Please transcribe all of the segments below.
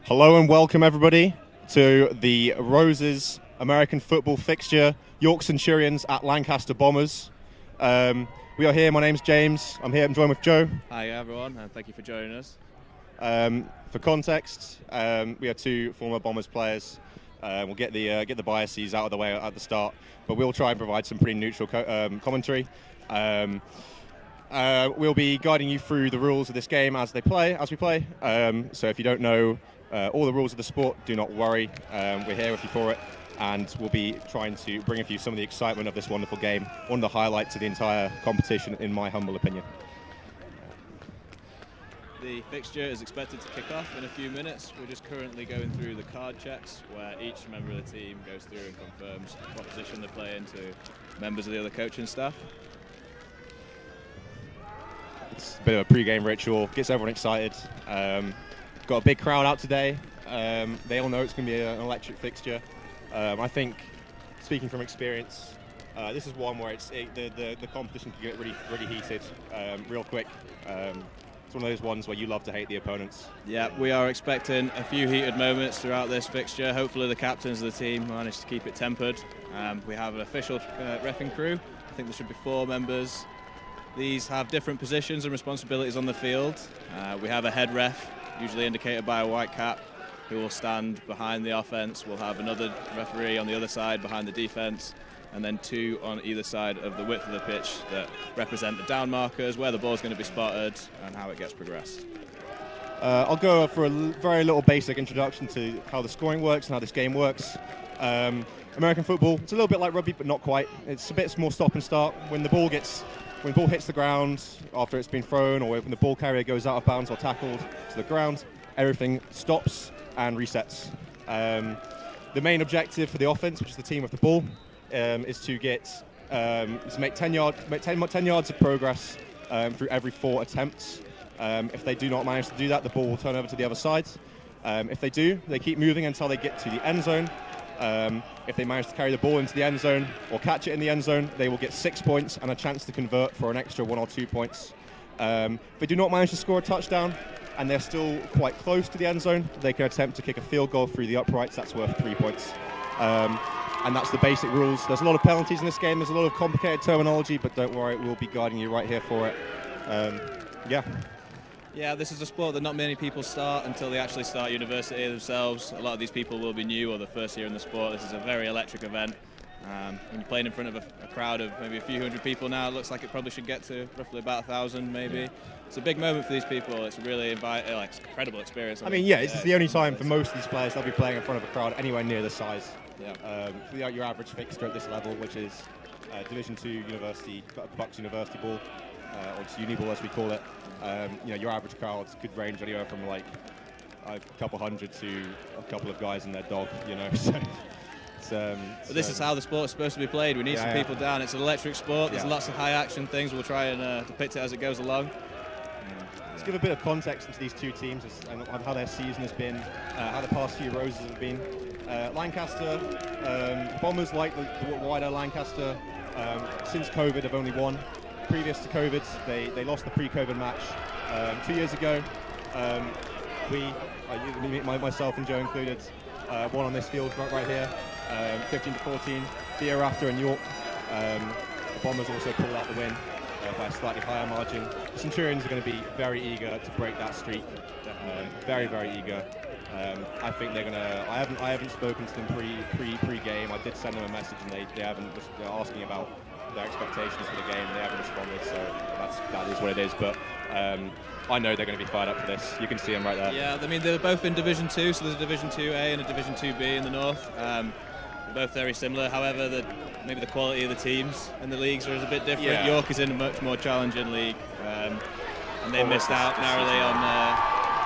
Hello and welcome everybody to the Roses American football fixture, York Centurions at Lancaster Bombers. We are here, my name's James, I'm joined with Joe. Hi everyone, and thank you for joining us. For context, we are two former Bombers players. We'll get the biases out of the way at the start, but we'll try and provide some pretty neutral commentary. We'll be guiding you through the rules of this game as we play. So if you don't know all the rules of the sport, do not worry. We're here with you for it, and we'll be trying to bring you some of the excitement of this wonderful game, one of the highlights of the entire competition, in my humble opinion. The fixture is expected to kick off in a few minutes. We're just currently going through the card checks, where each member of the team goes through and confirms what position they play into members of the other coaching staff. It's a bit of a pre-game ritual, gets everyone excited. Got a big crowd out today. They all know it's going to be an electric fixture. I think, speaking from experience, this is one where the competition can get really heated real quick. It's one of those ones where you love to hate the opponents. Yeah, we are expecting a few heated moments throughout this fixture. Hopefully the captains of the team manage to keep it tempered. We have an official reffing crew. I think there should be 4 members. These have different positions and responsibilities on the field. We have a head ref, usually indicated by a white cap, who will stand behind the offense. We'll have another referee on the other side behind the defense, and then 2 on either side of the width of the pitch that represent the down markers, where the ball's going to be spotted and how it gets progressed. I'll go for a very little basic introduction to how the scoring works and how this game works. American football, it's a little bit like rugby, but not quite. It's a bit more stop and start. When the ball hits the ground after it's been thrown, or when the ball carrier goes out of bounds or tackled to the ground, everything stops and resets. The main objective for the offense, which is the team with the ball, is to make 10 yards of progress through every 4 attempts. If they do not manage to do that, the ball will turn over to the other side. If they do, they keep moving until they get to the end zone. If they manage to carry the ball into the end zone or catch it in the end zone, they will get 6 points and a chance to convert for an extra 1 or 2 points. If they do not manage to score a touchdown and they're still quite close to the end zone, they can attempt to kick a field goal through the uprights. That's worth 3 points. And that's the basic rules. There's a lot of penalties in this game. There's a lot of complicated terminology, but don't worry, we'll be guiding you right here for it. Yeah, this is a sport that not many people start until they actually start university themselves. A lot of these people will be new or the first year in the sport. This is a very electric event. When you're playing in front of a crowd of maybe a few hundred people now, it looks like it probably should get to roughly about 1,000 maybe. It's a big moment for these people. It's a really incredible experience. I mean, this is the only time for most of these players they'll be playing in front of a crowd anywhere near this size. Yeah. Your average fixture at this level, which is Division 2 university, Bucks University ball, or just uni ball as we call it. Your average crowd could range anywhere from like a couple hundred to a couple of guys and their dog. But this is how the sport is supposed to be played. We need some people down. It's an electric sport. There's lots of high action things. We'll try and depict it as it goes along. Let's give a bit of context into these two teams and how their season has been, how the past few Roses have been. Lancaster, Bombers, like the wider Lancaster, since COVID have only won. Previous to COVID, they lost the pre-COVID match 2 years ago. Myself and Joe included, won on this field right here, 15-14. The year after in York, the Bombers also pulled out the win by a slightly higher margin. The Centurions are going to be very eager to break that streak. Very, very eager. I think they're going to. I haven't spoken to them pre-game. I did send them a message, and they're asking about their expectations for the game. They haven't responded, so that is what it is. But I know they're going to be fired up for this. You can see them right there. Yeah, I mean they're both in Division 2, so there's a Division 2A and a Division 2B in the north. They're both very similar. However, maybe the quality of the teams and the leagues is a bit different. Yeah. York is in a much more challenging league, and they missed out narrowly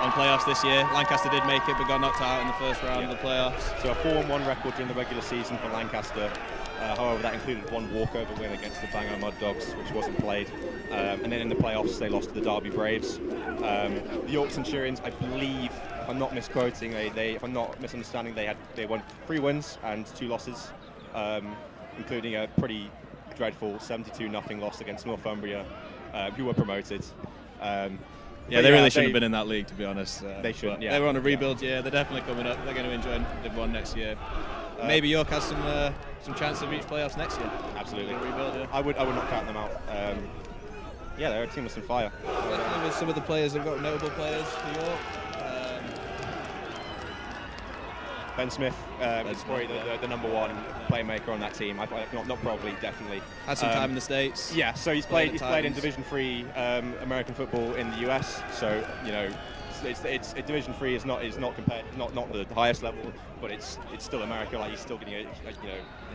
on playoffs this year. Lancaster did make it, but got knocked out in the first round of the playoffs. So a 4-1 record during the regular season for Lancaster. However, that included 1 walkover win against the Bangor Mud Dogs, which wasn't played. And then in the playoffs, they lost to the Derby Braves. The York Centurions, I believe, if I'm not misquoting, if I'm not misunderstanding, they won 3 wins and 2 losses, including a pretty dreadful 72-0 loss against Northumbria, who were promoted. Yeah, they really shouldn't have been in that league, to be honest. They shouldn't. Yeah, they were on a rebuild year. They're definitely coming up. They're going to enjoy Div 1 next year. Maybe York has some chance to reach playoffs next year. Absolutely. Rebuild, yeah. I would not count them out. Yeah, they're a team with some fire. Definitely with some of the players, they've got notable players for York. Ben Smith is probably the number one playmaker on that team. Not probably, definitely. Had some time in the States. Yeah, so he's played in Division 3 American football in the US. So it's Division 3 is not compared not the highest level, but it's still America. Like he's still getting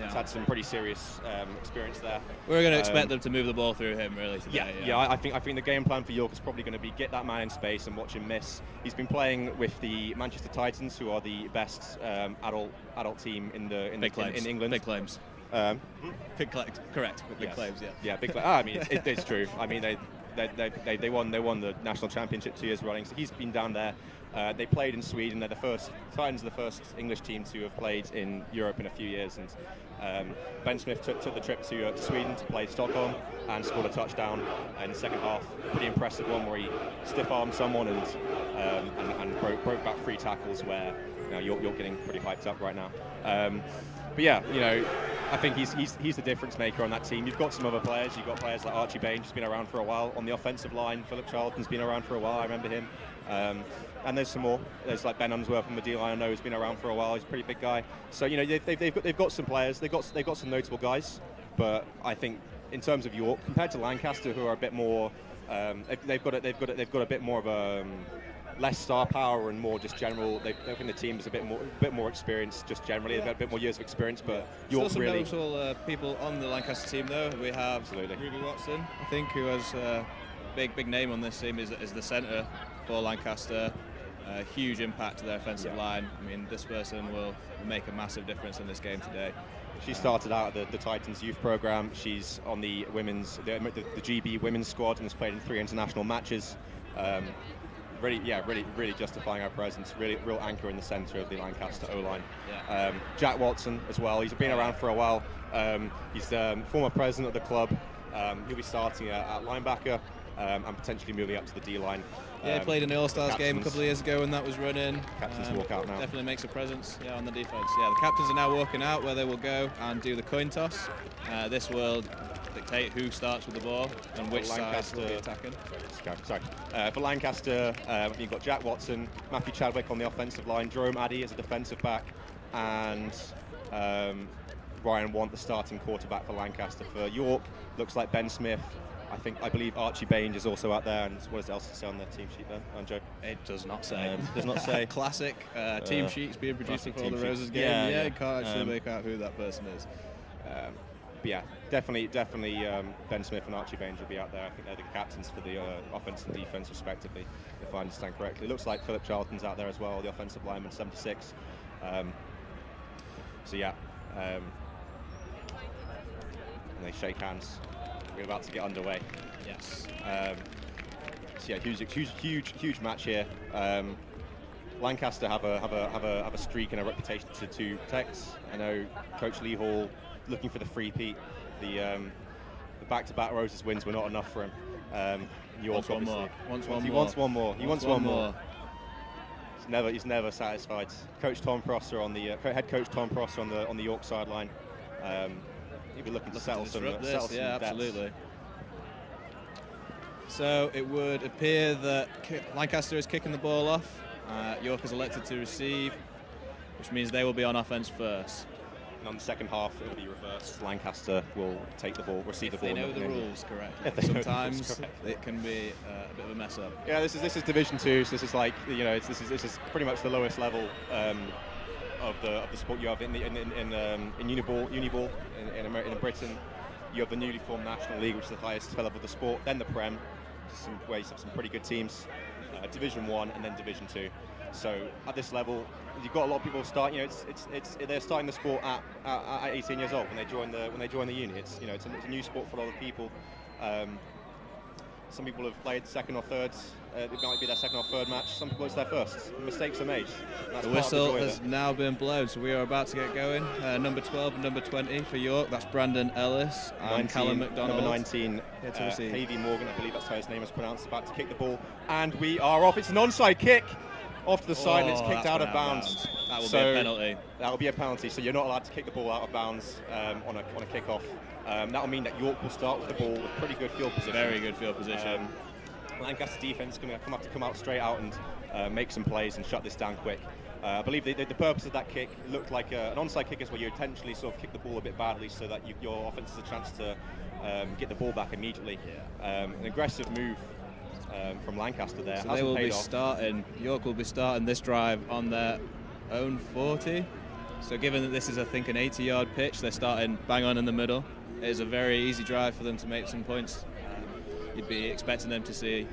he's had some pretty serious experience there. We're going to expect them to move the ball through him really today. Yeah. I think the game plan for York is probably going to be get that man in space and watch him miss. He's been playing with the Manchester Titans, who are the best adult team in England. Big claims. Correct. Big claims. Yeah. Yeah. Big. I mean, it's true. I mean, they won the national championship 2 years running. So he's been down there. They played in Sweden. Titans are the first English team to have played in Europe in a few years. And Ben Smith took the trip to Sweden to play Stockholm and scored a touchdown in the second half. Pretty impressive one where he stiff-armed someone and broke back 3 tackles. Where you're getting pretty hyped up right now. But yeah, I think he's the difference maker on that team. You've got some other players. You've got players like Archie Bain, who's been around for a while on the offensive line. Philip Charlton's been around for a while. I remember him. And there's some more. There's like Ben Unsworth on the D line. I know he's been around for a while. He's a pretty big guy. So they've got some players. They've got some notable guys. But I think in terms of York, compared to Lancaster, who are a bit more, they've got a bit more of a less star power and more just general. I think the team is a bit more experienced just generally. They've got a bit more years of experience, but York still really. Some notable people on the Lancaster team though. We have Ruby Watson, I think, who has a big name on this team. Is the centre for Lancaster. Huge impact to their offensive line. I mean, this person will make a massive difference in this game today. She started out at the Titans youth program. She's on the the GB women's squad and has played in 3 international matches. Really justifying our presence. Real anchor in the centre of the Lancaster O-line. Yeah. Jack Watson as well. He's been around for a while. He's former president of the club. He'll be starting at linebacker and potentially moving up to the D-line. Yeah, played in the All-Stars game a couple of years ago when that was running. Captains walk out now. Definitely makes a presence on the defence. Yeah, the captains are now walking out where they will go and do the coin toss. This will dictate who starts with the ball and which side will be attacking. For Lancaster, you've got Jack Watson, Matthew Chadwick on the offensive line, Jerome Addy as a defensive back, and Ryan Want, the starting quarterback for Lancaster. For York, looks like Ben Smith. I believe Archie Bain is also out there, and what else to say on their team sheet there, Joe? It does not say. Does not say. Classic team sheets being produced for all the Roses game. Yeah, you can't actually make out who that person is. But yeah, definitely Ben Smith and Archie Bain will be out there. I think they're the captains for the offense and defense, respectively, if I understand correctly. It looks like Philip Charlton's out there as well, the offensive lineman, 76. So yeah, and they shake hands. We're about to get underway. Yes. So yeah, huge match here. Lancaster have a streak and a reputation to protect. I know Coach Lee Hall looking for the three-peat. The back-to-back Roses wins were not enough for him. York He wants one more. He's never satisfied. Coach Tom Prosser head coach Tom Prosser on the York sideline. He'll be looking to settle some debts. Absolutely. So it would appear that Lancaster is kicking the ball off. York is elected to receive, which means they will be on offense first. And on the second half, it'll be reversed. Lancaster will take the ball, receive the ball. If they know the rules correctly. Sometimes it can be a bit of a mess up. Yeah, this is Division 2, so this is like this is pretty much the lowest level of the sport you have in Uniball in Britain. You have the newly formed National League, which is the highest level of the sport. Then the Prem, where you have some pretty good teams. Division 1 and then Division 2. So at this level, you've got a lot of people start. They're starting the sport at 18 years old when they join the uni. It's a new sport for a lot of people. Some people have played second or third. It might be their second or third match. Some people it's their first. Mistakes are made. The whistle has now been blown, so we are about to get going. Number 12 and number 20 for York. That's Brandon Ellis and Callum McDonald. Number 19, Havey Morgan, I believe that's how his name is pronounced, about to kick the ball. And we are off. It's an onside kick. Off to the side, and it's kicked out of bounds. That will be a penalty. That will be a penalty, so you're not allowed to kick the ball out of bounds on a kickoff. That will mean that York will start with the ball with pretty good field position. Very good field position. Lancaster defense is going to have to come out straight out and make some plays and shut this down quick. I believe the purpose of that kick looked like an onside kick is where you intentionally sort of kick the ball a bit badly so that your offense has a chance to get the ball back immediately. An aggressive move from Lancaster there. So they will be starting, York will be starting this drive on their own 40. So given that this is, I think, an 80-yard pitch, they're starting bang on in the middle. It is a very easy drive for them to make some points. You'd be expecting them to see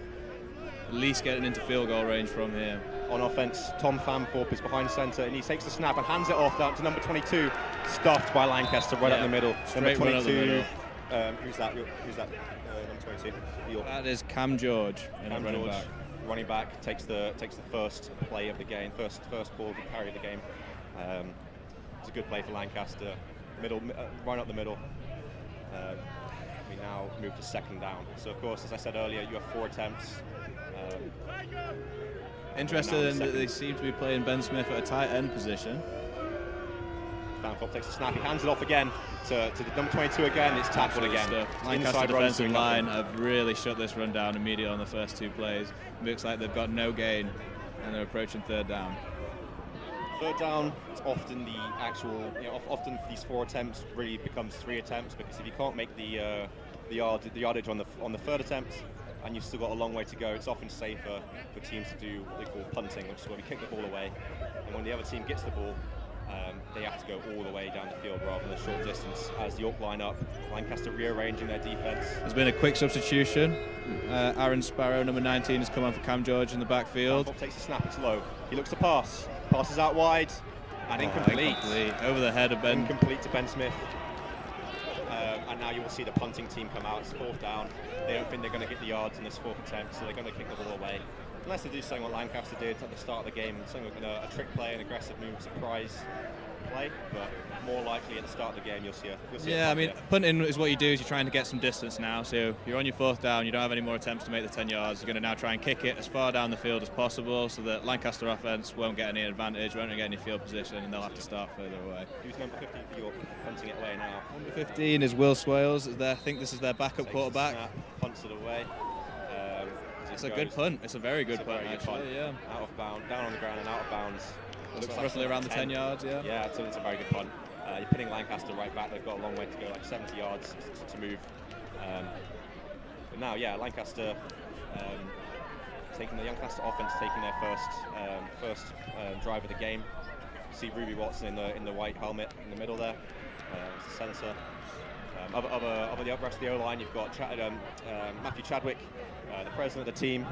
at least getting into field goal range from here. On offense, Tom Famthorpe is behind centre, and he takes the snap and hands it off down to number 22, stuffed by Lancaster right up the middle. Number 22. Who's that? Number 22. York. That is Cam George, running back takes the first play of the game, first ball to carry the game. It's a good play for Lancaster. Right up the middle. We now move to second down. So of course, as I said earlier, you have 4 attempts. Interested in that they seem to be playing Ben Smith at a tight end position. Famthorpe takes the snap, he hands it off again to the number 22 again, it's tackled again. Lancaster defensive line have really shut this run down immediately on the first 2 plays. It looks like they've got no gain and they're approaching third down. Third down is often the actual, often these 4 attempts really becomes 3 attempts, because if you can't make the yardage on the third attempt and you've still got a long way to go, it's often safer for teams to do what they call punting, which is where we kick the ball away, and when the other team gets the ball, they have to go all the way down the field rather than a short distance. As the York line up, Lancaster rearranging their defense. There's been a quick substitution. Aaron Sparrow, number 19, has come on for Cam George in the backfield. Famthorpe takes the snap, it's low. He looks to pass. Passes out wide and incomplete. Over the head of Ben. Incomplete to Ben Smith. And now you will see the punting team come out. It's 4th down. They don't think they're going to get the yards in this 4th attempt, so they're going to kick the ball away. Unless they do something what Lancaster did at the start of the game, something like a trick play, an aggressive move, surprise play, but more likely at the start of the game you'll see I mean, punting is what you do, is you're trying to get some distance now, so you're on your 4th down, you don't have any more attempts to make the 10 yards, you're going to now try and kick it as far down the field as possible so that Lancaster offense won't get any advantage, won't get any field position, and they'll have to start further away. Who's number 15 for York, punting it away now? Number 15 is Will Swales. I think this is their backup quarterback. Punts it away. It's a good punt. It's a very good punt, actually. Yeah. Out of bounds, down on the ground and out of bounds. Looks like roughly around the 10 yards. Yeah. Yeah, it's a very good punt. You're putting Lancaster right back. They've got a long way to go, like 70 yards to move. But now, Lancaster Lancaster offense taking their first drive of the game. You see Ruby Watson in the white helmet in the middle there. It's the centre. Over the rest of the O-line, you've got Matthew Chadwick, the president of the team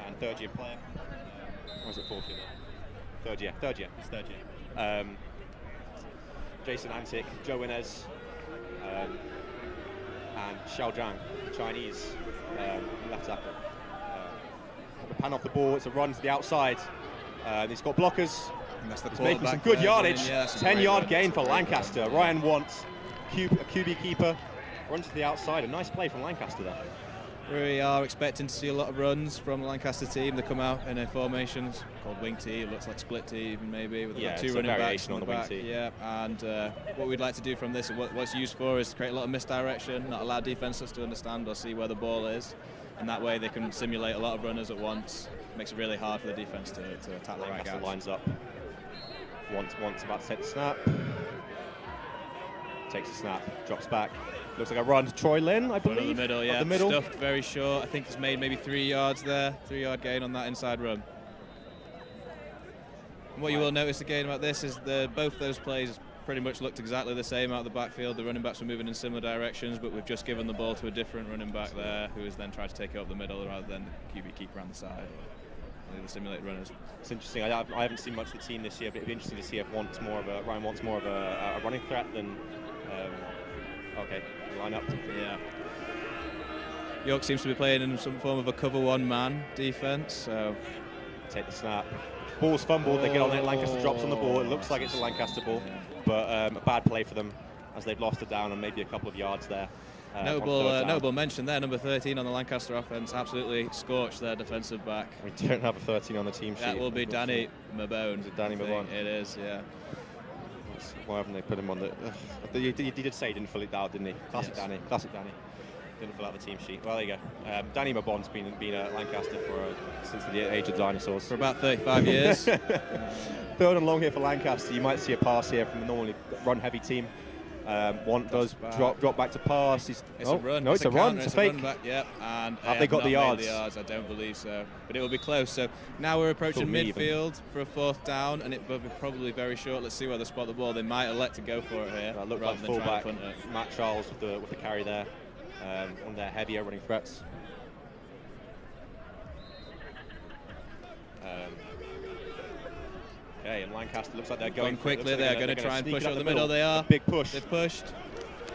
and 3rd-year player. Or is it 4th year? Third year. It's 3rd year. Jason Antic, Joe Inez, and Xiao Zhang, the Chinese left tackle. The pan off the ball, it's a run to the outside. He's got blockers. He's making some good yardage. 10-yard gain for Lancaster. Ryan Wants, a QB keeper, runs to the outside. A nice play from Lancaster there. We are expecting to see a lot of runs from the Lancaster team. They come out in a formation called wing tee. It looks like split tee even maybe, with 2 running backs on the back. Wing tee. Yeah, and what we'd like to do from this, what it's used for, is to create a lot of misdirection, not allow defenses to understand or see where the ball is, and that way they can simulate a lot of runners at once. It makes it really hard for the defense to attack the right guys. Lines up. Wants about to take the snap. Takes the snap, drops back. Looks like a run to Troy Lynn, I believe. Run in the middle, yeah. The middle. Stuffed very short. I think he's made maybe 3 yards there. 3-yard gain on that inside run. And what you will notice again about this is both those plays pretty much looked exactly the same out of the backfield. The running backs were moving in similar directions, but we've just given the ball to a different running back there, who has then tried to take it up the middle rather than the QB keeper on the side. The simulated runners. It's interesting. I haven't seen much of the team this year, but it'd be interesting to see if Ryan wants more of a running threat than. Okay, line up. Yeah. York seems to be playing in some form of a cover one man defence. So take the snap. Ball's fumbled. They get on it. Lancaster drops on the ball. It looks like it's a Lancaster ball, but a bad play for them as they've lost it down and maybe a couple of yards there. Notable mention there, number 13 on the Lancaster offence, absolutely scorched their defensive back. We don't have a 13 on the team sheet. That will be Danny Mabone. Is it Danny Mabone? It is, yeah. Why haven't they put him on the... He did say he didn't fill it out, didn't he? Classic Yes. Danny. Classic Danny. Didn't fill out the team sheet. Well, there you go. Danny Mabone's been at Lancaster since the age of dinosaurs. For about 35 years. Third and long here for Lancaster. You might see a pass here from a normally run-heavy team. One does drop back to pass. It's a run. No, it's a run. It's a fake. Run back, yep. And have they got the yards? I don't believe so. But it will be close. So now we're approaching midfield for a 4th down, and it will be probably very short. Let's see where they spot the ball. They might elect to go for it here. Look like fullback Matt Charles with the carry there. On their heavier running threats. Okay, and Lancaster looks like they're going quickly. They're going to try and push up the middle. They are. Big push. They've pushed.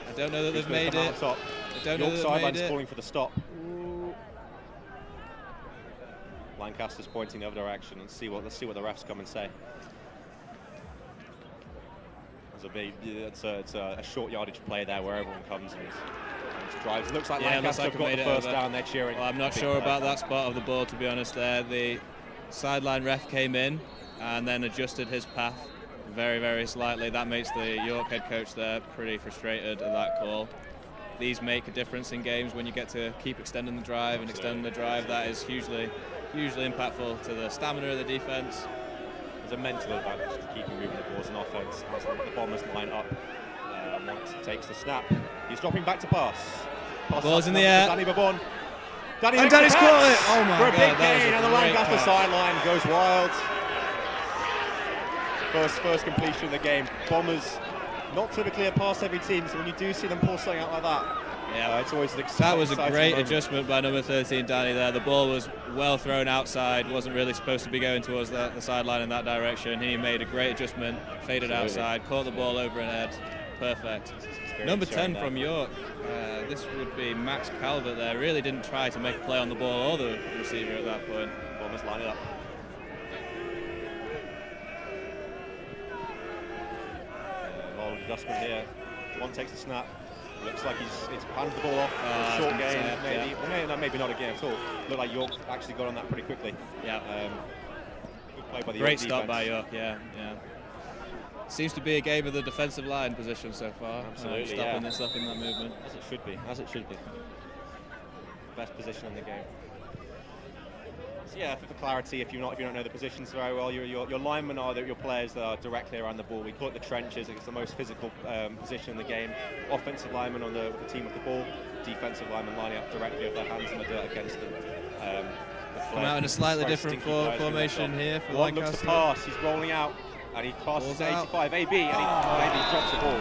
I don't know that they've made it. I don't know that they've made it. Calling for the stop. Lancaster's pointing the other direction, and let's see what the refs come and say. It's a short yardage play there where everyone comes and drives. Looks like Lancaster got the first down. They're cheering. Well, I'm not sure about that spot of the ball, to be honest. There, the sideline ref came in and then adjusted his path very, very slightly. That makes the York head coach there pretty frustrated at that call. These make a difference in games when you get to keep extending the drive and extending the drive. That is hugely impactful to the stamina of the defence. There's a mental advantage to keeping moving the balls in offense as the Bombers line up. Once takes the snap, he's dropping back to pass. Ball's in the air. Danny Babon. Danny's caught it. Oh my God! For a big God, gain, and the Lancaster sideline goes wild. First completion of the game. Bombers, not typically a pass-heavy team, so when you do see them pull something out like that, yeah, it's always an exciting. That was a great moment. adjustment by number 13, Danny. There, the ball was well thrown outside. Wasn't really supposed to be going towards the sideline in that direction. He made a great adjustment, faded outside, caught the ball over and head. Perfect. Number 10 from York. This would be Max Calvert there. Really didn't try to make a play on the ball or the receiver at that point. Bombers line it up. Long adjustment here. One takes the snap. Looks like he's handed the ball off. Short game, maybe. Yeah. Well, maybe not a game at all. Looked like York actually got on that pretty quickly. Yeah. Good play by the Great stop by York. Yeah. Seems to be a game of the defensive line position so far. Absolutely, stopping that movement. As it should be. Best position in the game. So yeah, for clarity, if you don't know the positions very well, your linemen are your players that are directly around the ball. We call it the trenches. It's the most physical position in the game. Offensive linemen on the team with the ball. Defensive linemen lining up directly with their hands in the dirt against them. Come out in a slightly different formation here for One Lancaster. looks to pass. He's rolling out. And he passes to 85, AB, and he drops the ball.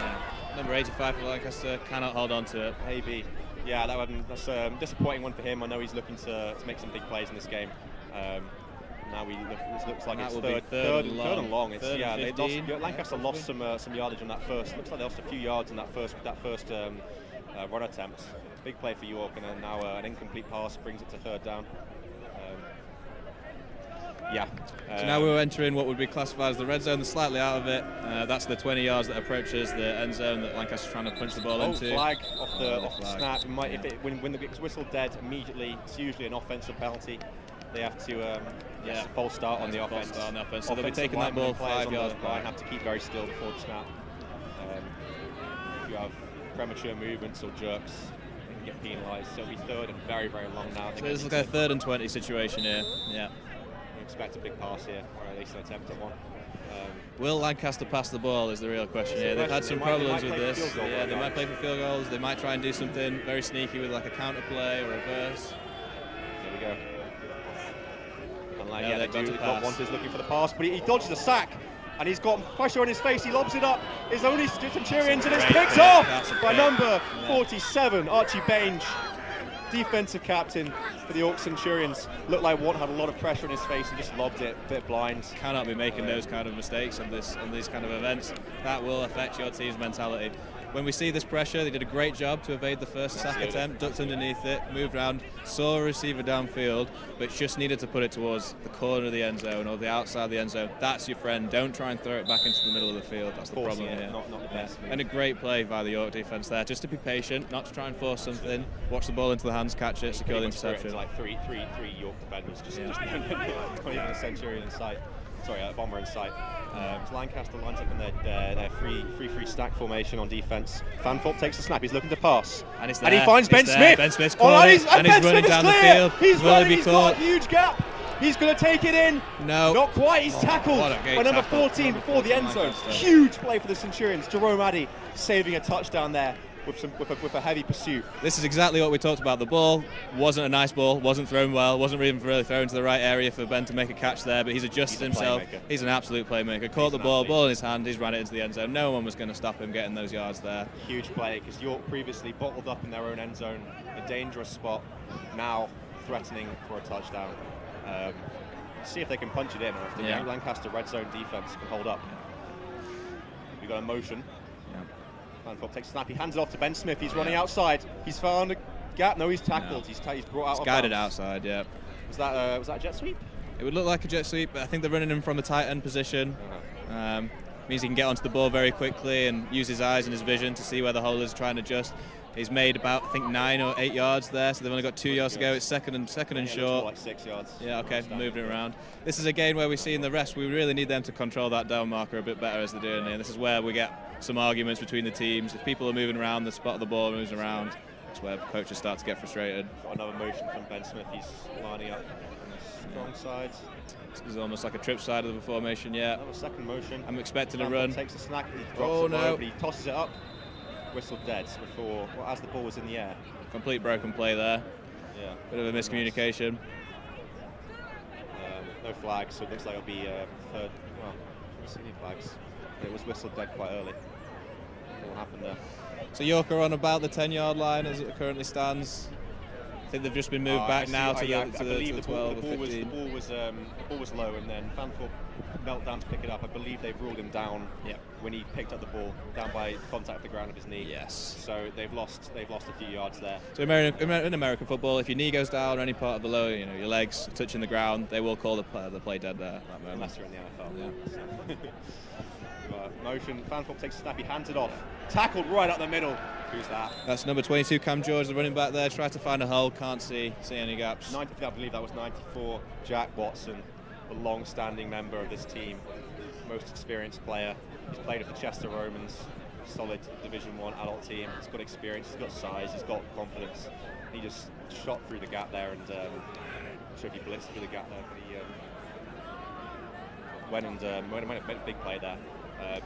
Number 85 for Lancaster cannot hold on to it. AB. Yeah, that's a disappointing one for him. I know he's looking to make some big plays in this game. Now it looks like it's third and long. Lancaster lost some yardage on that first. Looks like they lost a few yards on that first run attempt. Big play for York, and then now an incomplete pass brings it to third down. So now we're entering what would be classified as the red zone. They're slightly out of it. That's the 20 yards that approaches the end zone that Lancaster's trying to punch the ball into. Flag off the snap. When it's whistled dead immediately, it's usually an offensive penalty. They have to false start on the offense. So they'll be taking that ball 5 yards back. Have to keep very still before the snap. If you have premature movements or jerks, you can get penalised. So it'll be third and very, very long now. So this is like a 3rd and 20 situation here. Yeah. Expect a big pass here, or at least an attempt at one. Will Lancaster pass the ball is the real question here. They've had some problems with this. They might play for field goals. They might try and do something very sneaky with like a counter play or reverse. There we go. And they've got Wanted looking for the pass, but he dodges a sack, and he's got pressure on his face. He lobs it up. It's only Centurions, and it's picked off by number 47, Archie Bainge. Defensive captain for the York Centurions. Looked like Watt had a lot of pressure on his face and just lobbed it, a bit blind. Cannot be making those kind of mistakes on these kind of events. That will affect your team's mentality. when we see this pressure, they did a great job to evade the first sack attempt, ducked underneath it, moved around, saw a receiver downfield, but just needed to put it towards the corner of the end zone or the outside of the end zone. That's your friend. Don't try and throw it back into the middle of the field. That's the problem here. Not the best. And a great play by the York defense there, just to be patient, not to try and force something. Watch the ball into the hands, catch it, secure the interception. Like three York defenders, just not even a Centurion in sight. Sorry, a bomber in sight. Lancaster lines up in their free stack formation on defense. Fanthorpe takes the snap. He's looking to pass, and he finds Ben Smith. Ben Smith's caught it, and he's running down the field. He's running. He's got a huge gap. He's going to take it in. No, not quite. He's tackled by number 14 before the end zone. Huge play for the Centurions. Jerome Addy saving a touchdown there with a heavy pursuit. This is exactly what we talked about. The ball wasn't a nice ball, wasn't thrown well, wasn't even really thrown to the right area for Ben to make a catch there, but he's adjusted himself. He's an absolute playmaker. Caught the ball in his hand, he's ran it into the end zone. No one was going to stop him getting those yards there. Huge play, because York previously bottled up in their own end zone, a dangerous spot, now threatening for a touchdown. See if they can punch it in, or if the Lancaster red zone defense can hold up. We've got a motion. Fanthorpe takes a snap. He hands it off to Ben Smith. He's running outside. He's found a gap. No, he's tackled. He's brought out. He's guided outside. Yeah. Was that a jet sweep? It would look like a jet sweep, but I think they're running him from a tight end position. Means he can get onto the ball very quickly and use his eyes and his vision to see where the hole is, try and adjust. He's made about, I think, 9 or 8 yards there, so they've only got 2 yards to go. It's second and short. Like 6 yards. Yeah, okay, moved it around. This is a game where we see in the rest, we really need them to control that down marker a bit better as they're doing it. This is where we get some arguments between the teams. If people are moving around, the spot of the ball moves around. That's where coaches start to get frustrated. Got another motion from Ben Smith. He's lining up on the strong side. This is almost like a trip side of the formation, yeah. Another second motion. I'm expecting a run. Takes a snack, he drops it low, but he tosses it up. Whistle dead before, as the ball was in the air. Complete broken play there. Yeah. Bit of a miscommunication. No flags, so it looks like it'll be third. Well, I don't see any flags. It was whistled dead quite early. What happened there? So York are on about the 10-yard line as it currently stands. I think they've just been moved back now to the 12 or 15. The ball was low, and then Fanthorpe knelt down to pick it up. I believe they've ruled him down when he picked up the ball, down by contact with the ground of his knee. Yes. So they've lost a few yards there. So in American football, if your knee goes down or any part of the lower, your legs touching the ground, they will call the play dead there at that moment. Unless you're in the NFL. Yeah. Motion. Fanthorpe takes a snap. He hands it off. Tackled right up the middle. Who's that? That's number 22, Cam George, the running back there. Tries to find a hole. Can't see any gaps. I believe that was 94. Jack Watson, a long-standing member of this team, most experienced player. He's played with the Chester Romans, solid Division 1 adult team. He's got experience. He's got size. He's got confidence. He just shot through the gap there, and I'm not sure if he blitzed through the gap there, but he went a big play there.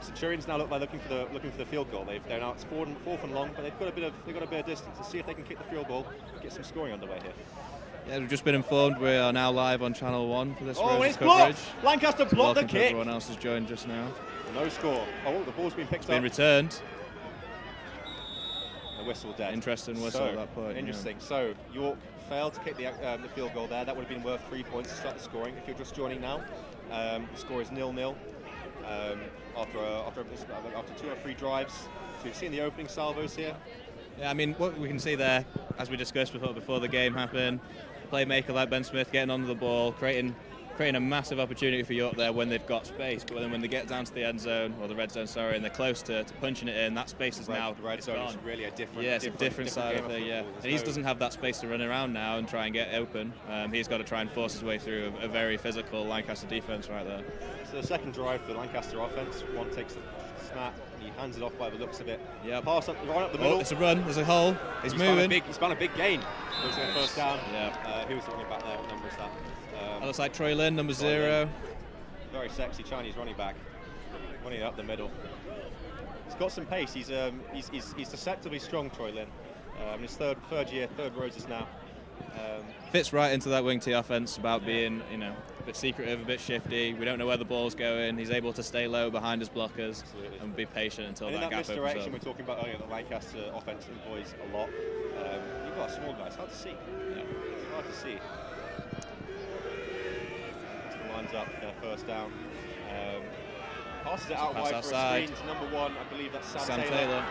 Centurions now look like looking for the field goal. They're now it's fourth and long, but they've got a bit of distance. Let's see if they can kick the field goal, get some scoring underway here. Yeah, we've just been informed we are now live on Channel 1 for this it's coverage. Blocked. Lancaster blocked the kick. Everyone else has joined just now. No score. Oh, the ball's been picked up. Been returned. The whistle dead. Interesting whistle at that point. Interesting. Yeah. So York failed to kick the field goal there. That would have been worth 3 points to start the scoring. If you're just joining now, the score is 0-0. After 2 or 3 drives. So you've seen the opening salvos here. Yeah, I mean, what we can see there, as we discussed before the game happened, a playmaker like Ben Smith getting onto the ball, creating a massive opportunity for York there when they've got space. But then when they get down to the end zone, or the red zone, sorry, and they're close to punching it in, that space is now the red zone is really a different. Yeah, it's a different side of it. Yeah, and he doesn't have that space to run around now and try and get open. He's got to try and force his way through a very physical Lancaster defense right there. So the second drive for the Lancaster offense, one takes the snap, and he hands it off by the looks of it. Yeah, pass up, right up the middle. It's a run. There's a hole. He's moving. He's found a big gain. Looks like a first down. Yeah. Who was the running back there? What number is that? That looks like Troy Lynn, number 0. Very sexy Chinese running back, running up the middle. He's got some pace. He's deceptively strong, Troy Lynn. His third year, third roses now. Fits right into that wing T offense about being, a bit secretive, a bit shifty. We don't know where the ball's going. He's able to stay low behind his blockers and be patient until that gap opens up. In that misdirection we're talking about earlier, the Lancaster offense employs a lot. You've got a small guy. It's hard to see. Yeah. It's hard to see. Lines up for their first down. Passes it out wide for a screen to number 1. I believe that's Sam Taylor.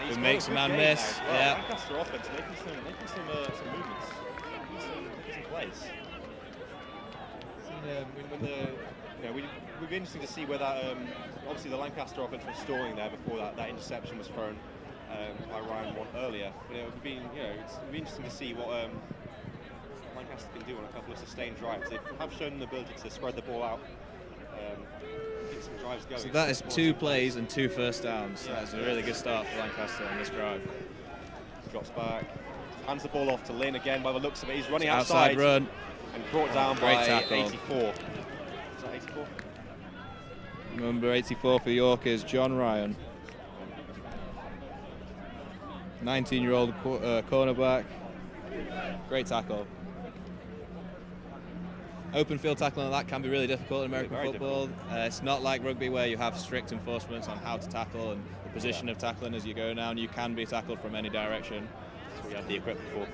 who makes a man miss. Well. Yeah. Lancaster offense making some movements, making some plays. We'd be interesting to see where that. Obviously, the Lancaster offense was stalling there before that interception was thrown by Ryan one earlier. But it would be, it'd be interesting to see what Lancaster can do on a couple of sustained drives. They have shown an ability to spread the ball out. Get some drives going. So that is 2 plays and 2 first downs. That's a really good start for Lancaster on this drive. Drops back, hands the ball off to Lynn again by the looks of it. He's running outside run. And brought down Great by tackle. 84. Is that 84? Number 84 for York is John Ryan. 19-year-old cornerback. Great tackle. Open field tackling like that can be really difficult in American football. It's not like rugby where you have strict enforcements on how to tackle and the position of tackling as you go down. You can be tackled from any direction. That's what we had the equipment for.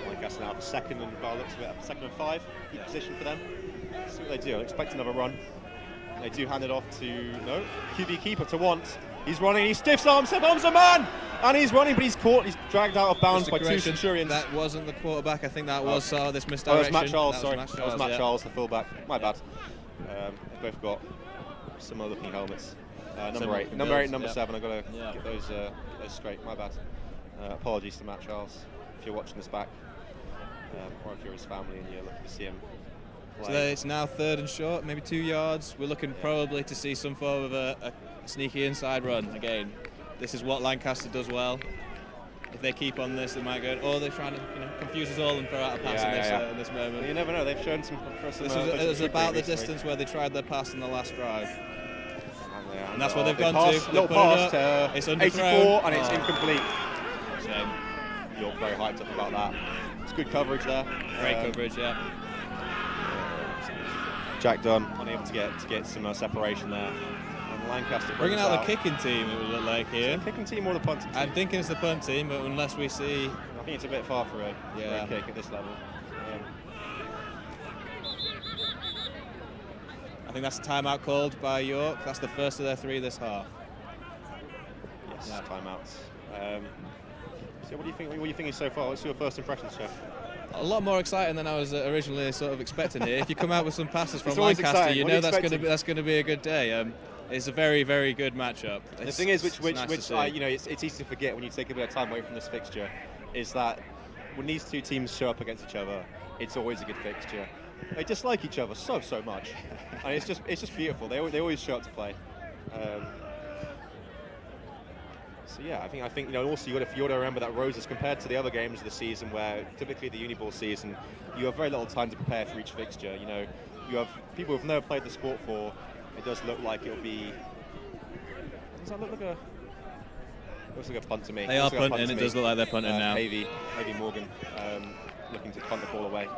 Lancaster now for second and by the looks of it, second and 5. Good position for them. See what they do. I expect another run. They do hand it off to QB keeper to Want. He's running. He stiff arms a man, and he's running, but he's caught. He's dragged out of bounds by 2 Centurions. That wasn't the quarterback. I think that was this misdirection. That was Matt Charles. That sorry, was that was Matt Charles, the fullback. My bad. They've both got similar looking helmets. Number 8, number 7. I've got to get those straight. My bad. Apologies to Matt Charles if you're watching this back. Or if you're his family and you're looking to see him play. So it's now 3rd and short, maybe 2 yards. We're looking probably to see some form of a sneaky inside run again. This is what Lancaster does well. If they keep on this, they might go, or they're trying to confuse us all and throw out a pass in this moment. Well, you never know. They've shown some. This was about the distance where they tried their pass in the last drive. And that's what they've gone to. Little pass to it's 84 and it's incomplete. Shame. You're very hyped up about that. It's good coverage there. Great coverage, yeah. Jack Dunn unable to get some separation there. And Lancaster bringing out the kicking team, it would look like here. The kicking team or the punting team? I'm thinking it's the punt team, but unless we see... I think it's a bit far for a kick at this level. I think that's a timeout called by York. That's the first of their 3 this half. Yes, timeouts. So what do you think? What are you thinking so far? What's your first impressions, Jeff? A lot more exciting than I was originally sort of expecting here. If you come out with some passes from Lancaster, Lancaster, you know that's going to be a good day. It's a very, very good matchup. The thing is, which it's easy to forget when you take a bit of time away from this fixture, is that when these 2 teams show up against each other, it's always a good fixture. They dislike each other so much, and it's just beautiful. They always show up to play. So yeah, I think also you got to remember that Roses, compared to the other games of the season, where typically the Uniball season, you have very little time to prepare for each fixture. You have people who've never played the sport for. It does look like it'll be. Does that look like a? Looks like a punt to me. They are punting. It does look like they're punting now. Maybe Morgan looking to punt the ball away.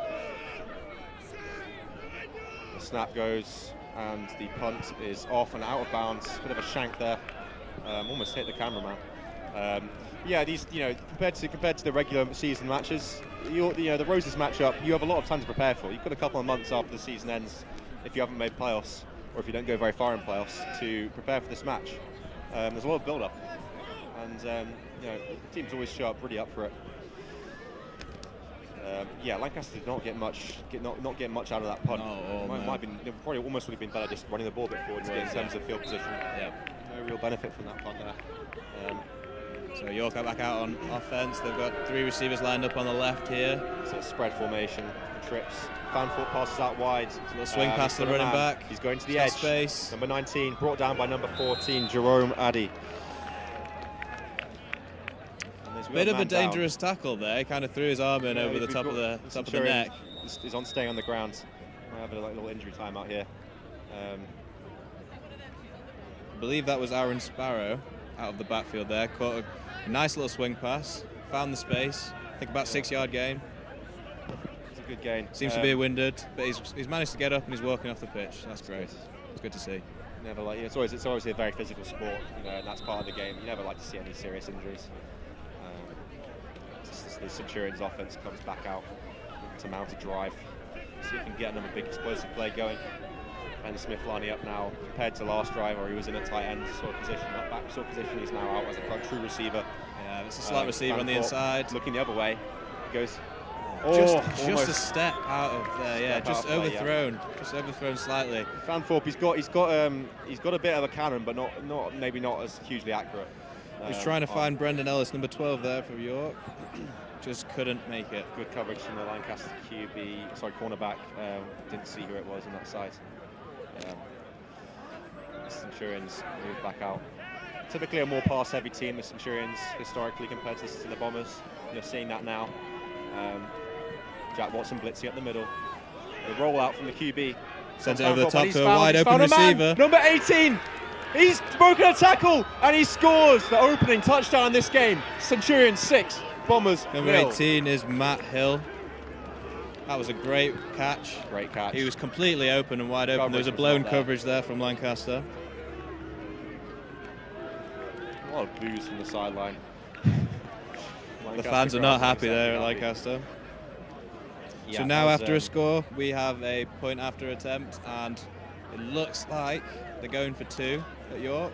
The snap goes and the punt is off and out of bounds. Bit of a shank there. Almost hit the cameraman. These compared to the regular season matches, the Roses matchup, you have a lot of time to prepare for. You've got a couple of months after the season ends, if you haven't made playoffs or if you don't go very far in playoffs, to prepare for this match. There's a lot of build-up, and teams always show up really up for it. Lancaster did not get much out of that punt. Probably almost would have been better just running the ball a bit forward in terms of field position. No real benefit from that punt there. So York are back out on offense. They've got 3 receivers lined up on the left here. So spread formation, trips. Fanfoot passes out wide. A little swing past the running back. He's going to the edge. Space. Number 19, brought down by number 14, Jerome Addy. Bit of a dangerous tackle there. He kind of threw his arm in over the top of the neck. He's on staying on the ground. Might have a little injury time out here. I believe that was Aaron Sparrow out of the backfield there. Caught a nice little swing pass. Found the space. I think about 6-yard gain. It's a good gain. Seems to be winded, but he's managed to get up and he's walking off the pitch. That's great. It's good to see. It's always a very physical sport, and that's part of the game. You never like to see any serious injuries. The Centurions offense comes back out to mount a drive. See if we can get another big explosive play going. Ben Smith lining up now, compared to last drive where he was in a tight end sort of position, that back sort of position. He's now out as a true receiver. Yeah, it's a slight receiver on the inside. Looking the other way, goes. Just a step out of there, yeah, just overthrown, just overthrown slightly. Fanthorpe, he's got a bit of a cannon, but maybe not as hugely accurate. He's trying to find Brendan Ellis, number 12 there for York. Just couldn't make it. Good coverage from the Lancaster cornerback. Didn't see who it was on that side. Centurions move back out. Typically a more pass-heavy team, the Centurions, historically, compared to the Bombers. You're seeing that now. Jack Watson blitzing up the middle. The rollout from the QB. Sends it over the top to a wide-open receiver. Number 18! He's broken a tackle, and he scores the opening touchdown in this game. Centurions 6, Bombers Number 0. 18 is Matt Hill. That was a great catch. Great catch. He was completely open and wide open. There was a blown coverage there from Lancaster. A lot of boos from the sideline. The fans are not happy there at Lancaster. Yeah, so now after a score, we have a point after attempt, and it looks like they're going for 2 at York.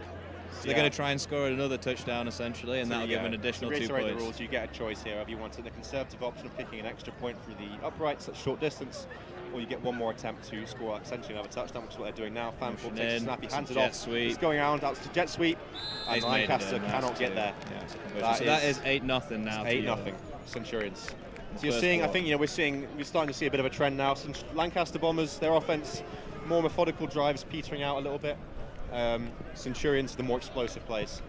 So they're going to try and score another touchdown, essentially, and that'll give an additional 2 points. To reiterate the rules, you get a choice here. If you wanted the conservative option of kicking an extra point through the uprights at short distance, or you get one more attempt to score essentially another touchdown, which is what they're doing now. Fanthorpe takes a snap, he hands it off. Sweep. He's going out to jet sweep, and Lancaster cannot get there. Yeah, so that is 8-0 now. 8-0 Centurions. So you're seeing, I think, we're starting to see a bit of a trend now. Lancaster Bombers, their offense, more methodical drives, petering out a little bit. Centurions, the more explosive plays.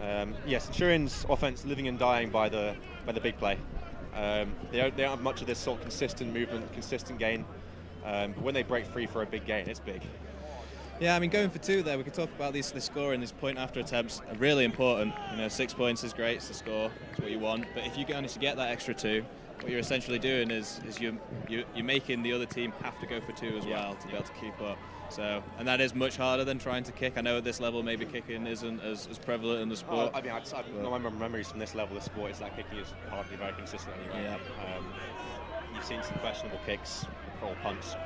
Centurions' offense living and dying by the big play. They don't have much of this sort of consistent movement, consistent gain. But when they break free for a big gain, it's big. Yeah, I mean, going for 2 there, we could talk about the score and these point after attempts are really important. 6 points is great, it's the score, it's what you want. But if you manage to get that extra 2, what you're essentially doing is you're making the other team have to go for 2 as well to be able to keep up. So, and that is much harder than trying to kick. I know at this level maybe kicking isn't as prevalent in the sport. I mean, memories from this level of sport is that kicking is hardly very consistent anyway. Yeah. You've seen some questionable kicks, full punts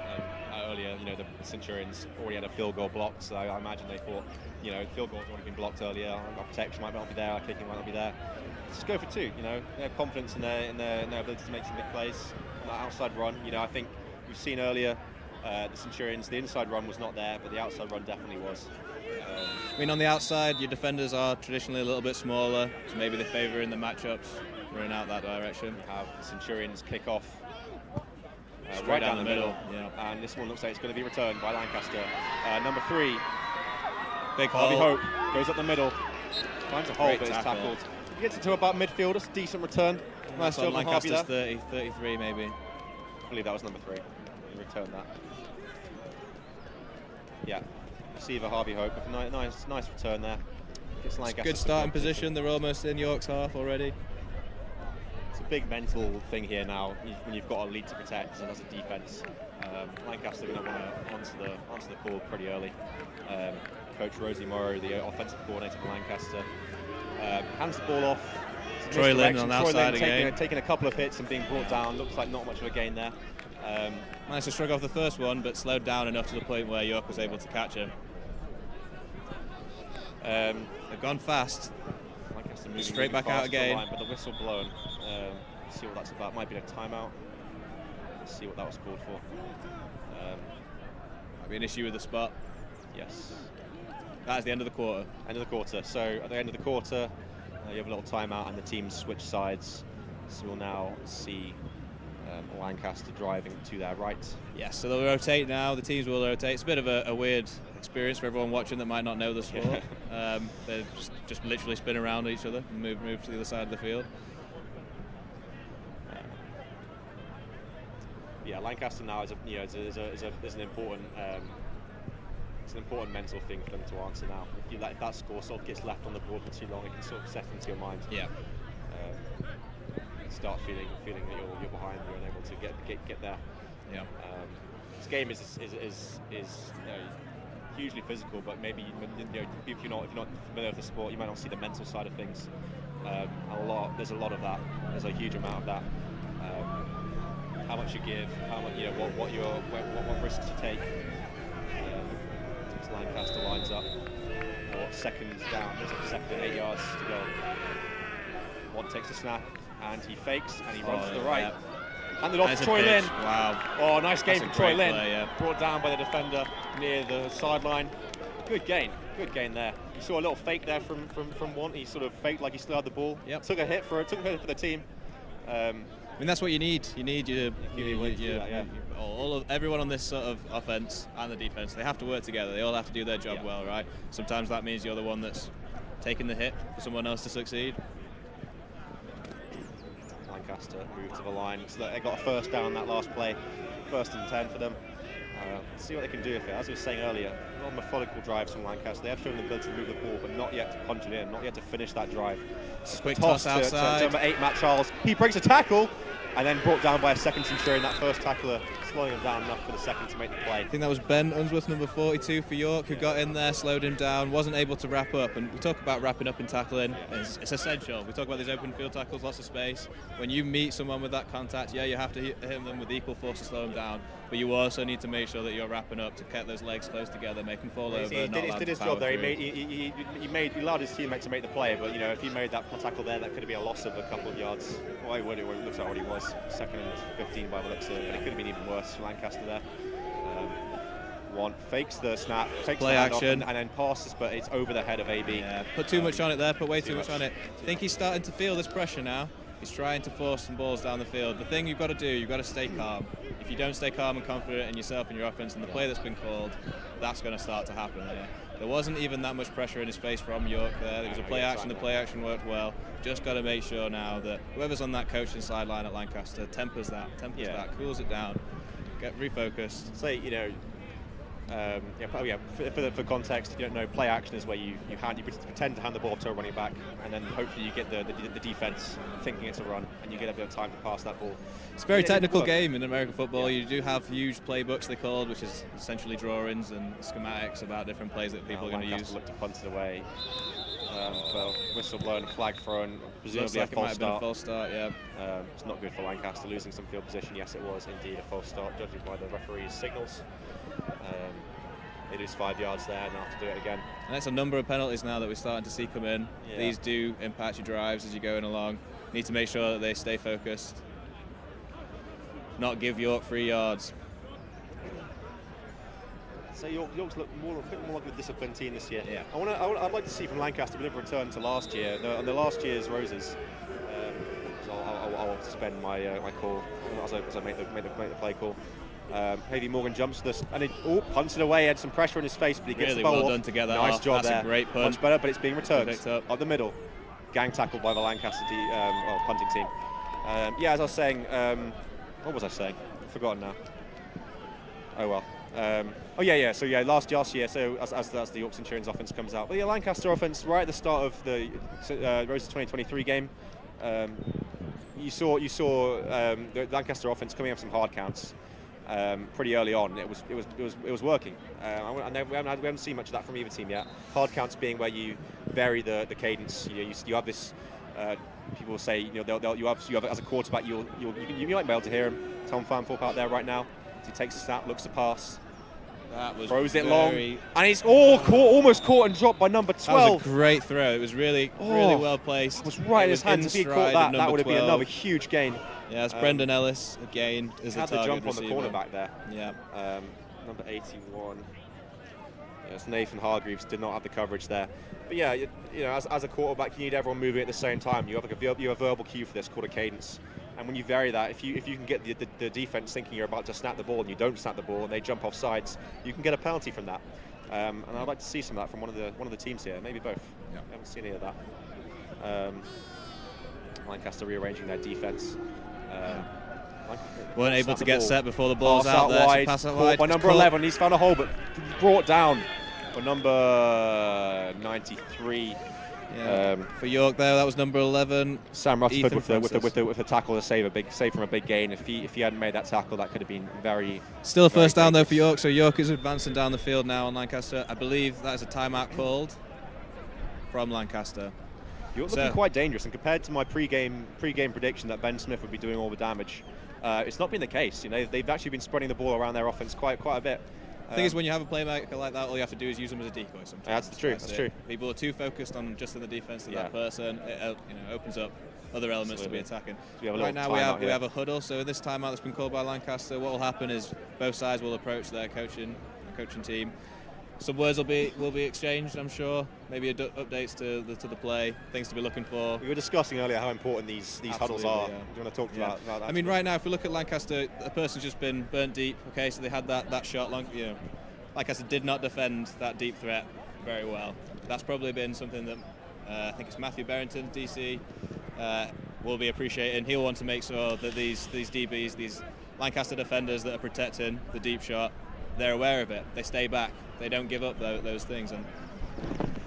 earlier. The Centurions already had a field goal blocked, so I imagine they thought, field goal's already been blocked earlier. Our protection might not be there, our kicking might not be there. Let's just go for 2. They have confidence in their ability to make some big plays. On that outside run, I think we've seen earlier. The Centurions, the inside run was not there, but the outside run definitely was. I mean, on the outside, your defenders are traditionally a little bit smaller, so maybe they favour in the matchups, running out that direction. We have the Centurions kickoff right down the middle. Yeah. And this one looks like it's going to be returned by Lancaster. Number 3, big Harvey Hope, goes up the middle, finds a hole, but is tackle. tackled. He gets it to about midfield, it's a decent return. Nice job on Lancaster's 30, 33 maybe. I believe that was number 3. He returned that. Yeah, receiver Harvey Hope with a nice return there. Good starting position. They're almost in York's half already. It's a big mental thing here now when you've got a lead to protect as a defense. Lancaster are going to want to answer the call pretty early. Coach Rosie Morrow, the offensive coordinator for Lancaster, hands the ball off. Troy Lynn on the outside again. Taking a couple of hits and being brought down. Looks like not much of a gain there. Managed to shrug off the first one, but slowed down enough to the point where York was able to catch him. They've gone fast. Straight back out again. Line, but the whistle blown. Let's see what that's about. Might be a timeout. Let's see what that was called for. Might be an issue with the spot. Yes. That is the end of the quarter. End of the quarter. So at the end of the quarter, you have a little timeout and the teams switch sides. So we'll now see Lancaster driving to their right. Yes, so they'll rotate now. The teams will rotate. It's a bit of a weird experience for everyone watching that might not know the sport. They just literally spin around each other and move to the other side of the field. Yeah, Lancaster now is an important. It's an important mental thing for them to answer now. If that score sort of gets left on the board for too long, it can sort of set into your mind. Yeah. Start feeling that you're behind, you're unable to get there. Yeah. This game is hugely physical, but maybe if you're not familiar with the sport, you might not see the mental side of things. There's a lot of that. There's a huge amount of that. how much you give, how much, what risks you take. As Lancaster lines up for seconds down, there's like 2nd and 8 yards to go. One takes the snap and he fakes and he runs to the right. Yeah. Handed off to Troy Lynn. Wow. Oh, nice game from Troy Lynn. Play, yeah. Brought down by the defender near the sideline. Good gain there. You saw a little fake there from one. He sort of faked like he still had the ball. Yep. Took a hit for the team. I mean, that's what you need. You need everyone on this sort of offense and the defense. They have to work together. They all have to do their job well, right? Sometimes that means you're the one that's taking the hit for someone else to succeed. Lancaster moved to the line. So they got a first down that last play. 1st and 10 for them. Let's see what they can do with it. As I was saying earlier, a lot of methodical drives from Lancaster. They have shown the ability to move the ball, but not yet to punch it in, not yet to finish that drive. Quick toss outside. To number 8, Matt Charles. He breaks a tackle, and then brought down by a 2nd Centurion. That first tackler slowing him down enough for the 2nd to make the play. I think that was Ben Unsworth, number 42 for York, who got in there, slowed him down, wasn't able to wrap up. And we talk about wrapping up and tackling. It's essential. We talk about these open field tackles, lots of space. When you meet someone with that contact, you have to hit them with equal force to slow them down. But you also need to make sure that you're wrapping up to get those legs close together, make them fall over. He did his job there. He allowed his teammate to make the play, but if he made that tackle there, that could have been a loss of a couple of yards. Well, it looks like what he was. 2nd and 15 by the looks of it, but it could have been even worse for Lancaster there. One fakes the snap, takes play the action, and then passes, but it's over the head of AB. Yeah, put too much on it there. Put way too much on it. I think he's starting to feel this pressure now. He's trying to force some balls down the field. The thing you've got to do, you've got to stay calm. If you don't stay calm and confident in yourself and your offense and the play that's been called, that's going to start to happen there. There wasn't even that much pressure in his face from York there. There was a play action. The play action worked well. Just got to make sure now that whoever's on that coaching sideline at Lancaster tempers that, cools it down, get refocused. Say, for context, if you don't know, play action is where you pretend to hand the ball to a running back, and then hopefully you get the defense thinking it's a run, and you get a bit of time to pass that ball. It's a very technical game in American football. You do have huge playbooks, they're called, which is essentially drawings and schematics about different plays that people are going to use. Looked to punt it away. Whistle blown, flag thrown, presumably like a false start. A false start, yeah. It's not good for Lancaster, losing some field position. Yes, it was indeed a false start, judging by the referee's signals. They lose 5 yards there and they'll have to do it again. And that's a number of penalties now that we're starting to see come in. Yeah. These do impact your drives as you're going along. Need to make sure that they stay focused. Not give York 3 yards. So York's look a bit more like a disciplined team this year. Yeah. I'd like to see from Lancaster a bit of a return to last year, the last year's Roses. So I'll suspend my call as I make the play call. Maybe Morgan jumps to this and he punts it away. Had some pressure on his face, but he gets really the ball well off. Done to get that nice off. job That's there. A great punt. Much better, but it's being returned up the middle. Gang tackled by the Lancaster punting team. As I was saying, what was I saying? I've forgotten now. Oh well. So last year, so as the York Centurions offense comes out. But yeah, Lancaster offense right at the start of the Roses 2023 game. You saw the Lancaster offense coming up some hard counts pretty early on. It was working. We haven't seen much of that from either team yet. Hard counts being where you vary the cadence. You have this. People will say you have as a quarterback you might be able to hear him. Tom Fanthorpe out there right now. He takes a snap, looks to pass. Throws it long, and it's almost caught and dropped by number 12. That was a great throw. It was really well placed. It was right in his hands. If he caught that would have been another huge gain. Yeah, it's Brendan Ellis again as a target had the jump receiver. on the cornerback there. Yeah. Number 81. Yes, Nathan Hargreaves did not have the coverage there. But yeah, as a quarterback, you need everyone moving at the same time. You have a verbal cue for this called a cadence. And when you vary that, if you can get the defense thinking you're about to snap the ball and you don't snap the ball and they jump off sides, you can get a penalty from that. And I'd like to see some of that from one of the teams here, maybe both. Yeah. I haven't seen any of that. Lancaster rearranging their defense. Weren't able to get set before the ball's out there. Wide, pass out wide. By number 11, he's found a hole, but brought down by number 93. Yeah. For York there, that was number 11. Sam Rutherford with the tackle to save from a big gain. If he hadn't made that tackle, that could have been very. Still a first down though for York. So York is advancing down the field now on Lancaster. I believe that is a timeout called from Lancaster. You're looking quite dangerous, and compared to my pre-game prediction that Ben Smith would be doing all the damage, It's not been the case. They've actually been spreading the ball around their offense quite a bit. The thing is, when you have a playmaker like that, all you have to do is use them as a decoy sometimes. That's true. That's true. People are too focused on just in the defense to that person. It opens up other elements to be attacking. So right now we have a huddle. So this timeout that's been called by Lancaster, what will happen is both sides will approach their coaching team. Some words will be exchanged, I'm sure. Maybe updates to the play, things to be looking for. We were discussing earlier how important these huddles are. Yeah. Do you want to talk about that? I mean, right now, if we look at Lancaster, a person's just been burnt deep. Okay, so they had that shot long. Lancaster did not defend that deep threat very well. That's probably been something that I think it's Matthew Barrington, DC, will be appreciating. He'll want to make sure that these DBs, these Lancaster defenders that are protecting the deep shot, they're aware of it. They stay back. They don't give up those things, and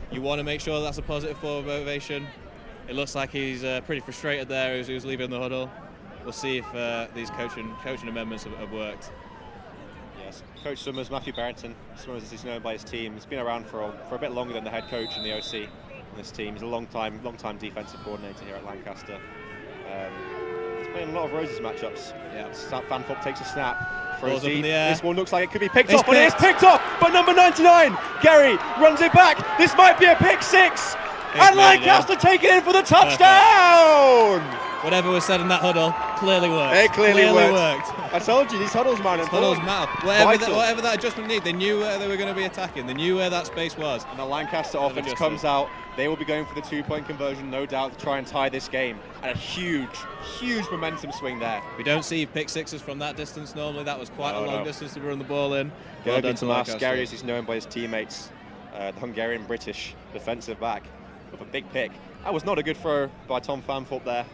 you want to make sure that's a positive forward motivation. It looks like he's pretty frustrated there as he was leaving the huddle. We'll see if these coaching amendments have worked. Yes, Coach Summers, Matthew Barrington, Summers as he's known by his team, he's been around for a bit longer than the head coach and the OC in this team. He's a long time defensive coordinator here at Lancaster. He's playing a lot of Roses matchups. Yeah. Fanfop takes a snap. Balls up in the air. This one looks like it could be picked off, and it is picked off by number 99. Gary runs it back. This might be a pick six. And Lancaster take it in for the touchdown. Whatever was said in that huddle clearly worked. It clearly worked. I told you, these huddles matter. Huddles matter. Whatever that adjustment needed, they knew where they were going to be attacking. They knew where that space was. And the Lancaster offense comes out. They will be going for the 2-point conversion, no doubt, to try and tie this game. And a huge momentum swing there. We don't see pick sixes from that distance normally. That was quite a long distance to run the ball in. Well done to Lancaster. Gary, as he's known by his teammates, the Hungarian-British defensive back, with a big pick. That was not a good throw by Tom Fanthorpe there.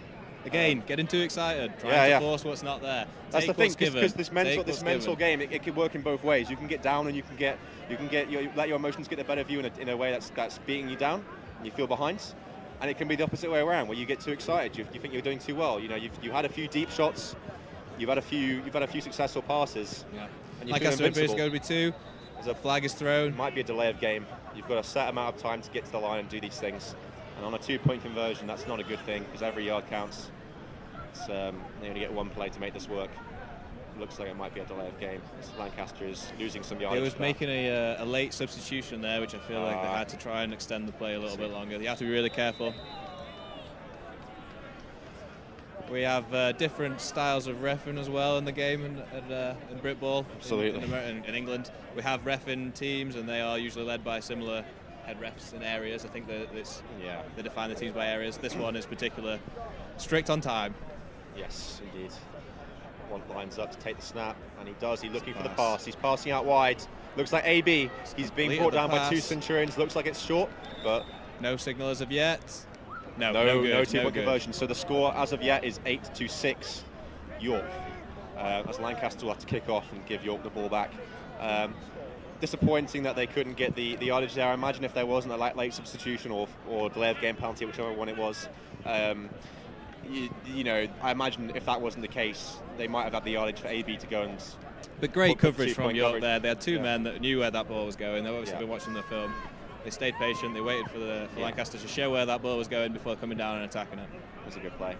Again, getting too excited, trying to force what's not there. That's the thing, because this mental game, it can work in both ways. You can get down, and you can let your emotions get the better of you in a way that's beating you down, and you feel behind. And it can be the opposite way around, where you get too excited. You think you're doing too well. You've had a few deep shots, you've had a few successful passes. Yeah. And you feel invincible. It's going to be two. As a flag is thrown. It might be a delay of game. You've got a set amount of time to get to the line and do these things. And on a 2-point conversion, that's not a good thing, because every yard counts. They only get one play to make this work. Looks like it might be a delay of game. Lancaster is losing some yardage. He was making a late substitution there, which I feel like they had to try and extend the play a little bit longer. You have to be really careful. We have different styles of reffing as well in the game in Britball. Absolutely. In England, we have reffing teams, and they are usually led by similar head refs in areas. I think that they define the teams by areas. This one is particular strict on time. Yes, indeed. One lines up to take the snap, and he does. He's looking for the pass. He's passing out wide. Looks like AB. He's being brought down by two Centurions. Looks like it's short, but no signal as of yet. No 2-point conversion. So the score as of yet is 8-6 York. As Lancaster will have to kick off and give York the ball back. Disappointing that they couldn't get the yardage there. I imagine if there wasn't a late substitution or delay of game penalty, whichever one it was, I imagine if that wasn't the case, they might have had the yardage for AB to go and. But great coverage from York there. They had two men that knew where that ball was going. They've obviously been watching the film. They stayed patient. They waited for Lancaster to show where that ball was going before coming down and attacking it. It was a good play.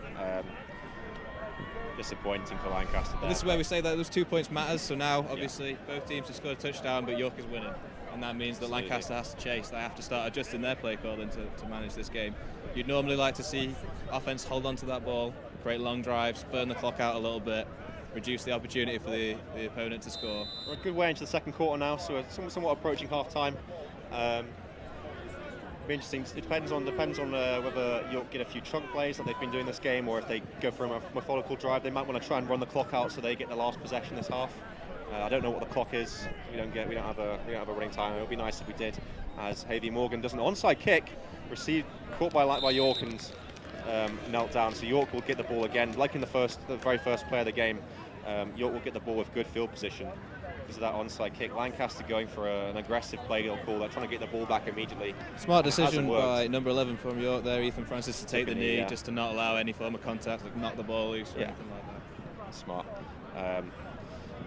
Disappointing for Lancaster there. And this is where we say that those 2 points matters. So now, obviously, both teams have scored a touchdown, but York is winning. And that means that Lancaster has to chase. They have to start adjusting their play calling to manage this game. You'd normally like to see offense hold on to that ball, create long drives, burn the clock out a little bit, reduce the opportunity for the opponent to score. We're a good way into the second quarter now, so we're somewhat approaching half-time. Be interesting. It depends on whether York get a few chunk plays like they've been doing this game, or if they go for a methodical drive. They might want to try and run the clock out so they get the last possession this half. I don't know what the clock is. We don't have a running time. It would be nice if we did. As Havey Morgan does an onside kick, caught by York and knelt down. So York will get the ball again, like in the very first play of the game. York will get the ball with good field position because of that onside kick. Lancaster going for an aggressive play call. They're trying to get the ball back immediately. Smart decision by number 11 from York there, Ethan Francis, to take the knee, just to not allow any form of contact, like knock the ball loose or anything like that. Smart.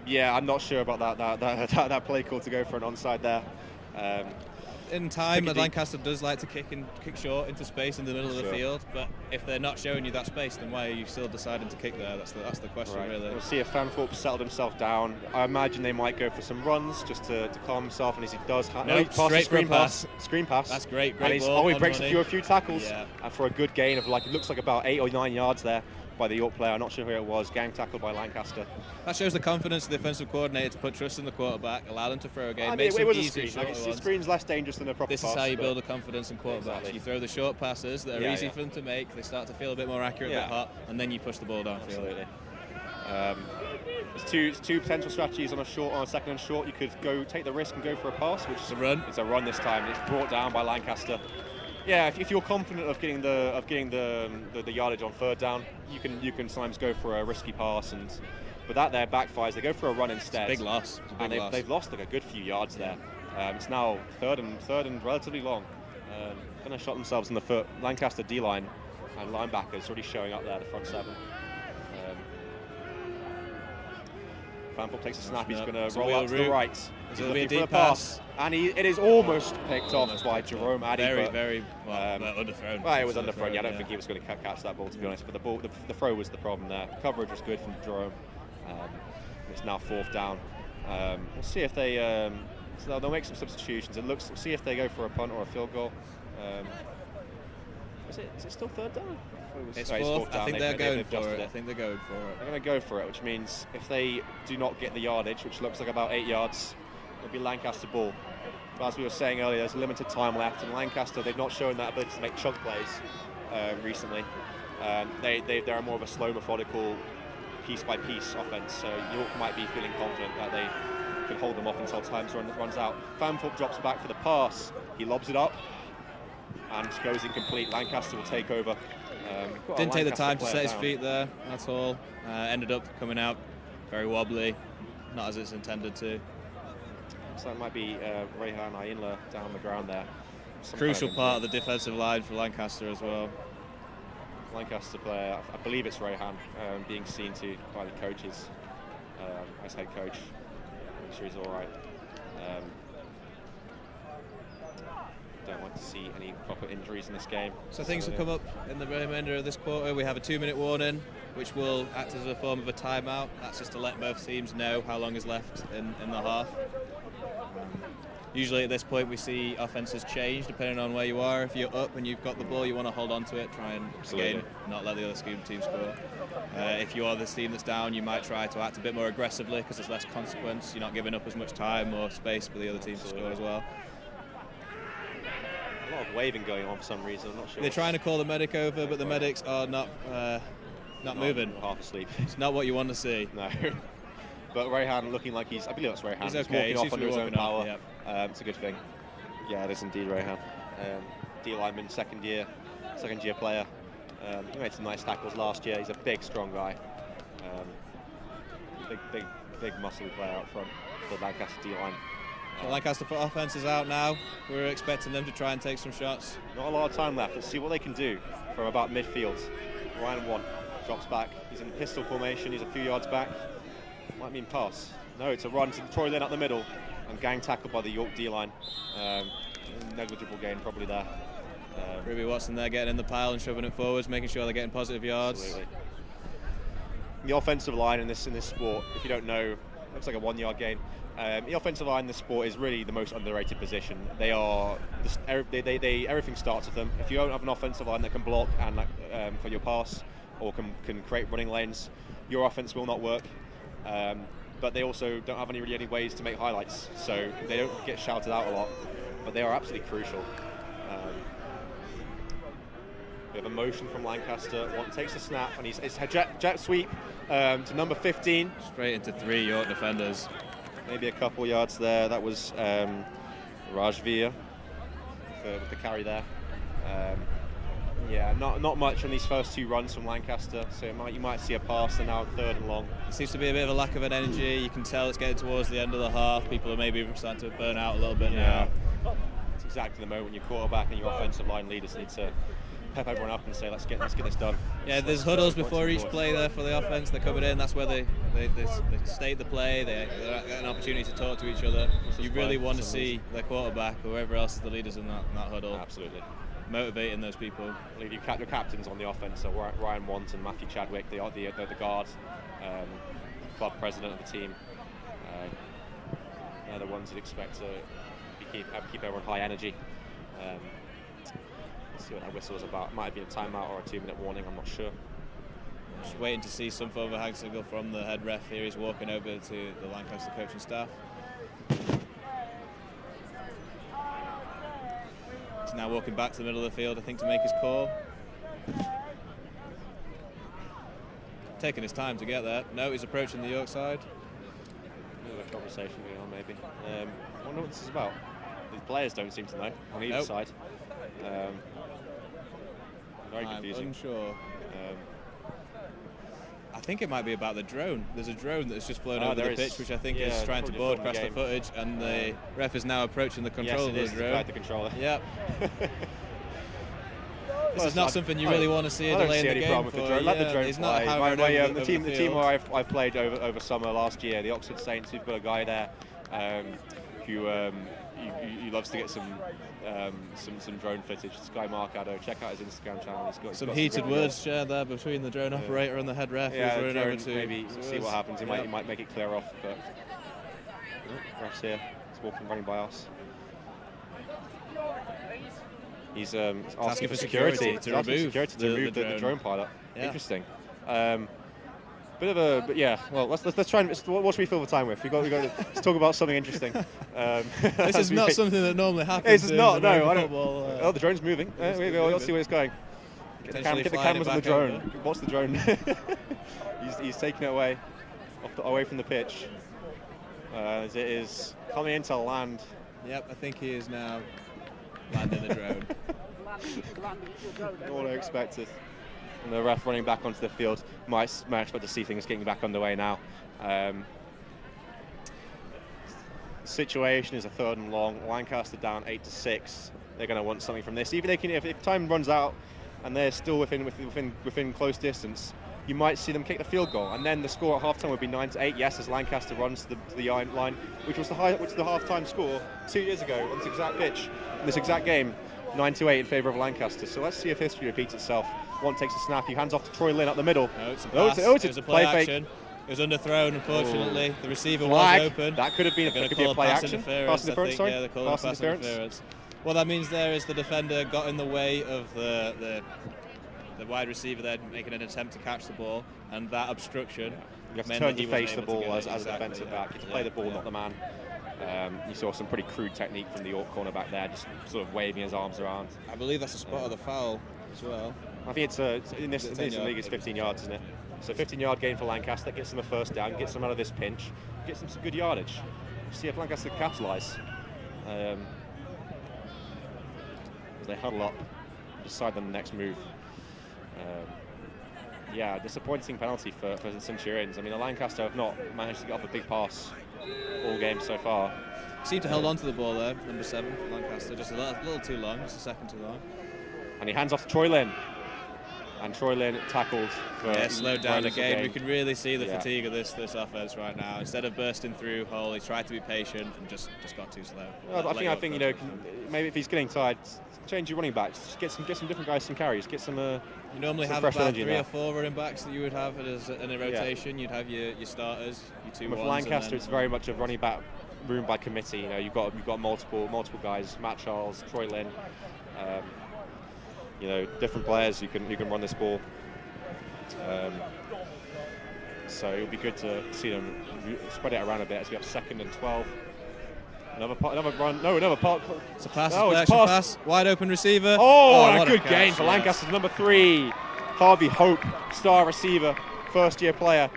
I'm not sure about that play call to go for an onside there. in time, Lancaster does like to kick short into space in the middle of the field, but if they're not showing you that space, then why are you still deciding to kick there? That's the question, really. We'll see if Fanthorpe settled himself down. I imagine they might go for some runs just to calm himself, and as he does, he passes screen pass. Screen pass. That's great. He breaks a few tackles for a good gain of it looks like about 8 or 9 yards there by the York player. I'm not sure who it was. Gang tackled by Lancaster. That shows the confidence of the offensive coordinator to put trust in the quarterback, allow them to throw a game. It was a screen. The screen's less dangerous than a proper pass. This is how you build a confidence in quarterbacks. Exactly. You throw the short passes that are easy for them to make. They start to feel a bit more accurate, a bit hot, and then you push the ball downfield. Absolutely. There's two potential strategies on a second and short. You could take the risk and go for a pass, which is a run. It's a run this time. It's brought down by Lancaster. Yeah, if you're confident of getting the yardage on third down, you can sometimes go for a risky pass, but that there backfires. They go for a run instead. It's a big loss. They've lost a good few yards there. It's now third and relatively long. Going to shot themselves in the foot. Lancaster D-line and linebackers already showing up there, the front seven. Fanthorpe takes a snap. He's going to roll out to the right. He's looking for the pass, and it is almost picked off by Jerome Addy. Very underthrown. Well, it was underthrown. I don't think he was going to catch that ball, to be honest. But the throw was the problem there. Coverage was good from Jerome. It's now fourth down. We'll see if they. So they'll make some substitutions. We'll see if they go for a punt or a field goal. Is it still third down? It's fourth. I think they're going for it. They're going to go for it, which means if they do not get the yardage, which looks like about 8 yards, it'll be Lancaster ball. But as we were saying earlier, there's limited time left, and Lancaster, they've not shown that ability to make chunk plays recently. They're more of a slow, methodical, piece-by-piece offense, so York might be feeling confident that they can hold them off until time runs out. Fanthorpe drops back for the pass. He lobs it up and goes incomplete. Lancaster will take over. Didn't take the time to set his feet there, that's all. Ended up coming out very wobbly, not as it's intended to. So that might be Rehan Ayinla down the ground there. Crucial part of the defensive line for Lancaster as well. Lancaster player, I believe it's Rehan, being seen to by the coaches, as head coach. I'm sure he's all right. Don't like to see any proper injuries in this game. So things will come up in the remainder of this quarter. We have a 2-minute warning, which will act as a form of a timeout. That's just to let both teams know how long is left in the half. Usually at this point we see offenses change depending on where you are. If you're up and you've got the ball, you want to hold on to it, try and again not let the other team score. If you are the team that's down, you might try to act a bit more aggressively because there's less consequence. You're not giving up as much time or space for the other team to score as well. A lot of waving going on for some reason. I'm not sure. They're trying to call the medic over, but the medics are not moving. Half asleep. It's not what you want to see. No. But Rehan looking like I believe that's Rehan. He's okay. He's walking off under his own power. Yep. It's a good thing. Yeah, it is indeed Rehan. D lineman, second year player. He made some nice tackles last year. He's a big, strong guy. Big muscly player up front for the Lancaster D line. Lancaster offense is out now. We're expecting them to try and take some shots. Not a lot of time left. Let's see what they can do from about midfield. Ryan Watt drops back. He's in pistol formation. He's a few yards back. Might mean pass. No, it's a run to Troy Lynn up the middle and gang tackled by the York D-line. Negligible gain probably there. Ruby Watson there getting in the pile and shoving it forwards, making sure they're getting positive yards. Absolutely. The offensive line in this sport, if you don't know, looks like a 1 yard gain. The offensive line in this sport is really the most underrated position. They are everything starts with them. If you don't have an offensive line that can block and for your pass or can create running lanes, your offense will not work. But they also don't have any ways to make highlights, so they don't get shouted out a lot. But they are absolutely crucial. We have a motion from Lancaster. One takes the snap, and it's a jet sweep to number 15. Straight into 3 York defenders. Maybe a couple yards there. That was Rajveer with the carry there. Yeah, not much on these first 2 runs from Lancaster, so you might see a pass and now 3rd and long. There seems to be a bit of a lack of an energy. You can tell it's getting towards the end of the half. People are maybe starting to burn out a little bit now. It's exactly the moment your quarterback and your offensive line leaders need to pep everyone up and say, let's get this done. Yeah, there's huddles before each play there for the offense. They're coming in. That's where they state the play. They get an opportunity to talk to each other. You really want to see their quarterback, or whoever else is the leaders in that huddle. Absolutely. Motivating those people. I believe your captains on the offense are Ryan Want and Matthew Chadwick. They are the guard, club president of the team. They're the ones you'd expect to keep everyone high energy. Let's see what that whistle is about. Might be a timeout or a 2-minute warning. I'm not sure. Just waiting to see some form of hand signal from the head ref here. He's walking over to the Lancaster coaching staff. He's now walking back to the middle of the field, I think, to make his call. Taking his time to get there. No, he's approaching the York side. Bit of a conversation going on, maybe. I wonder what this is about. The players don't seem to know on either side. Very confusing. I'm unsure. I think it might be about the drone. There's a drone that's just flown over the pitch, which I think is trying to broadcast the footage, and the ref is now approaching the control of the drone. The controller. Yep. This is not something you really want to see a delay in the game. I don't see any problem with the drone. Let the drone fly. The team field. where I've played over summer last year, the Oxford Saints, we've got a guy there who loves to get some drone footage. This guy Mark Addo, check out his Instagram channel. He's got some heated words shared there between the drone operator and the head ref. Yeah, the drone, maybe see what happens. He might make it clear off, but ref's here. He's running by us. He's asking for security to remove the drone pilot. Yeah. Interesting. But yeah. Well, let's try and what should we fill the time with? We got let's talk about something interesting. This is not something that normally happens. This is not. No, I don't. Oh, the drone's moving. Let's see where it's going. Get the cameras on the drone. Watch the drone. he's taking it away from the pitch. As it is coming into land. Yep, I think he is now landing the drone. All I expected. And the ref running back onto the field. Might expect to see things getting back underway now. The situation is a 3rd and long. Lancaster down 8-6. They're going to want something from this. Even if time runs out and they're still within close distance, you might see them kick the field goal, and then the score at halftime would be 9-8. Yes, as Lancaster runs to the line, which was the halftime score 2 years ago on this exact pitch, in this exact game, 9-8 in favour of Lancaster. So let's see if history repeats itself. One takes a snap, he hands off to Troy Lynn up the middle. No, it's a pass. It was a play action. It was underthrown, unfortunately. The receiver was open. That could have been a play action. Pass interference, sorry? Yeah, they're calling pass interference. What that means there is the defender got in the way of the wide receiver there, making an attempt to catch the ball, and that obstruction. You have to turn to face the ball as a defensive back. You have to play the ball, not the man. You saw some pretty crude technique from the York cornerback there, just sort of waving his arms around. I believe that's a spot of the foul as well. I think it's in this league it's 15 yards, isn't it? So 15-yard gain for Lancaster, gets them a first down, gets them out of this pinch, gets them some good yardage. See if Lancaster can capitalise. As they huddle up, decide on the next move. Yeah, disappointing penalty for the Centurions. I mean, the Lancaster have not managed to get off a big pass all game so far. Seemed to hold on to the ball there, number 7 for Lancaster, just a little too long, just a second too long. And he hands off to Troy Lynn. And Troy Lynn tackled for slowed down again. We can really see the fatigue of this offense right now. Instead of bursting through whole, he tried to be patient and just got too slow. Well, I think maybe if he's getting tired, change your running backs. Get some different guys some carries. Get some. You normally have about 3 or 4 running backs that you would have in a rotation. You'd have your starters, your 2 with Lancaster, it's very much a running back room by committee. You know, you've got multiple guys. Matt Charles, Troy Lynn. Different players who can run this ball. So it'll be good to see them spread it around a bit as we have 2nd and 12. Another run. No, another part. It's a pass. It's a pass. Wide open receiver. Oh, a good gain for Lancaster's number 3. Harvey Hope, star receiver, first-year player.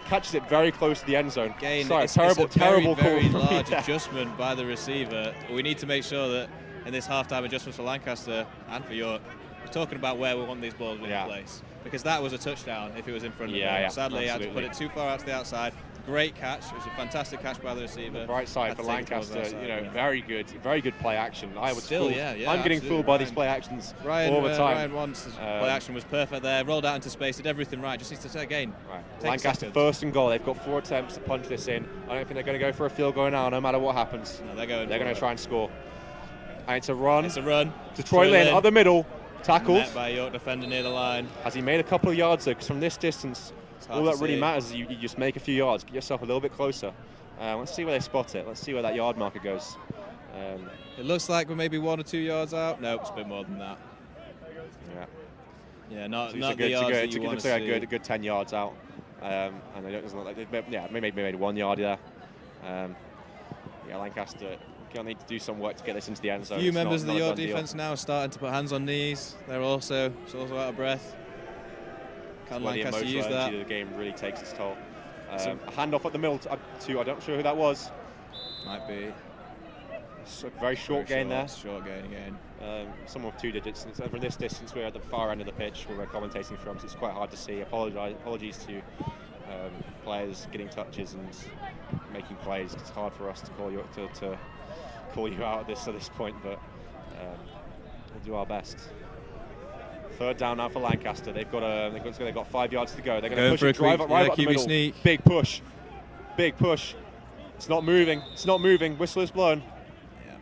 Catches it very close to the end zone. Again, terrible call. Very large adjustment by the receiver. We need to make sure that in this half-time adjustment for Lancaster and for York, we're talking about where we want these balls in place. Because that was a touchdown if it was in front of him. Sadly, he had to put it too far out to the outside. great catch. It was a fantastic catch by the receiver. Right side for Lancaster, very good play action. I would still, I'm getting fooled by these play actions all the time. Ryan wants play action was perfect there. Rolled out into space, did everything right. Just needs to say again. Right. Lancaster first and goal. They've got 4 attempts to punch this in. I don't think they're going to go for a field goal now, no matter what happens. No, they're going to try and score. And it's a run. It's a run to Troy Lynn up the middle. Tackled. Met by York defender near the line. Has he made a couple of yards though? Because from this distance, all that really matters is you just make a few yards, get yourself a little bit closer. Let's see where they spot it. Let's see where that yard marker goes. It looks like we're maybe 1 or 2 yards out. Nope, it's a bit more than that. Yeah. Yeah, not the yards that you want to see. A good 10 yards out. And it doesn't look like maybe 1 yard there. Lancaster going to need to do some work to get this into the end zone. A few members of the York defence now are starting to put hands on knees. They're also out of breath. Can Lancaster use that? The game really takes its toll. A handoff at the middle to I'm not sure who that was. Might be. It's a very short gain there. Short gain again. Someone with 2 digits. And from this distance, we're at the far end of the pitch where we're commentating from, so it's quite hard to see. Apologies to players getting touches and making plays. It's hard for us to call you out at this point, but we'll do our best. 3rd down now for Lancaster. They've got 5 yards to go. They're going to push it, drive up right up the middle. Sneak. Big push. It's not moving. Whistle is blown. Yeah.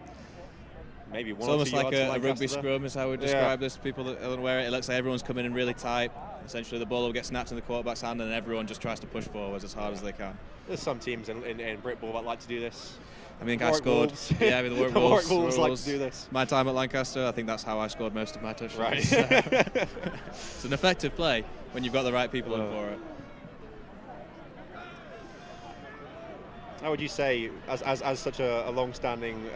Maybe 1 it's or 2 almost yards like a rugby scrum is how we describe this. People that don't wear it. It looks like everyone's coming in really tight. Essentially, the ball will get snapped in the quarterback's hand, and everyone just tries to push forwards as hard as they can. There's some teams in Britball that like to do this. I think I scored. Yeah, with the Warwick Wolves. Wolves like to do this. My time at Lancaster, I think that's how I scored most of my touchdowns. Right. It's an effective play when you've got the right people in for it. How would you say, as such a long-standing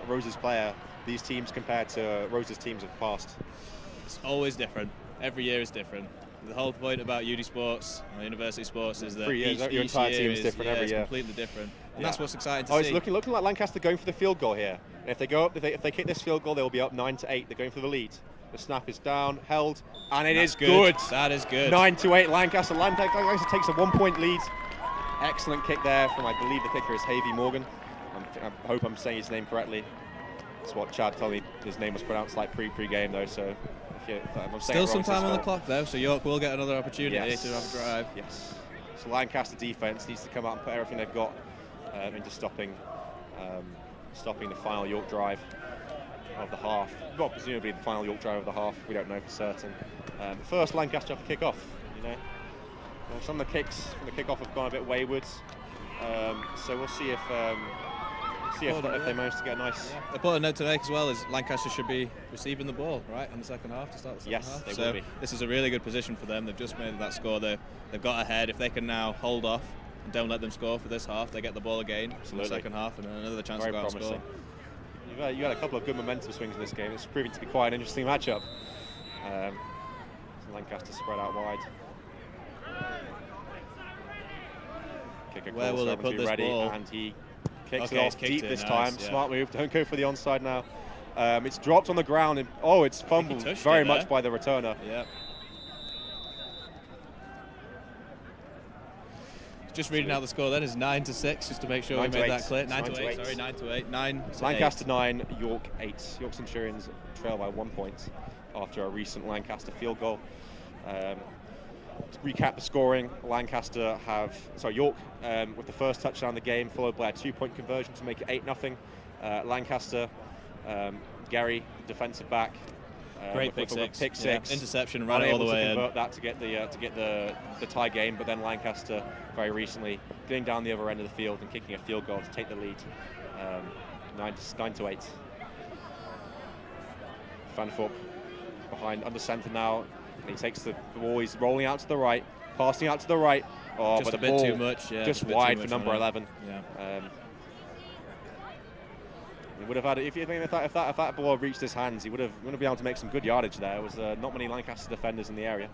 Roses player, these teams compared to Roses teams of the past? It's always different. Every year is different. The whole point about UD sports, university sports, is that your entire team is different every year. It's completely different, and that's what's exciting to see. It's looking like Lancaster going for the field goal here. And if they go up, if they kick this field goal, they will be up 9-8. They're going for the lead. The snap is down, held, and it is good. That is good. 9-8. Lancaster takes a 1-point lead. Excellent kick there from, I believe the kicker is Havy Morgan. I hope I'm saying his name correctly. That's what Chad told me his name was pronounced like pre-game though. So. Still some time on the clock though, so York will get another opportunity to have a drive. Yes. So Lancaster defence needs to come out and put everything they've got into stopping the final York drive of the half. Well, presumably the final York drive of the half. We don't know for certain. First Lancaster have to kick off. Some of the kicks from the kickoff have gone a bit wayward. So we'll see if they manage to get a nice... Yeah. Important note today as well is Lancaster should be receiving the ball, right, in the second half to start the second half. Yes, they will be. This is a really good position for them. They've just made that score. They've got ahead. If they can now hold off and don't let them score for this half, they get the ball again in the second half and another chance to go out and score. You had a couple of good momentum swings in this game. It's proving to be quite an interesting matchup. Lancaster spread out wide. Where will they put this ball? And he kicks it off deep this time. Nice, Smart move. Don't go for the onside now. It's dropped on the ground. And, it's fumbled very much by the returner. Yeah. Just reading out the score then is 9-6, just to make sure we made that clear. 9-8. Sorry, 9-8. Lancaster 9, York 8. York Centurions trail by 1 point after a recent Lancaster field goal. To recap the scoring, York with the first touchdown of the game, followed by a 2-point conversion to make it 8-0. Lancaster, Gary, defensive back, great pick six, interception, ran all the way in. Convert that to get the tie game, but then Lancaster very recently getting down the other end of the field and kicking a field goal to take the lead, 9-8. Fanthorpe behind under centre now. And he takes the ball, he's rolling out to the right, passing out to the right. Just a bit too much, just wide for number 11. Yeah. He would have had if that ball reached his hands, he would have been able to make some good yardage there. There was not many Lancaster defenders in the area.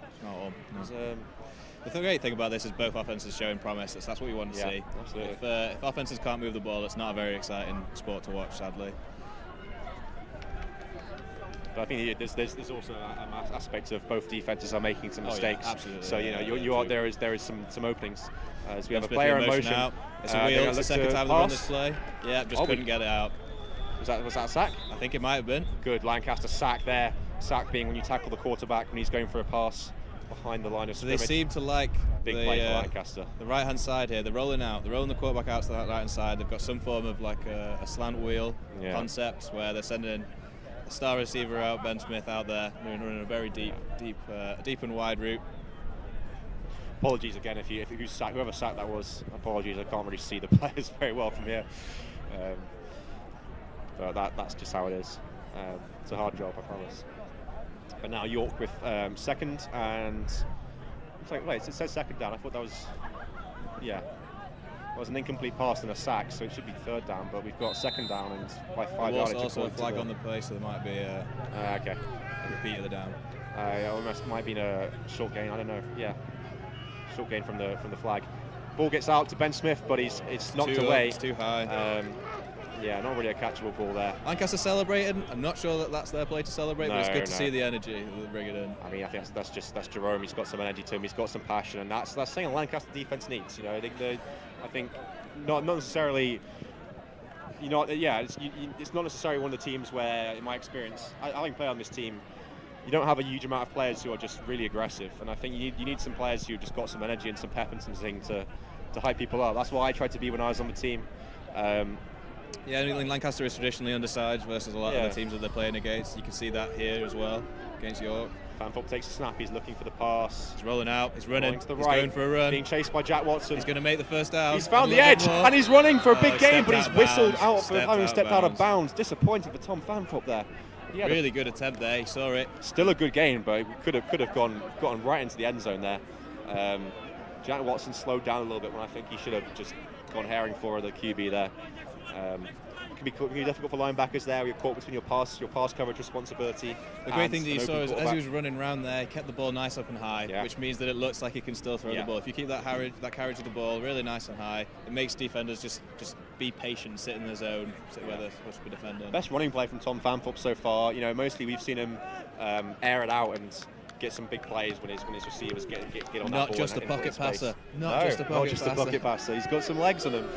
The great thing about this is both offenses showing promise. That's what we want to see. Absolutely. If offenses can't move the ball, it's not a very exciting sport to watch, sadly. But I think there's also an aspect of both defenses are making some mistakes. Yeah, absolutely. So you are there is some openings. As we have a Ben player in Smith motion. out. It's a wheel. It's the second time they've run this play. Yeah, just couldn't get it out. Was that a sack? I think it might have been. Good Lancaster sack there. Sack being when you tackle the quarterback when he's going for a pass behind the line of scrimmage. So they seem to like big play for Lancaster. The right-hand side here. They're rolling out. They're rolling the quarterback out to that right-hand side. They've got some form of like a slant wheel concept where they're sending a star receiver out, Ben Smith out there, running a very deep and wide route. Apologies again if whoever sacked that was. Apologies, I can't really see the players very well from here. But that's just how it is. It's a hard job, I promise. But now York with second and it's like, wait, it says second down. I thought that was it was an incomplete pass and a sack, so it should be third down. But we've got second down and by 5 yardage. Also a flag on the play, so there might be a repeat of the down. Almost might be a short gain. I don't know. Yeah, short gain from the flag. Ball gets out to Ben Smith, but it's knocked away. It's too high. Yeah, not really a catchable ball there. Lancaster celebrating. I'm not sure that's their play to celebrate, but it's good to see the energy that they bring it in. I mean, I think that's Jerome. He's got some energy to him. He's got some passion, and that's something Lancaster defense needs. You know, I think not necessarily. It's not necessarily one of the teams where, in my experience, I play on this team. You don't have a huge amount of players who are just really aggressive, and I think you need some players who just got some energy and some pep and some zing to hype people up. That's what I tried to be when I was on the team. Yeah, I mean, Lancaster is traditionally undersized versus a lot of the teams that they're playing against. You can see that here as well against York. Fanthorpe takes the snap. He's looking for the pass. He's rolling out. He's running. To the he's right. going for a run. Being chased by Jack Watson. He's going to make the first down. He's found the edge and he's running for a big gain, but he's whistled out for having stepped out of bounds. Disappointing for Tom Fanthorpe there. Really good attempt there. He saw it. Still a good gain, but he could have gotten right into the end zone there. Jack Watson slowed down a little bit when I think he should have just gone herring for the QB there. It can be difficult for linebackers there. You're caught between your pass coverage responsibility. The great thing that you saw is as he was running around there, he kept the ball nice up and high, which means that it looks like he can still throw the ball. If you keep that carriage of the ball really nice and high, it makes defenders just be patient, sit in the zone, sit where they're supposed to be defending. Best running play from Tom Fanthorpe so far. You know, mostly we've seen him air it out and get some big plays when his receivers get on that ball. Not just a pocket passer. Not just a pocket passer. He's got some legs on him,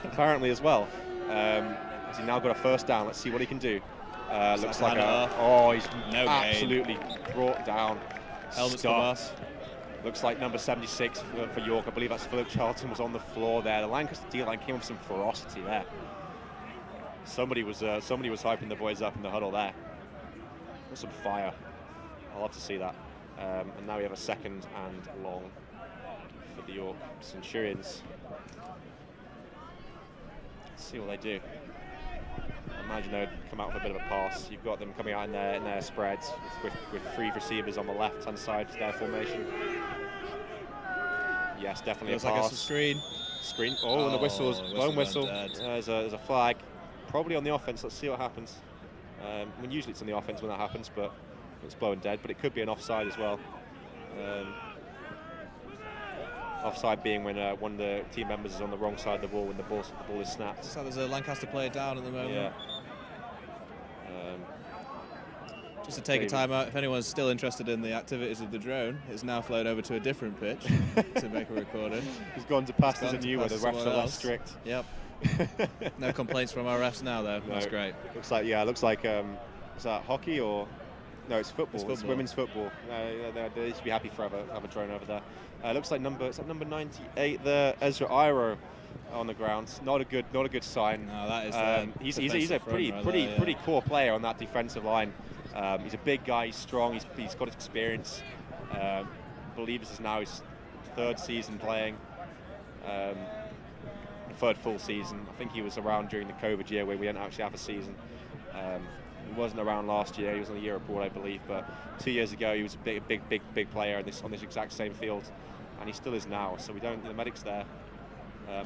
apparently as well. He's now got a first down. Let's see what he can do. Looks like he's absolutely brought down. Helmet's come off. Looks like number 76 for York. I believe that's Philip Charlton was on the floor there. The Lancaster D-line came with some ferocity there. Somebody was hyping the boys up in the huddle there. With some fire. I'll love to see that. And now we have a second and long for the York Centurions. Let's see what they do. I imagine they'd come out with a bit of a pass. You've got them coming out in their spreads with 3 receivers on the left-hand side of their formation. Yes, definitely a pass. Like it's a screen. And the whistle's blown whistle. There's a flag. Probably on the offense. Let's see what happens. I mean, usually it's on the offense when that happens, but it's blown dead. But it could be an offside as well. Offside being when one of the team members is on the wrong side of the ball when the ball is snapped. So there's a Lancaster player down at the moment. Yeah. Just to take a time out, if anyone's still interested in the activities of the drone, it's now flown over to a different pitch to make a recording. He's gone to pastures and new where the refs are less strict. Yep. No complaints from our refs now, though. No. That's great. Looks like is that hockey or no? It's football. It's women's football. They should be happy to have a drone over there. Looks like number 98 there, Ezra Iro on the ground. Not a good sign. No, that is. He's a pretty core player on that defensive line. He's a big guy. He's strong. He's got experience. I believe this is now his 3rd season playing. Third full season. I think he was around during the COVID year where we didn't actually have a season. He wasn't around last year. He was on a year abroad, I believe. But 2 years ago, he was a big player on this exact same field, and he still is now. So the medic's there.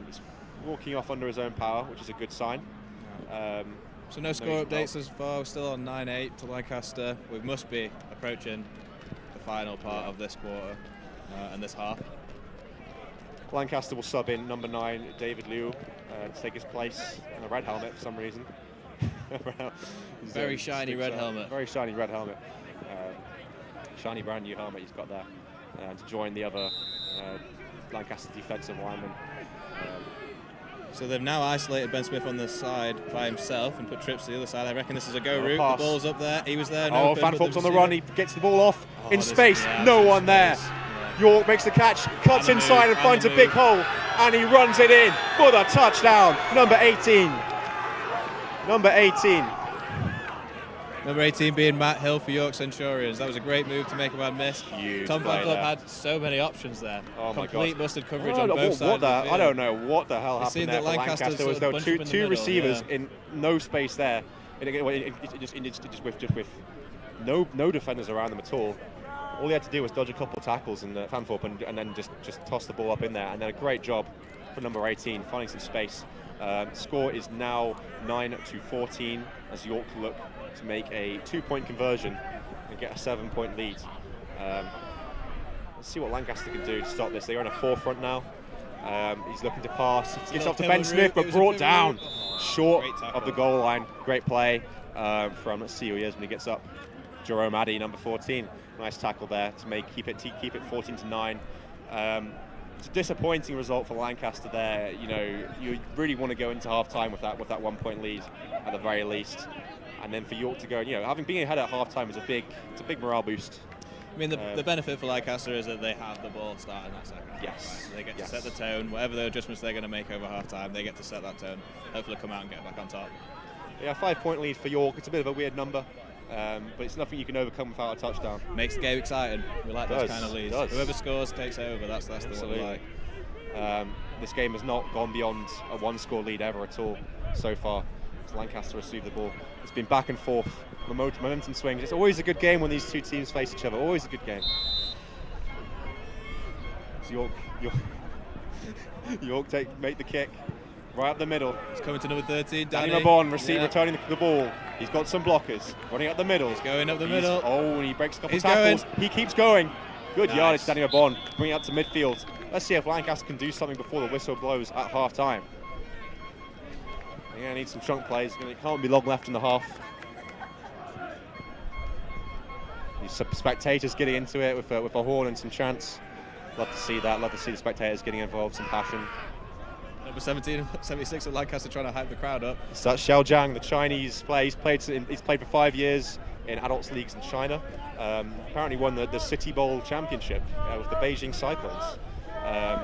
He's walking off under his own power, which is a good sign. So no score updates as far. We're still on 9-8 to Lancaster. We must be approaching the final part of this quarter and this half. Lancaster will sub in number 9, David Liu, to take his place in a red helmet for some reason. Very shiny red helmet. Very shiny red helmet. Shiny brand new helmet he's got there to join the other Lancaster defensive lineman. So they've now isolated Ben Smith on the side by himself and put Trips to the other side. I reckon this is a go route. Pass. The ball's up there. He was there. Oh, Van Fulp's on the run. He gets the ball off in space. No one there. York makes the catch, cuts inside and finds a big hole, and he runs it in for the touchdown. Number 18. Number 18. Number 18 being Matt Hill for York Centurions. That was a great move to make a bad miss. Huge Tom play Van Fulp there. had so many options there. Oh my Complete God. busted coverage on both sides of the I field. don't know what the hell happened there for Lancaster. There was two receivers in no space there. Just with no defenders around them at all. All he had to do was dodge a couple of tackles and Van Fulp and then just toss the ball up in there. And then a great job for number 18, finding some space. Score is now 9-14 as York look to make a 2-point conversion and get a 7-point lead. Let's see what Lancaster can do to stop this. They're on a forefront now. He's looking to pass. He gets off to Ben Smith, but brought down short of the goal line. Great play from, let's see who he is when he gets up. Jerome Addy, number 14. Nice tackle there to keep it 14-9. It's a disappointing result for Lancaster there. You know, you really want to go into half-time with that 1-point lead at the very least, and then for York to go, you know, being ahead at half-time is a big morale boost. I mean, the benefit for Lancaster is that they have the ball starting that second. Yes. They get to set the tone. Whatever the adjustments they're going to make over half-time, they get to set that tone. Hopefully come out and get back on top. Yeah, 5-point lead for York. It's a bit of a weird number. But it's nothing you can overcome without a touchdown. Makes the game exciting. We like those kind of leads. Whoever scores takes over. That's the one we like. This game has not gone beyond a 1-score lead ever at all so far. As Lancaster received the ball. It's been back and forth. Momentum swings. It's always a good game when these two teams face each other. Always a good game. So York make the kick. Right up the middle. He's coming to number 13, Danny Mabon, returning the ball. He's got some blockers. Running up the middle. He's going up the middle. Oh, and he breaks a couple of tackles. He keeps going. Good yardage, Danny Mabon. Bring it up to midfield. Let's see if Lancaster can do something before the whistle blows at half-time. They're going to need some chunk plays. It can't be long left in the half. These spectators getting into it with a horn and some chants. Love to see that. Love to see the spectators getting involved, some passion. Number 17, 76 at Lancaster trying to hype the crowd up. So that's Xiao Jiang, the Chinese player. He's played for 5 years in adults leagues in China. Apparently won the City Bowl championship with the Beijing Cyclones.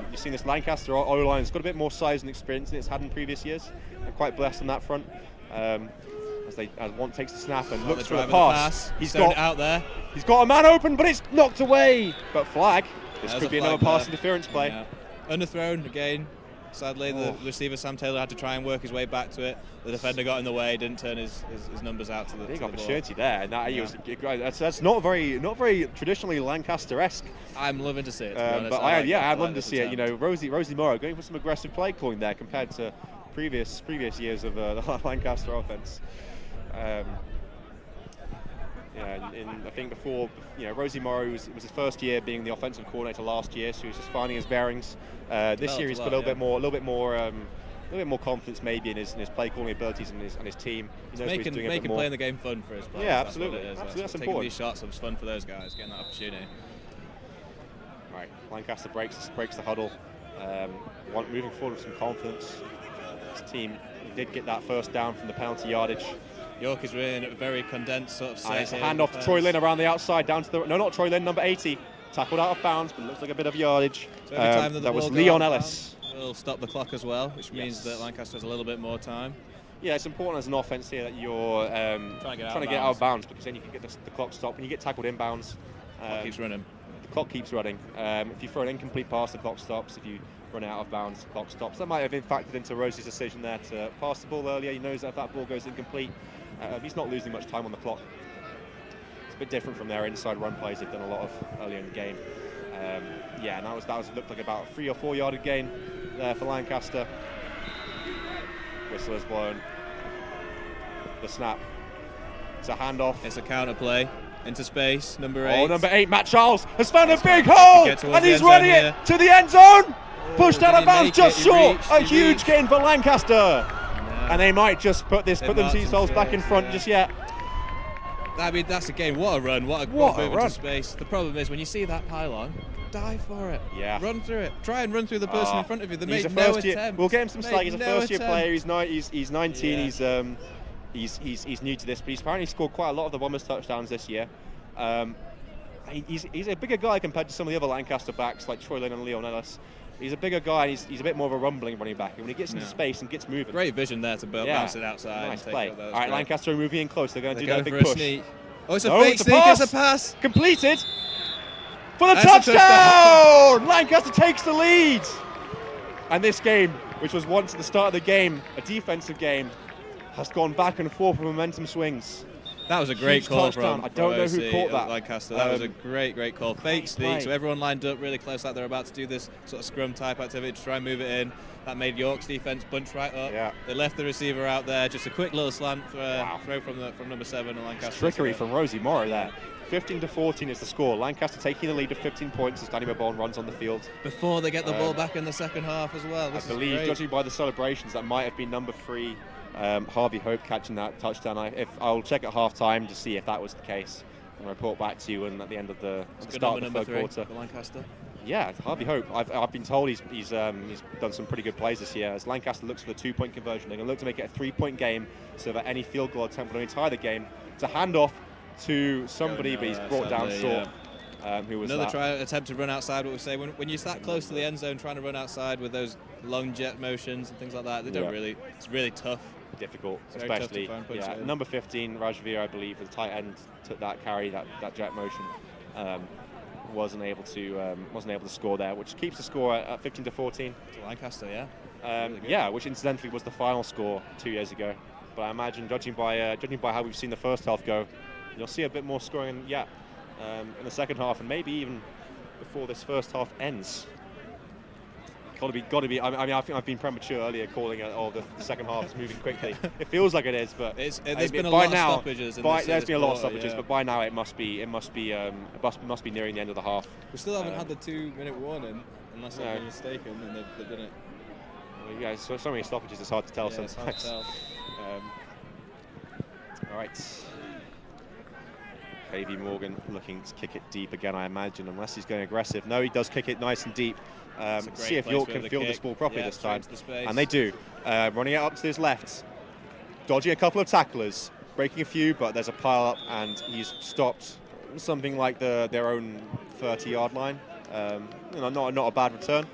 You've seen this Lancaster O-line. It's got a bit more size and experience than it's had in previous years. They're quite blessed on that front. As one takes the snap and looks for a pass. He's got it out there. He's got a man open, but it's knocked away. But flag. This There's could be another pass interference play. Yeah. Underthrown again. Sadly, the receiver Sam Taylor had to try and work his way back to it. The defender got in the way, didn't turn his numbers out to the big to opportunity the ball. there. That's not very traditionally Lancaster-esque. I'm loving to see it. But I'd love to see it. You know, Rosie Morrow going for some aggressive play calling there compared to previous years of the Lancaster offense. I think before, Rosie Morrow was his first year being the offensive coordinator last year, so he was just finding his bearings. This year he's got a little bit more confidence maybe in his play calling abilities and his team. He knows making playing the game fun for his players. Yeah, absolutely. That's Absolutely, that's taking important. these shots was fun for those guys, getting that opportunity. Right, Lancaster breaks the huddle, moving forward with some confidence. His team did get that first down from the penalty yardage. York is really in a very condensed sort of set. And it's a handoff to Troy Lynn around the outside, down to not Troy Lynn, number 80. Tackled out of bounds, but looks like a bit of yardage. So every time that was Leon Ellis. Will stop the clock as well, which means that Lancaster has a little bit more time. Yeah, it's important as an offense here that you're trying to get out of bounds, because then you can get the clock stopped. When you get tackled inbounds, keeps running. The clock keeps running. If you throw an incomplete pass, the clock stops. If you run out of bounds, the clock stops. That might have been factored into Rosie's decision there to pass the ball earlier. He knows that if that ball goes incomplete, he's not losing much time on the clock. It's a bit different from their inside run plays they've done a lot of earlier in the game. And that looked like about a 3 or 4 yarded gain there for Lancaster. Whistle is blown. The snap. It's a handoff. It's a counter play into space. Number 8. Oh, number 8, Matt Charles has found a big hole, and he's running it to the end zone. Pushed out of bounds, just short. A huge gain for Lancaster. and they might just put themselves back in front just yet. I mean, that's a game. What a run! What a move into space. The problem is when you see that pylon, dive for it. Yeah. Run through it. Try and run through the person in front of you. They made no attempt. We'll get him some slack. He's a first-year player. He's 19. Yeah. He's new to this, but he's apparently scored quite a lot of the Bombers touchdowns this year. He's a bigger guy compared to some of the other Lancaster backs like Troy Lynn and Leon Ellis. He's a bigger guy. He's a bit more of a rumbling running back. And when he gets into space and gets moving, great vision there to bounce it outside. Nice play. All right, Lancaster are moving in close. They're going to do that big push. Sneak. Oh, it's a fake sneak. It's a pass. Completed for the touchdown. Lancaster takes the lead. And this game, which was once at the start of the game a defensive game, has gone back and forth with momentum swings. That was a great call from I don't know who caught that. Lancaster. That was a great call. Fake sneak, so everyone lined up really close like they're about to do this sort of scrum type activity to try and move it in. That made York's defense bunch right up. Yeah. They left the receiver out there. Just a quick little slant throw from number 7 Lancaster. Trickery from Rosie Morrow there. 15-14 is the score. Lancaster taking the lead of 15 points as Danny Mabon runs on the field. Before they get the ball back in the second half as well. I believe, judging by the celebrations, that might have been number 3, Harvey Hope, catching that touchdown. I'll check at half-time to see if that was the case and report back to you and at the end of the start of the third quarter. For Lancaster. Yeah, Harvey Hope. I've been told he's done some pretty good plays this year. As Lancaster looks for the 2-point conversion, they're going to look to make it a 3-point game so that any field goal attempt will only tie the game. It's a handoff to somebody, but he's brought down short. Who was another attempt to run outside? What we say when you're that close to the end zone, trying to run outside with those long jet motions and things like that, they don't really. It's really tough. Difficult, especially number 15 Rajveer, I believe, the tight end, took that carry, that jet motion. Wasn't able to score there, which keeps the score at 15-14. To Lancaster, really which incidentally was the final score 2 years ago. But I imagine, judging by how we've seen the first half go, you'll see a bit more scoring, in the second half, and maybe even before this first half ends. Got to be. I mean, I think I've been premature earlier calling it. Oh, the second half is moving quickly. It feels like it is, but there's been a lot of stoppages. There's been a lot of stoppages, but by now it must be nearing the end of the half. We still haven't had the 2-minute warning, unless I'm mistaken, and they've done it. Well, yeah, so many stoppages. It's hard to tell sometimes. It's hard to tell. All right. Davey Morgan looking to kick it deep again, I imagine, unless he's going aggressive. No, he does kick it nice and deep. See if York can field this ball properly this time. And they do. Running it up to his left. Dodging a couple of tacklers. Breaking a few, but there's a pile up, and he's stopped something like their own 30-yard line. Not a bad return.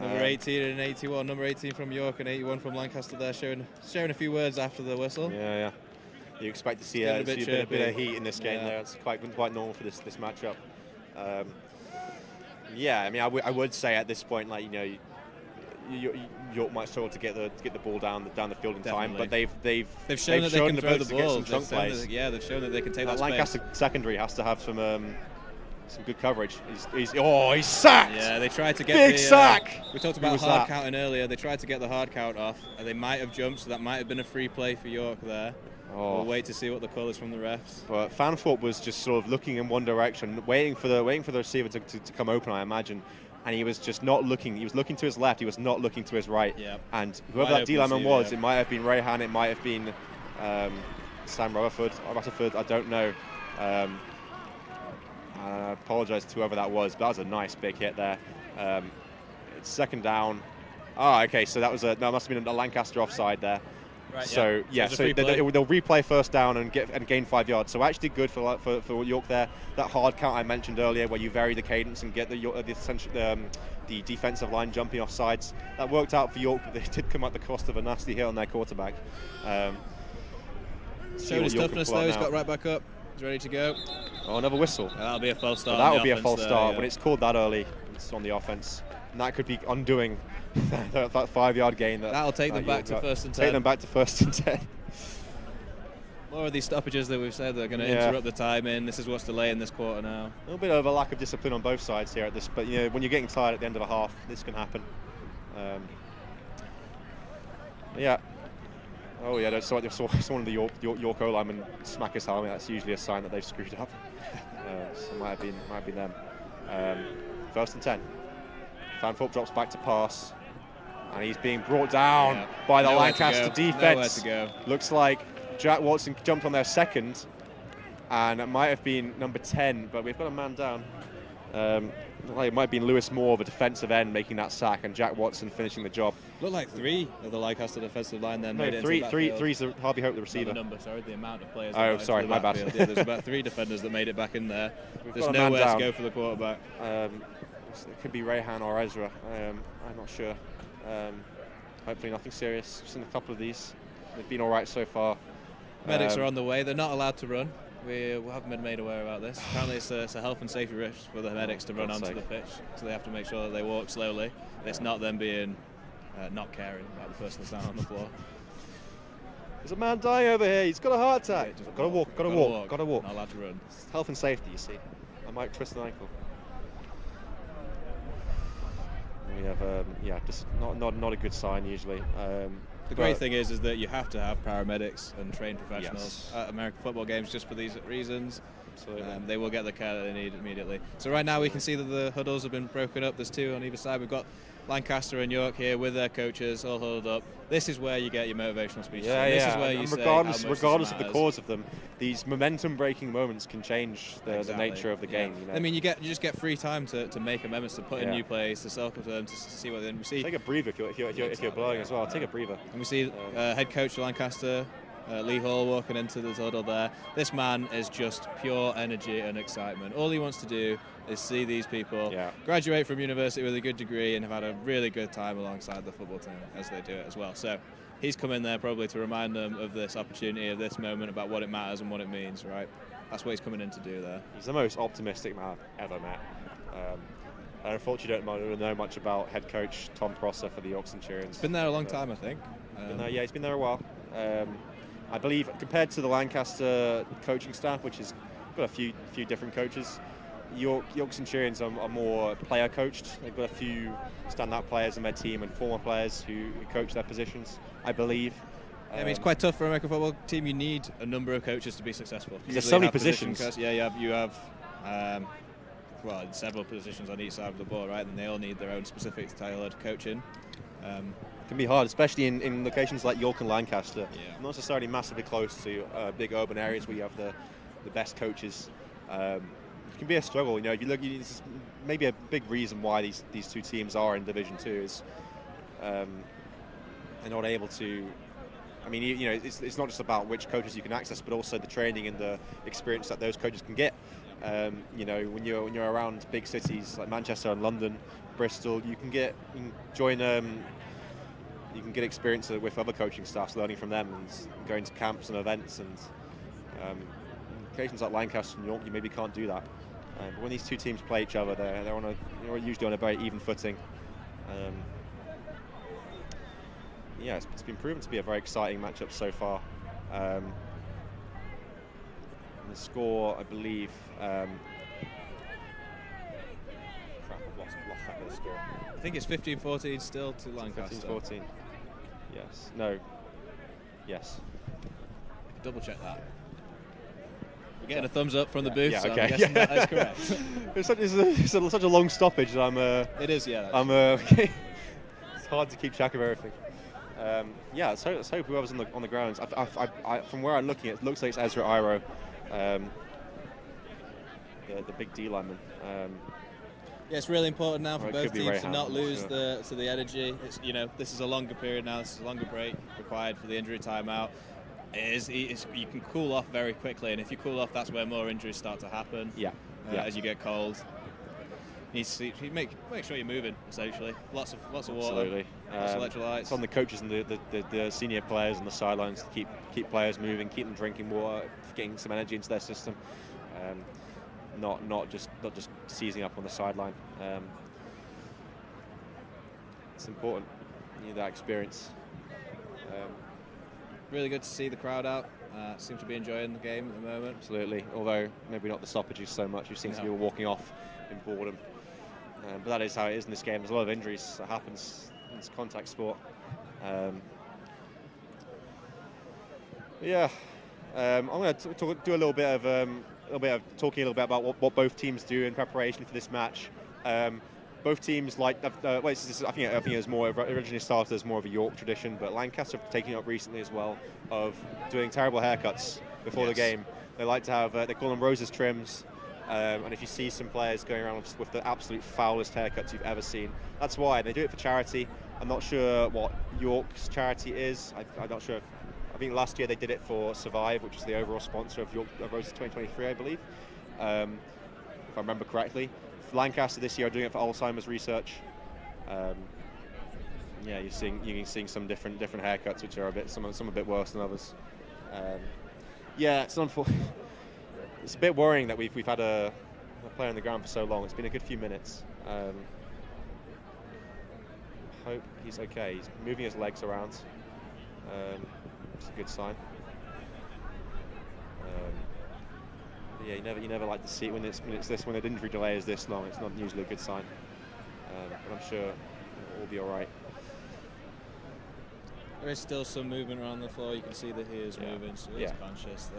Number 18 and 81. Number 18 from York and 81 from Lancaster there, sharing a few words after the whistle. Yeah. You expect to see a bit of heat in this game there. It's quite normal for this matchup. I mean, I would say at this point, like, York might struggle to get the ball down the field in time, but they've shown that they can throw the ball. They've shown that they can take that Lancaster secondary has to have some good coverage. He's sacked. Yeah, they tried to get big sack. We talked about hard counting earlier. They tried to get the hard count off, and they might have jumped, so that might have been a free play for York there. We'll wait to see what the call is from the refs. But Fanthorpe was just sort of looking in one direction, waiting for the receiver to come open, I imagine. And he was just not looking. He was looking to his left. He was not looking to his right. Yep. And whoever that D lineman was, it might have been Rayhan. It might have been Sam Rutherford. I don't know. I apologise to whoever that was, but that was a nice big hit there. It's second down. Okay. So that must have been a Lancaster offside there. Right, so they'll replay first down and gain 5 yards. So actually good for York there. That hard count I mentioned earlier, where you vary the cadence and get the defensive line jumping off sides, that worked out for York, but they did come at the cost of a nasty hit on their quarterback. Showing his toughness though. He's got right back up. He's ready to go. Oh, another whistle. That'll be a false start. That will be a false start when it's called that early. It's on the offense, and that could be undoing that 5-yard gain. That'll take them back to first and 10. Take them back to first and 10. More of these stoppages that we've said that are going to interrupt the time in. This is what's delaying this quarter now. A little bit of a lack of discipline on both sides here at this, but when you're getting tired at the end of a half, this can happen. Oh yeah, saw one of the York O-linemen smack his helmet. That's usually a sign that they've screwed up. So might have been them. First and 10. Fanthorpe drops back to pass, and he's being brought down by the Lancaster defense. Nowhere to go. Looks like Jack Watson jumped on there second, and it might have been number 10, but we've got a man down. It might have been Lewis Moore, the defensive end, making that sack, and Jack Watson finishing the job. Looked like 3 of the Lancaster defensive line then made it into the three's Harvey Hope, the receiver. Not the number, sorry, the amount of players. Oh, sorry, my bad. Yeah, there's about 3 defenders that made it back in there. There's nowhere to go for the quarterback. It could be Rayhan or Ezra. I'm not sure. Hopefully nothing serious. I've seen a couple of these. They've been all right so far. Medics are on the way. They're not allowed to run. We haven't been made aware about this. Apparently it's a health and safety risk for the medics to run onto the pitch, so they have to make sure that they walk slowly. It's not them being not caring about the person that's down on the floor. There's a man dying over here. He's got a heart attack. Yeah, Gotta walk. Not allowed to run. It's health and safety, you see. I might twist an ankle. We have, just not a good sign usually. The great thing is that you have to have paramedics and trained professionals at American football games just for these reasons. They will get the care that they need immediately. So right now we can see that the huddles have been broken up. There's 2 on either side. We've got Lancaster and York here with their coaches all huddled up. This is where you get your motivational speeches. This is where you say regardless of the cause of them, these momentum-breaking moments can change the nature of the game. You know? I mean, you just get free time to make amendments, to put in new plays, to circle to them, to see what they see. Take a breather if you're blowing as well. Take a breather. And we see head coach Lancaster, Lee Hall, walking into the huddle there. This man is just pure energy and excitement. All he wants to do is see these people graduate from university with a good degree and have had a really good time alongside the football team as they do it as well. So he's come in there probably to remind them of this opportunity, of this moment, about what it matters and what it means, right? That's what he's coming in to do there. He's the most optimistic man I've ever met. I unfortunately don't know much about head coach Tom Prosser for the York Centurions. Been there a long time, I think. He's been there a while. I believe compared to the Lancaster coaching staff, which has got a few different coaches, York Centurions are more player coached. They've got a few standout players in their team and former players who coach their positions, I believe. I mean, it's quite tough for an American football team. You need a number of coaches to be successful. There's so many positions. You have several positions on each side of the ball, right? And they all need their own specific tailored coaching. It can be hard, especially in locations like York and Lancaster. Not necessarily massively close to big urban areas where you have the best coaches. It can be a struggle. You know, if you look, this is maybe a big reason why these 2 teams are in Division 2 is they're not able to. I mean, you know, it's not just about which coaches you can access, but also the training and the experience that those coaches can get. You know, when you're around big cities like Manchester and London, Bristol, you can get experience with other coaching staffs, learning from them and going to camps and events. And occasions like Lancaster and York, you maybe can't do that. But when these 2 teams play each other, they're usually on a very even footing. It's been proven to be a very exciting matchup so far. And the score, I believe. I've lost track of the score. I think it's 15-14 still to Lancaster. 15-14. Yes. No. Yes. Double check that. We're getting a thumbs up from the booth. Yeah. So Okay. I'm guessing that is correct. it's such a long stoppage that It is. Yeah. Okay. It's hard to keep track of everything. Let's hope whoever's on the grounds. From where I'm looking, it looks like it's Ezra Iro, the big D lineman. It's really important now for both teams to not lose sure. the energy. It's, this is a longer period now. This is a longer break required for the injury timeout. You can cool off very quickly, and if you cool off, that's where more injuries start to happen. As you get cold. You make sure you're moving, essentially. Lots of water, Absolutely. lots of electrolytes. It's on the coaches and the senior players on the sidelines to keep players moving, keep them drinking water, getting some energy into their system. Not just seizing up on the sideline. It's important. You need that experience. Really good to see the crowd out. Seem to be enjoying the game at the moment. Absolutely. Although maybe not the stoppages so much. You seem to be walking off in boredom. But that is how it is in this game. There's a lot of injuries that happens in this contact sport. I'm going to do a little bit of talking a little bit about what both teams do in preparation for this match. both teams like. I think it was more originally started as more of a York tradition, but Lancaster have taken it up recently as well of doing terrible haircuts before the game. They like to have. They call them roses trims. And if you see some players going around with the absolute foulest haircuts you've ever seen, that's why. They do it for charity. I'm not sure what York's charity is. I'm not sure. I think last year they did it for Survive, which is the overall sponsor of York Roses 2023, I believe, if I remember correctly. For Lancaster this year are doing it for Alzheimer's research. Yeah, you're seeing some different haircuts, which are some a bit worse than others. Yeah, it's a bit worrying that we've had a player on the ground for so long. It's been a good few minutes. Hope he's okay. He's moving his legs around. It's a good sign. Yeah, you never like to see it when the injury delay is this long. It's not usually a good sign. But I'm sure it will be all right. There is still some movement around the floor. You can see that he is moving, so he's conscious.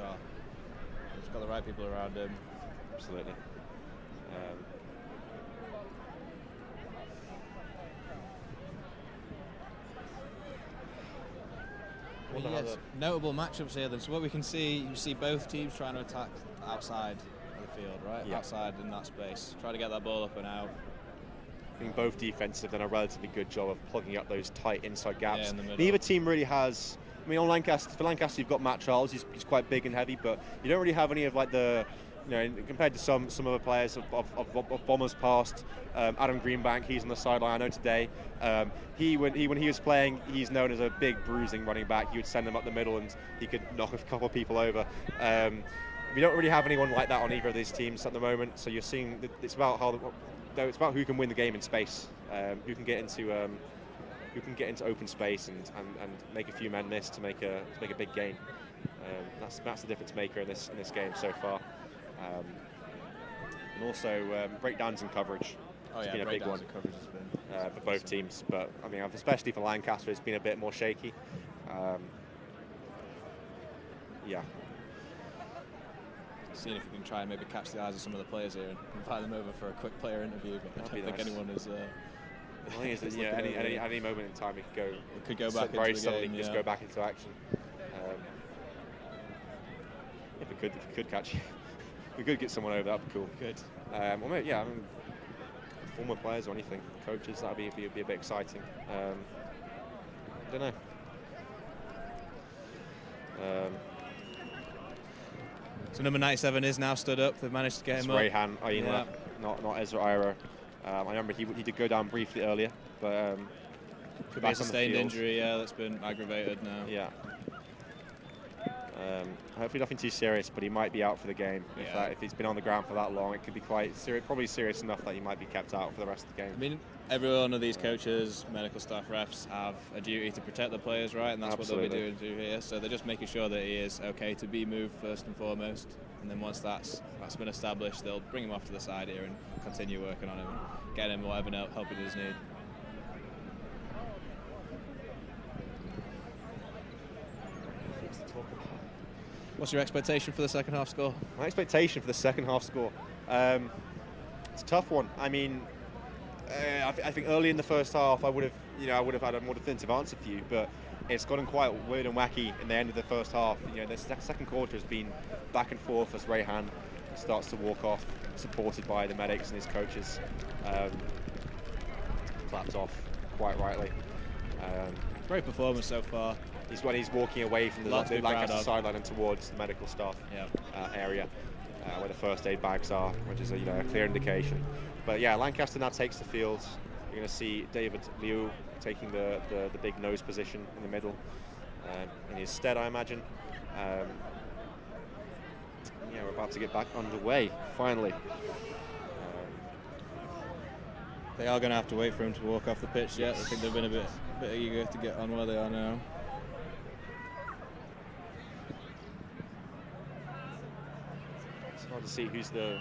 He's got the right people around him. Absolutely. Yes, notable matchups here then. So what we can see, you see both teams trying to attack outside of the field, right? Yeah. Outside in that space. Try to get that ball up and out. I think both defenses have done a relatively good job of plugging up those tight inside gaps. Yeah, in the middle. Neither team really has. I mean, for Lancaster, you've got Matt Charles. He's quite big and heavy, but you don't really have any of like the, compared to some other players of Bombers past. Adam Greenbank, he's on the sideline. I know today. When he was playing, he's known as a big bruising running back. He would send them up the middle, and he could knock a couple of people over. We don't really have anyone like that on either of these teams at the moment. So you're seeing it's about who can win the game in space, who can get into open space and make a few men miss to make a big gain. That's the difference maker in this game so far. And also breakdowns and coverage. It's been a big one for both teams, but I mean, especially for Lancaster, it's been a bit more shaky. Yeah. Seeing if we can try and maybe catch the eyes of some of the players here and invite them over for a quick player interview, but I don't think anyone is. I think it's any moment in time it could go back very into the suddenly game, just go back into action. If we could catch you, we could get someone over. That'd be cool. Good. Well, maybe, I mean, former players or anything, coaches. That'd be a bit exciting. I don't know. So number 97 is now stood up. They've managed to get him up. Rayhan Aina, not Ezra Ira. I remember he did go down briefly earlier, but could be a sustained injury. Yeah, that's been aggravated now. Yeah. Hopefully nothing too serious, but he might be out for the game. Yeah. If he's been on the ground for that long, it could be quite serious, probably serious enough that he might be kept out for the rest of the game. I mean, every one of these coaches, medical staff, refs have a duty to protect the players, right? And that's Absolutely. what they'll be doing here. So they're just making sure that he is okay to be moved first and foremost. And then once that's been established, they'll bring him off to the side here and continue working on him and get him whatever help he does need. What's your expectation for the second half score? My expectation for the second half score? It's a tough one. I mean, I think early in the first half I would have had a more definitive answer for you, but it's gotten quite weird and wacky in the end of the first half. The second quarter has been back and forth as Rayhan starts to walk off, supported by the medics and his coaches. Clapped off quite rightly. Great performance so far. When he's walking away from the Lancaster sideline and towards the medical staff area where the first aid bags are, which is a clear indication. But yeah, Lancaster now takes the field. You're going to see David Liu taking the big nose position in the middle in his stead, I imagine. Yeah, we're about to get back underway, finally. They are going to have to wait for him to walk off the pitch yet. I think they've been a bit eager to get on where they are now. It's hard to see who's the...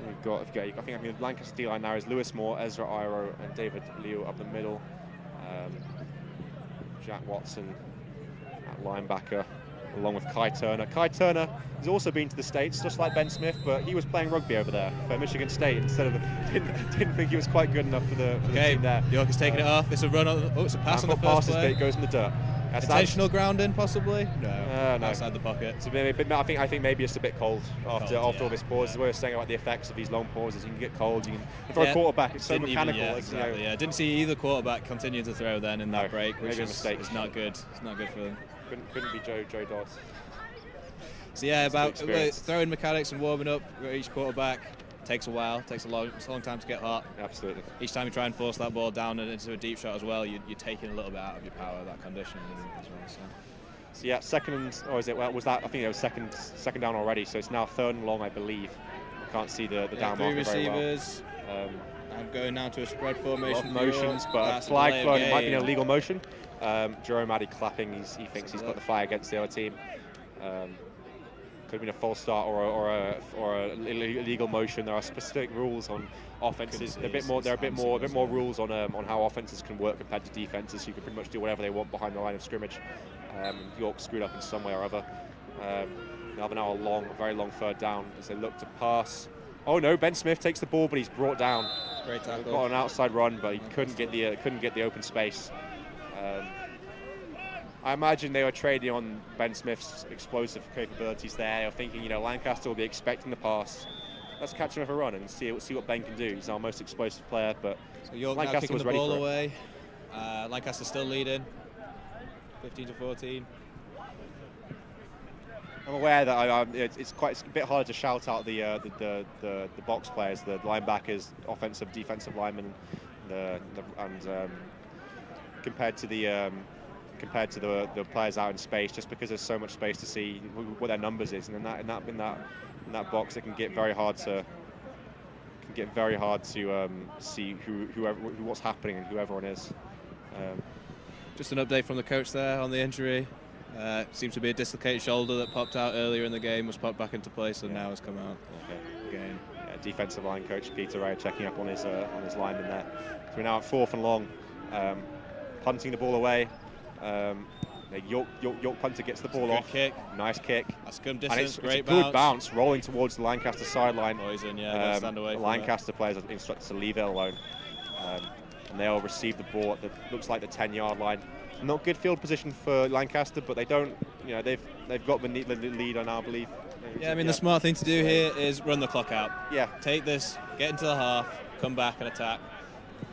We've got, I think Lancaster D-line now is Lewis Moore, Ezra Iro, and David Liu up the middle. Jack Watson at linebacker. along with Kai Turner. Kai Turner has also been to the States, just like Ben Smith, but he was playing rugby over there for Michigan State instead of didn't think he was quite good enough for the team there. York is taking it off. It's a run on. Oh, it's a pass on the first passes, play. but it goes in the dirt. Intentional grounding, possibly? No, no. Outside the pocket. So maybe, but I think maybe it's a bit cold after all this pause. As we were saying about the effects of these long pauses, you can get cold. For a quarterback, it's so mechanical. Exactly. Didn't see either quarterback continue to throw then in that break, which is not good. It's not good for them. Couldn't be Joe Dodds. So yeah, about throwing mechanics and warming up for each quarterback takes a while. Takes a long time to get hot. Absolutely. Each time you try and force that ball down and into a deep shot as well, you're taking a little bit out of your power, that condition as well. So yeah, second, or is it? Well, was that? I think it was second down already. So it's now 3rd and long, I believe. I can't see the down marker very well. 3 receivers. I'm going now to a spread formation. Motions, but a flag thrown. It might be an illegal motion. Jerome Addy clapping. He thinks he's got the flag against the other team. Could have been a false start or a illegal motion. There are specific rules on offenses. There are a bit more rules on how offenses can work compared to defenses. You can pretty much do whatever they want behind the line of scrimmage. York screwed up in some way or other. Now a very long 3rd down as they look to pass. Oh no! Ben Smith takes the ball, but he's brought down. Great tackle. Got an outside run, but he couldn't get the open space. I imagine they were trading on Ben Smith's explosive capabilities there. Or thinking, Lancaster will be expecting the pass. Let's catch him with a run and see what Ben can do. He's our most explosive player, but so York Lancaster was ready for it. Away. Lancaster still leading, 15-14. I'm aware that it's a bit harder to shout out the box players, the linebackers, offensive, defensive linemen, compared to the players out in space, just because there's so much space to see what their numbers is, and in that box, it can get very hard to see what's happening and who everyone is. Just an update from the coach there on the injury. Seems to be a dislocated shoulder that popped out earlier in the game, was popped back into place, and now has come out again. Yeah, defensive line coach Peter Ray checking up on his lineman there. So we're now at 4th and long, punting the ball away. York punter gets the ball off. Kick. Nice kick. That's good distance. It's a good bounce, rolling towards the Lancaster sideline. Poison, stand away. Lancaster players are instructed to leave it alone, and they'll receive the ball at the looks like the 10-yard line. Not good field position for Lancaster, but they don't. They've got the lead on, I believe. Yeah, I mean the smart thing to do here is run the clock out. Yeah. Take this, get into the half, come back and attack.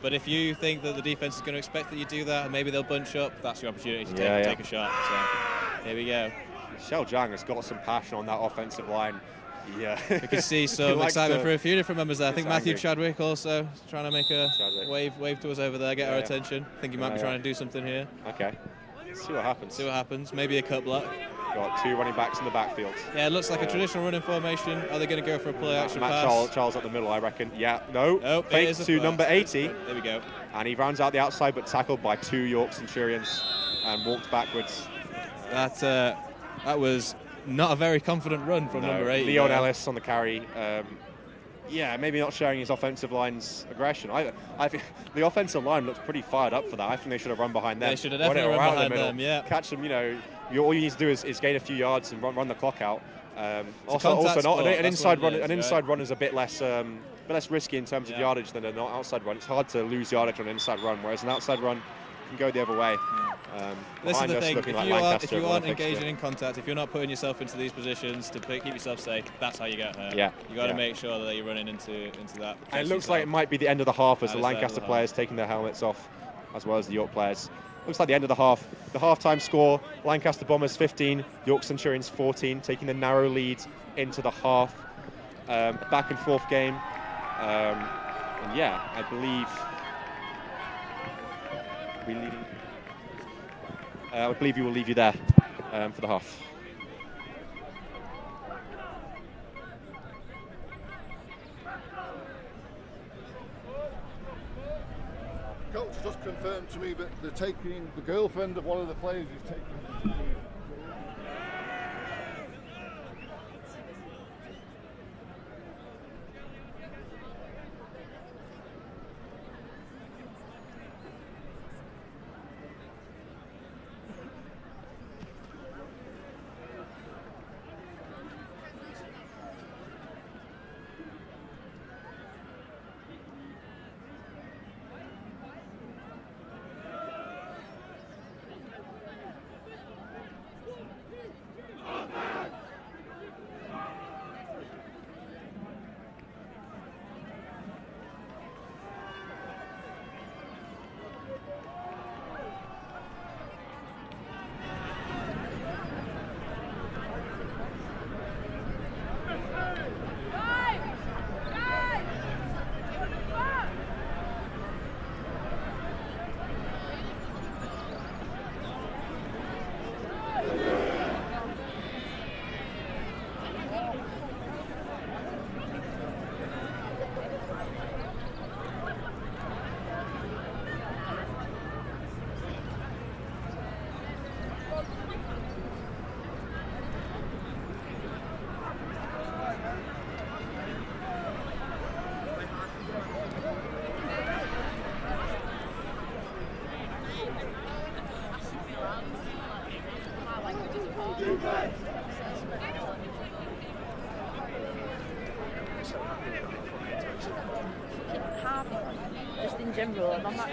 But if you think that the defense is going to expect that you do that, and maybe they'll bunch up, that's your opportunity to take a shot. So here we go. Shell Zhang has got some passion on that offensive line. Yeah. We can see some excitement for a few different members there. I think Matthew angry. Chadwick also trying to make a wave to us over there, get our attention. I think he might be trying to do something here. Okay. Let's see what happens. Maybe a cut block. Got 2 running backs in the backfield. Yeah, it looks like a traditional running formation. Are they going to go for a play action pass? Charles at the middle, I recken. Yeah, no. Oh, fake to number 80. There we go. And he rounds out the outside, but tackled by 2 York Centurions and walked backwards. That was not a very confident run from number 8. Leon Ellis on the carry. Yeah, maybe not sharing his offensive line's aggression. I think the offensive line looks pretty fired up for that. I think they should have run behind them. They should have definitely run behind them, yeah. Catch them, all you need to do is gain a few yards and run the clock out. An inside run is a bit less risky in terms of yardage than an outside run. It's hard to lose yardage on an inside run, whereas an outside run can go the other way. This is the thing, if you aren't engaging in contact, if you're not putting yourself into these positions to keep yourself safe, that's how you get hurt. Yeah. You got to make sure that you're running into that. And it looks like it might be the end of the half as the Lancaster players taking their helmets off, as well as the York players. Looks like the end of the half. The halftime score, Lancaster Bombers 15, York Centurions 14, taking the narrow lead into the half. Back and forth game. And yeah, I believe we will leave you there for the half. Coach just confirmed to me that they're taking the girlfriend of one of the players who's taking. general, and I'm not.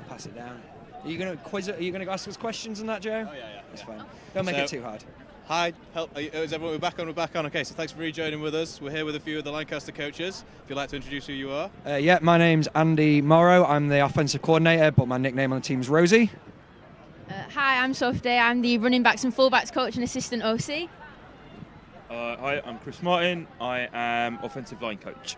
Pass it down. Are you going to quiz it? Are you going to ask us questions on that, Joe? Oh, yeah. It's fine. Don't make it too hard. Hi, is everyone, we're back on. Okay, so thanks for rejoining with us. We're here with a few of the Lancaster coaches. If you'd like to introduce who you are. Yeah, my name's Andy Morrow. I'm the offensive coordinator, but my nickname on the team is Rosie. Hi, I'm Sophie Day. I'm the running backs and fullbacks coach and assistant OC. Hi, I'm Chris Martin. I am offensive line coach.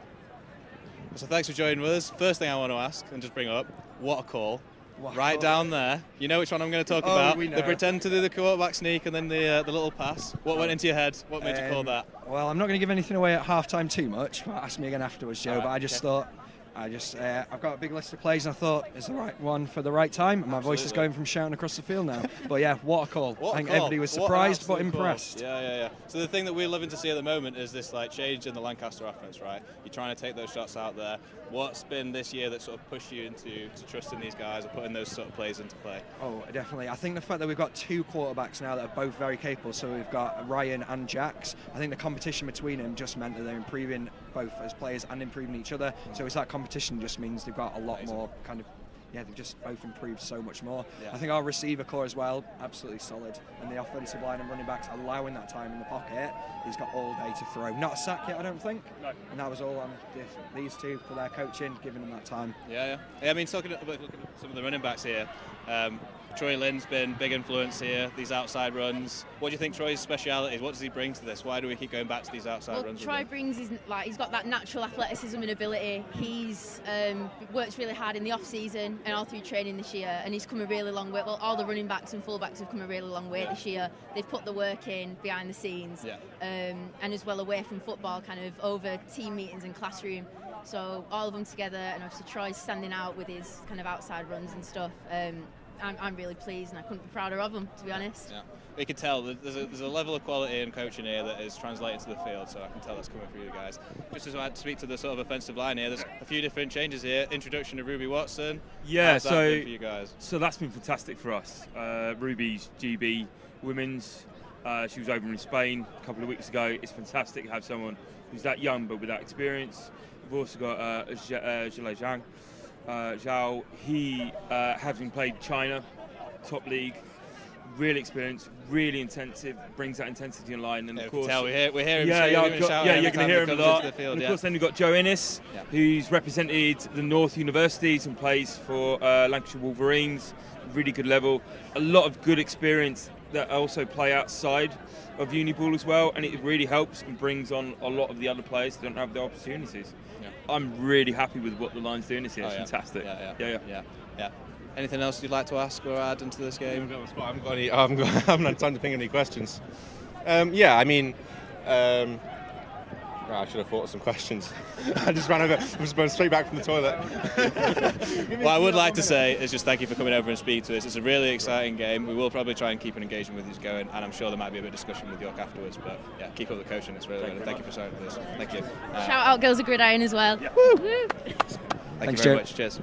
So thanks for joining with us. First thing I want to ask and just bring up, what a call. Right down there. You know which one I'm going to talk about. We know. They pretend to do the quarterback sneak and then the little pass. What went into your head? What made you call that? Well, I'm not going to give anything away at half-time too much. But ask me again afterwards, Joe. But I just thought, I've got a big list of plays, and I thought it's the right one for the right time. And my voice is going from shouting across the field now. But yeah, what a call! I think everybody was surprised but impressed. Yeah. So the thing that we're loving to see at the moment is this change in the Lancaster offense, right? You're trying to take those shots out there. What's been this year that sort of pushed you into trusting these guys or putting those sort of plays into play? Oh, definitely. I think the fact that we've got two quarterbacks now that are both very capable, so we've got Ryan and Jax, I think the competition between them just meant that they're improving both as players and improving each other. So it's that competition just means they've got a lot more kind of, they've just both improved so much more. Yeah. I think our receiver core as well, absolutely solid. And the offensive line and running backs allowing that time in the pocket. He's got all day to throw. Not a sack yet, I don't think. No. And that was all on these two for their coaching, giving them that time. Yeah. I mean, talking about looking at some of the running backs here, Troy Lynn's been big influence here, these outside runs. What do you think Troy's speciality is? What does he bring to this? Why do we keep going back to these outside runs? Troy brings he's got that natural athleticism and ability. He's worked really hard in the off-season and all through training this year, and he's come a really long way. Well, all the running backs and full-backs have come a really long way this year. They've put the work in behind the scenes, and as well away from football, kind of over team meetings and classroom. So all of them together, and obviously Troy's standing out with his kind of outside runs and stuff. I'm really pleased, and I couldn't be prouder of them, to be honest. Yeah. You can tell there's a level of quality in coaching here that is translated to the field, so I can tell that's coming through you guys. Just as I had to speak to the sort of offensive line here, there's a few different changes here. Introduction of Ruby Watson. Yeah, how's that been for you guys? So that's been fantastic for us. Ruby's GB women's. She was over in Spain a couple of weeks ago. It's fantastic to have someone who's that young but with that experience. We've also got Zhao. Zhao, he having played China, top league, really experienced, really intensive, brings that intensity in line. And of course, we're hearing him. Yeah, you're going to hear him a lot. Field, and of course, then we've got Joe Innes, who's represented the North Universities and plays for Lancaster Wolverines, really good level. A lot of good experience that also play outside of uni ball as well, and it really helps and brings on a lot of the other players that don't have the opportunities. I'm really happy with what the line's doing this year. It's fantastic. Yeah. Anything else you'd like to ask or add into this game? I haven't had time to think of any questions. I should have thought of some questions. I just ran over. I was going straight back from the toilet. What I would like to say is just thank you for coming over and speaking to us. It's a really exciting game. We will probably try and keep an engagement with you going, and I'm sure there might be a bit of discussion with York afterwards. But yeah, keep up the coaching. It's really good. Thank you for signing with us. Thank you. Shout out Girls of Gridiron as well. Yeah. Woo! Thank you very much. Cheers.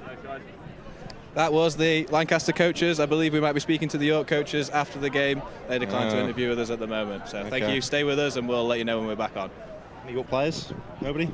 That was the Lancaster coaches. I believe we might be speaking to the York coaches after the game. They declined to interview with us at the moment. So thank you. Stay with us, and we'll let you know when we're back on. Any York players? Nobody?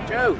Joe.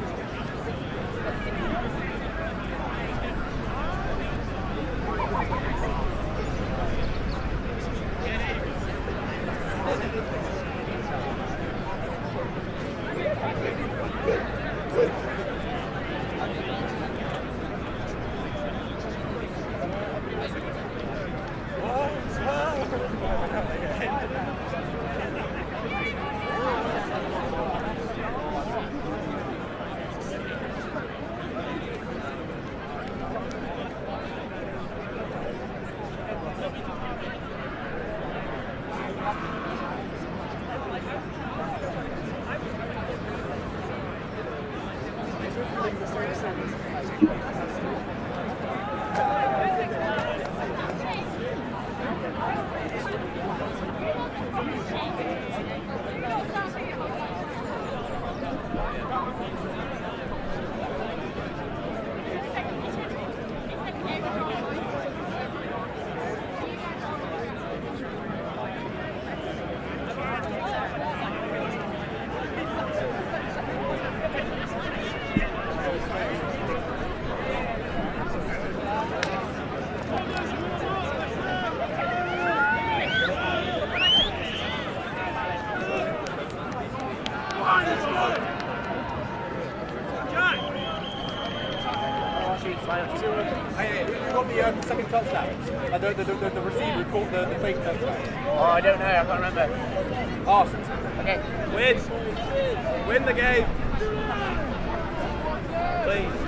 Second touchdown. The receiver caught the fake touchdown. Oh, I don't know. I can't remember. Ask. Okay. Win the game. Please.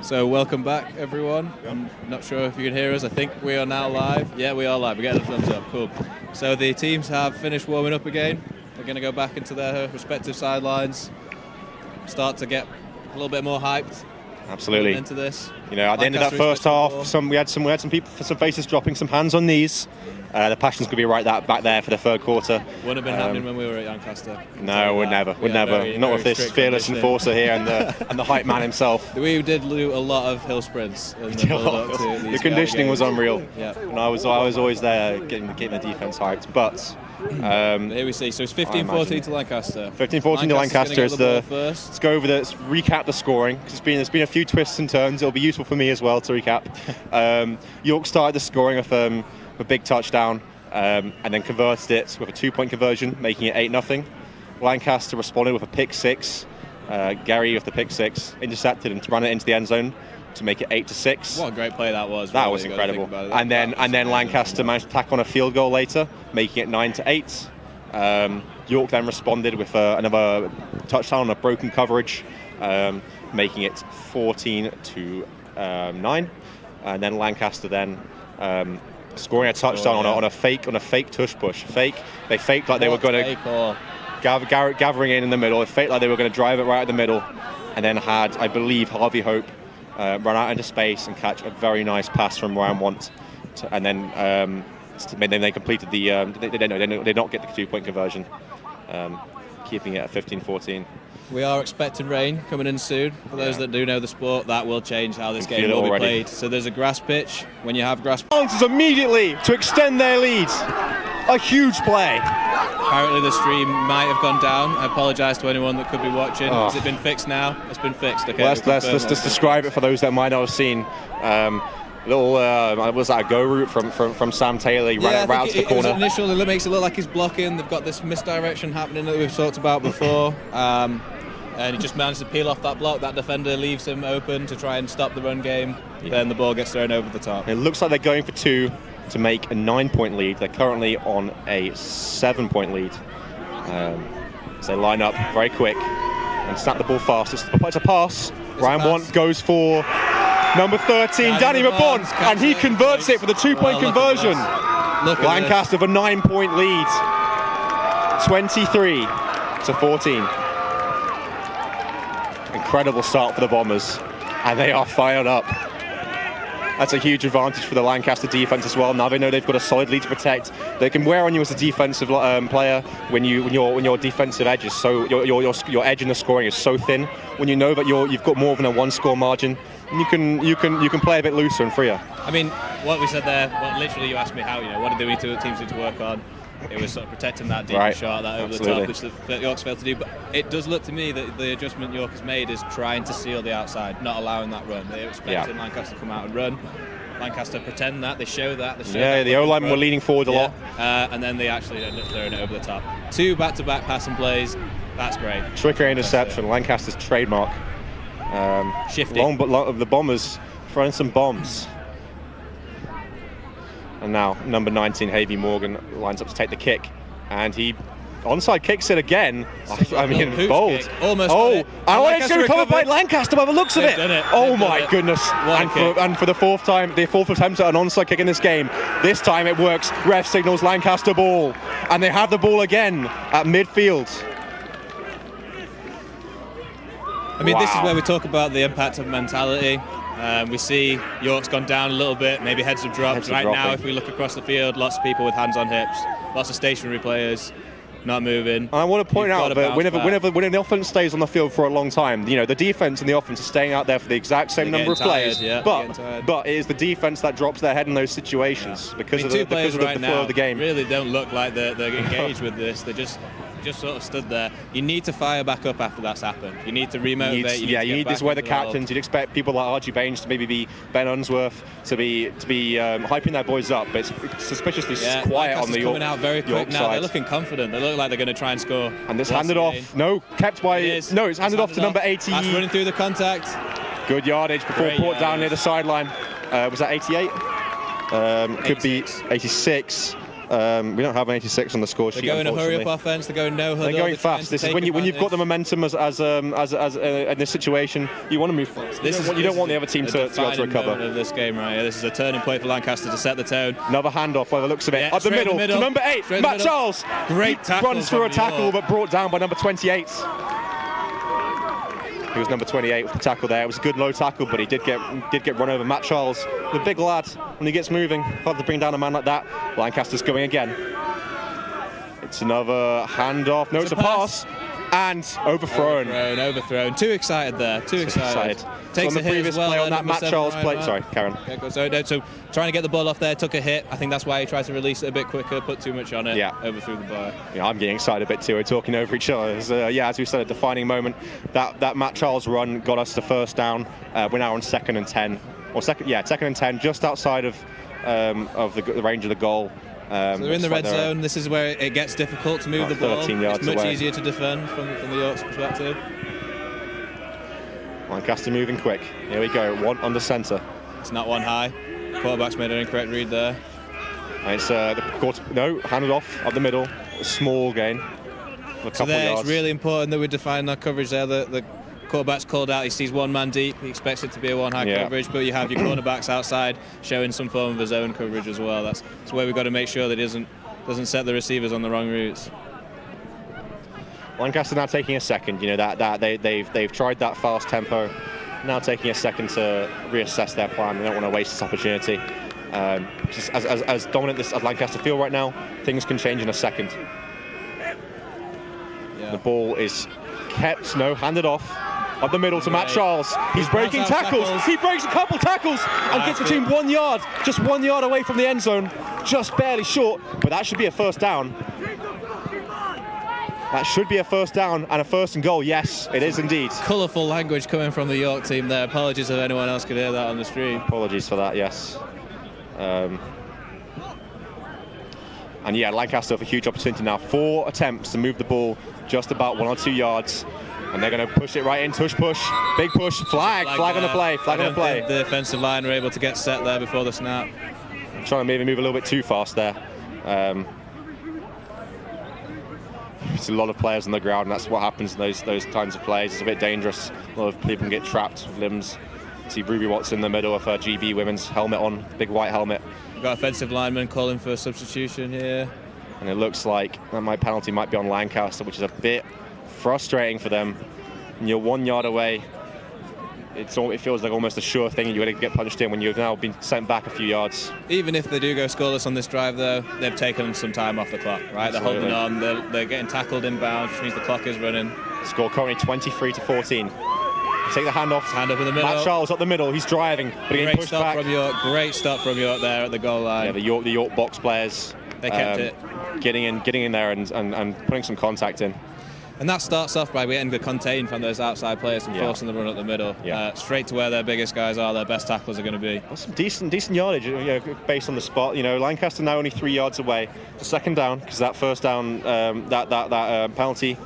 So welcome back, everyone. I'm not sure if you can hear us. I think we are now live. Yeah, we are live. We're getting a thumbs up. Cool. So the teams have finished warming up again. They're going to go back into their respective sidelines, start to get a little bit more hyped. Absolutely. Into this. You know, at the end of that first half, we had some people, some faces dropping, some hands on knees. The passion's going to be right back there for the third quarter. Wouldn't have been happening when we were at Lancaster. No, would never. Not with this fearless enforcer here and the hype man himself. We did do a lot of hill sprints. In the build-up to these the conditioning was unreal. Yeah. And I was always there getting the defense hyped. But here we see. So it's 15-14 to Lancaster. 15-14 to Lancaster. Let's go over let's recap the scoring. There's been a few twists and turns. It'll be useful for me as well to recap. York started the scoring with a big touchdown and then converted it with a 2-point conversion, making it 8-0. Lancaster responded with a pick six. Gary with the pick six intercepted and ran it into the end zone to make it 8-6. What a great play that was. That was incredible. And then Lancaster managed to tack on a field goal later, making it 9-8. York then responded with another touchdown on a broken coverage, making it 14-9. And then Lancaster then scoring a touchdown on a fake tush push. They faked like they were going to gathering in the middle. They faked like they were going to drive it right at the middle, and then had, I believe, Harvey Hope run out into space and catch a very nice pass from Ryan Want, and then they completed the. They did not get the 2-point conversion, keeping it at 15-14. We are expecting rain coming in soon. For those that do know the sport, that will change how this game will be played. So there's a grass pitch. When you have grass, bounces immediately to extend their lead. A huge play. Apparently the stream might have gone down. I apologise to anyone that could be watching. Has it been fixed now? It's been fixed. Okay. Well, let's just describe it for those that might not have seen. Was that a go route from Sam Taylor? He ran it right out to the corner. Initially, it makes it look like he's blocking. They've got this misdirection happening that we've talked about before. And he just managed to peel off that block. That defender leaves him open to try and stop the run game. Yeah. Then the ball gets thrown over the top. It looks like they're going for 2 to make a 9-point lead. They're currently on a 7-point lead. So they line up very quick. and snap the ball fast. It's a pass. Ryan Want goes for number 13, Danny Mabon, and he converts it for the 2-point conversion. Lancaster with a 9-point lead, 23-14. Incredible start for the Bombers, and they are fired up. That's a huge advantage for the Lancaster defense as well. Now they know they've got a solid lead to protect. They can wear on you as a defensive player when your defensive edge is so your edge in the scoring is so thin. When you know that you've got more than a 1-score margin, you can play a bit looser and freer. I mean, what we said there, literally you asked me how, what do we need teams need to work on? It was sort of protecting that deep shot, that over the top, which the Yorks failed to do. But it does look to me that the adjustment York has made is trying to seal the outside, not allowing that run. They expected Lancaster to come out and run. Lancaster pretend that, they show that. The O-line were leaning forward a lot. And then they actually end up throwing it over the top. 2 back-to-back passing plays, that's great. Trickery interception, Lancaster's trademark. Shifty. Long but long of the Bombers throwing some bombs. And now number 19, Havey Morgan, lines up to take the kick, and he onside kicks it again. I mean, bold. Almost. It's going to come by Lancaster by the looks of it. Oh my goodness! And for the fourth attempt at an onside kick in this game. This time it works. Ref signals Lancaster ball, and they have the ball again at midfield. I mean, this is where we talk about the impact of mentality. We see York's gone down a little bit, maybe heads have dropped. Now, if we look across the field, lots of people with hands on hips, lots of stationary players not moving. And I want to point out that whenever the offense stays on the field for a long time, the defense and the offense are staying out there for the exact same number of plays. But it is the defense that drops their head in those situations because of the flow of the game. Really don't look like they're engaged with this. They're just sort of stood there. You need to fire back up after that's happened. You need to remotivate. This is where the captains. You'd expect people like Archie Baines to maybe be Ben Unsworth to be hyping their boys up. But it's suspiciously quiet on the York. Coming out very quick now. They're looking confident. They look like they're going to try and score. And it's handed off. No, kept by. It's handed off to number 80. That's running through the contact. Good yardage before brought down near the sideline. Was that 88? Could be 86. We don't have an 86 on the score sheet. They're going a hurry-up offense. They're going no huddle. They're going fast. This is when you've got the momentum as in this situation. You want to move fast. You don't want the other team to be able to recover. Of this game right here. This is a turning point for Lancaster to set the tone. Another handoff by the looks of it. Up the middle to number 8, Matt Charles. Great tackle. Runs through a tackle, but brought down by number 28. He was number 28 with the tackle there. It was a good low tackle, but he did get run over. Matt Charles, the big lad, when he gets moving, hard to bring down a man like that. Lancaster's going again. It's another handoff. No, it's a pass. And overthrown. Overthrown. Too excited there. Too excited. Takes a hit as well. Play on that Matt Charles play. Sorry, Karen. So trying to get the ball off there, took a hit. I think that's why he tried to release it a bit quicker, put too much on it. Overthrew the bar. I'm getting excited a bit too. We're talking over each other. As we said, a defining moment. That Matt Charles run got us the first down. We're now on 2nd and 10. Second and 10, just outside of the range of the goal. So they're in the red zone. This is where it gets difficult to move the ball. 13 yards it's much away. Easier to defend from the Yorks' perspective. Lancaster moving quick. Here we go. One under centre. It's not one high. Quarterback's made an incorrect read there. And it's handed off up the middle. A small gain. A couple yards. It's really important that we define our coverage there. The quarterback's called out. He sees one man deep. He expects it to be a one high coverage, but you have your cornerbacks outside showing some form of his own coverage as well. That's where we've got to make sure that he doesn't set the receivers on the wrong routes. Lancaster now taking a second. They've tried that fast tempo. Now taking a second to reassess their plan. They don't want to waste this opportunity. As dominant as Lancaster feel right now, things can change in a second. The ball is kept. Handed off. Up the middle to Matt Charles. He's breaking tackles. He breaks a couple tackles and gets between 1 yard, just 1 yard away from the end zone, just barely short. But that should be a first down. That should be a first down and a 1st and goal. Yes, it is indeed. Colourful language coming from the York team there. Apologies if anyone else could hear that on the stream. Apologies for that. Yes. And Lancaster have a huge opportunity now. 4 attempts to move the ball just about 1 or 2 yards. And they're going to push it right in, push, big push, flag on the play, flag on the play. The defensive line are able to get set there before the snap. Trying to maybe move a little bit too fast there. a lot of players on the ground, and that's what happens in those kinds of plays. It's a bit dangerous. A lot of people can get trapped with limbs. See Ruby Watts in the middle of her GB women's helmet on, big white helmet. We've got offensive lineman calling for a substitution here. And it looks like that my penalty might be on Lancaster, which is a bit frustrating for them. And you're 1 yard away. It feels like almost a sure thing you're going to get punched in when you've now been sent back a few yards. Even if they do go scoreless on this drive, though, they've taken some time off the clock, right? Absolutely. They're holding on, they're getting tackled inbound, which means the clock is running. Score currently 23-14. Take the hand off. Hand up in the middle. Matt Charles up the middle. He's driving, but getting pushed back. Great stop from York there at the goal line. Yeah, the York box players. They kept it. Getting in there and putting some contact in. And that starts off by getting the contain from those outside players and forcing the run up the middle. Straight to where their biggest guys are, their best tacklers are going to be. That's some decent yardage, based on the spot. Lancaster now only 3 yards away. It's a second down, because that first down, that penalty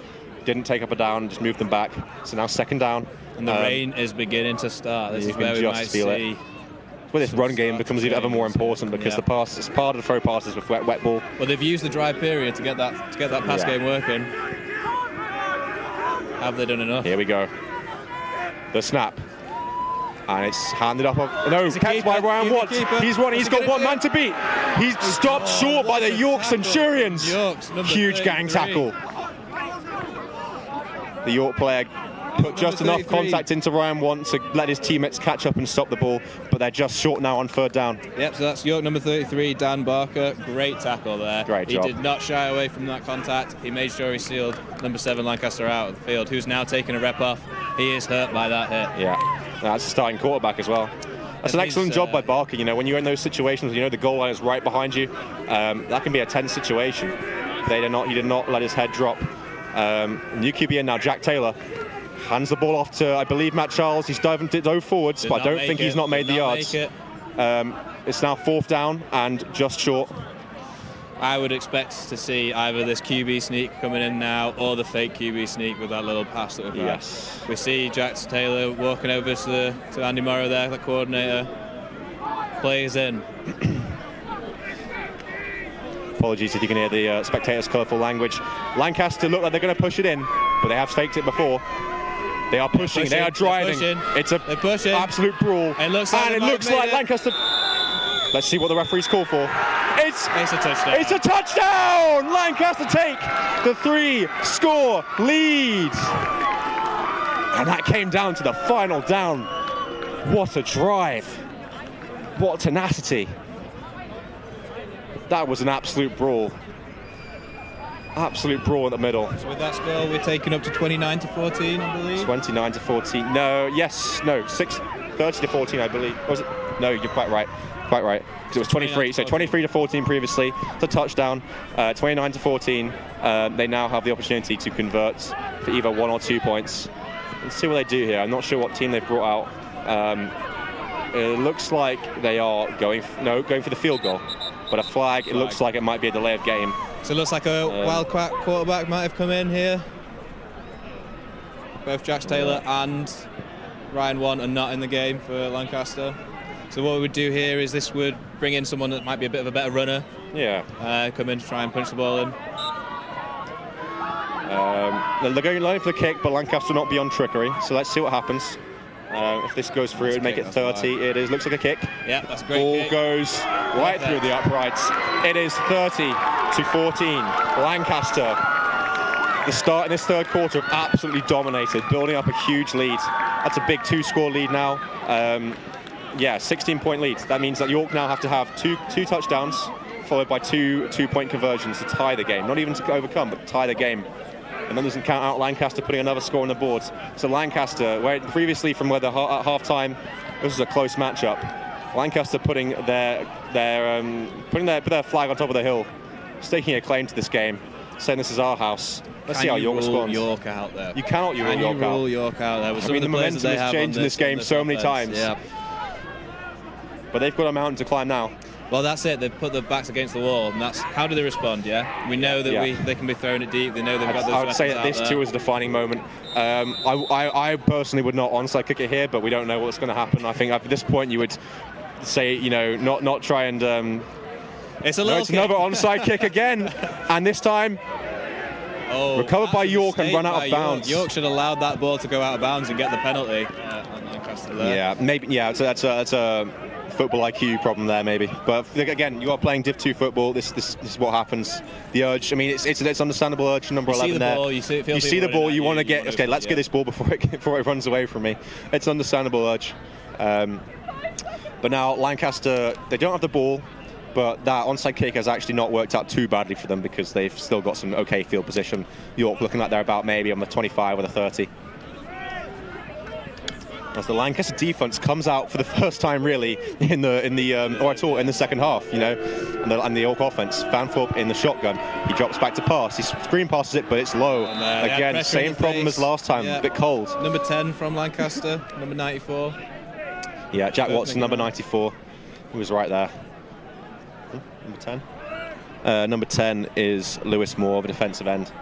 didn't take up a down, just moved them back. So now second down. And the rain is beginning to start. This is where we might see. Where this run game becomes even ever more important, because the pass, it's harder to throw passes with wet ball. Well, they've used the dry period to get that pass game working. Have they done enough? Here we go. The snap. And it's handed up. No, kept by Ryan Watts. He's got one man to beat. He's stopped short by the York Centurions. Huge gang tackle. The York player put just enough contact into Ryan Watts to let his teammates catch up and stop the ball, but they're just short now on third down. Yep, so that's York number 33, Dan Barker. Great tackle there. Great job. He did not shy away from that contact. He made sure he sealed number 7 Lancaster out of the field, who's now taking a rep off. He is hurt by that hit. Yeah, that's a starting quarterback as well. That's an excellent job by Barker. When you're in those situations, the goal line is right behind you. That can be a tense situation. He did not let his head drop. New QB now, Jack Taylor. Hands the ball off to, I believe, Matt Charles. He's dove forwards, but I don't think he's not made the yards. It's now fourth down and just short. I would expect to see either this QB sneak coming in now or the fake QB sneak with that little pass that we've had. Yes. We see Jack Taylor walking over to Andy Morrow there, the coordinator. Plays in. Apologies if you can hear the spectators' colourful language. Lancaster look like they're going to push it in, but they have faked it before. They are pushing. They are driving. It's a absolute brawl. It looks like Lancaster. Let's see what the referees call for. It's a touchdown. It's a touchdown! Lancaster take the 3-score lead. And that came down to the final down. What a drive. What tenacity. That was an absolute brawl. Absolute brawl in the middle. So with that score, we're taking up to 29-14, I believe. 29-14. No, 30-14, I believe. Was it? No, you're quite right. Quite right. Because it was 23. So 23-14 previously. It's a touchdown. 29-14. They now have the opportunity to convert for either 1 or 2 points. Let's see what they do here. I'm not sure what team they've brought out. It looks like they are going for the field goal. But a flag. It looks like it might be a delay of game. So it looks like a wildcat quarterback might have come in here. Both Jax Taylor and Ryan Wan are not in the game for Lancaster. So what we would do here is this would bring in someone that might be a bit of a better runner. Yeah. Come in to try and punch the ball in. They're going for the kick, but Lancaster not beyond trickery. So let's see what happens. If this goes through, it would make it 30. It is. Looks like a kick. Yeah, that's a great Ball kick. goes right through the uprights. It is 30-14. Lancaster. The start in this third quarter have absolutely dominated, building up a huge lead. That's a big 2-score lead now. 16-point lead. That means that York now have to have two touchdowns, followed by two two-point conversions to tie the game. Not even to overcome, but tie the game. And then doesn't count out Lancaster putting another score on the board. So Lancaster, where previously from where at half-time, this was a close matchup. Lancaster putting their flag on top of the hill, staking a claim to this game, saying this is our house. Let's see how York responds. York out there. You cannot rule York out. There. The momentum has changed in this game so many times. Yeah. But they've got a mountain to climb now. Well, that's it. They've put their backs against the wall, and that's how do they respond? Yeah, we know that they can be throwing it deep. They know they've got those. I would say that this too is a defining moment. I personally would not onside kick it here, but we don't know what's going to happen. I think at this point you would say, not try and. It's another onside kick again, and this time. Recovered by York and run out of bounds. York should have allowed that ball to go out of bounds and get the penalty on Lancaster there. Yeah, maybe. Yeah, so that's a football IQ problem there, maybe. But again, you are playing Div 2 football. This is what happens. The urge. I mean, it's understandable urge number 11 there. You see the ball. You want to get. Okay, let's get this ball before it runs away from me. It's understandable urge. But now Lancaster, they don't have the ball, but that onside kick has actually not worked out too badly for them because they've still got some okay field position. York looking like they're about maybe on the 25 or the 30. As the Lancaster defense comes out for the first time really in the second half, you know, and the York offense. Fanthorpe in the shotgun. He drops back to pass. He screen passes it, but it's low. Again, same problem as last time. A bit cold. Number 10 from Lancaster. Number 94. Yeah, Jack Watson, number 94. He was right there. Number 10. Number 10 is Lewis Moore, the defensive end.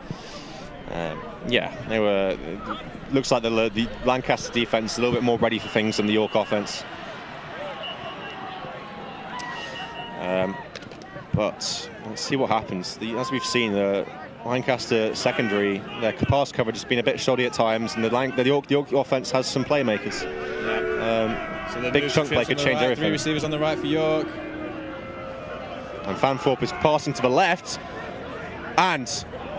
Yeah, they were. Looks like the Lancaster defense is a little bit more ready for things than the York offense. But let's see what happens. As we've seen, the Lancaster secondary, their pass coverage has been a bit shoddy at times, and the York offense has some playmakers. So the big chunk play could change everything. 3 receivers on the right for York. And Fanthorpe is passing to the left, and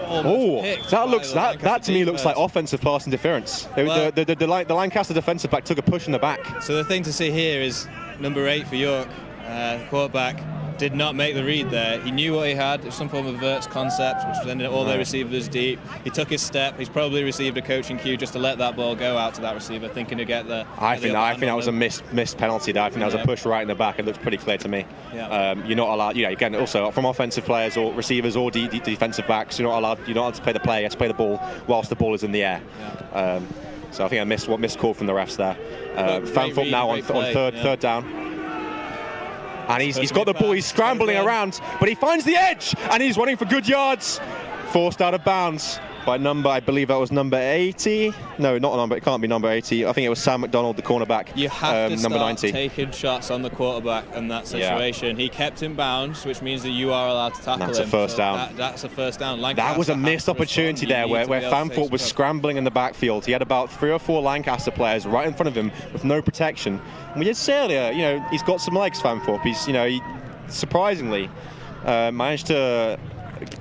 that to me looks like offensive pass interference. The Lancaster defensive back took a push in the back. So the thing to see here is number 8 for York, quarterback, did not make the read there. He knew what he had. It was some form of verts concept, which was ended all their receivers deep. He took his step. He's probably received a coaching cue just to let that ball go out to that receiver, thinking to get the. I think that was a missed penalty there. I think that was a push right in the back. It looks pretty clear to me. Yeah. You're not allowed. Yeah, again, also from offensive players or receivers or defensive backs, you're not allowed to play the play. You have to play the ball whilst the ball is in the air. Yeah. So I think I missed call from the refs there. Fanthorpe now on third down. And he's got the ball, he's scrambling around, but he finds the edge, and he's running for good yards. Forced out of bounds by I believe that was number 80. No, not a number, it can't be number 80. I think it was Sam McDonald, the cornerback. You have to number start 90. taking shots on the quarterback in that situation. Yeah. He kept in bounds, which means that you are allowed to tackle him. That's a first down. That's a first down. That was a missed opportunity there where Fanthorpe was scrambling in the backfield. He had about 3 or 4 Lancaster players right in front of him with no protection. And we did say earlier, you know, he's got some legs, Fanthorpe. He surprisingly managed to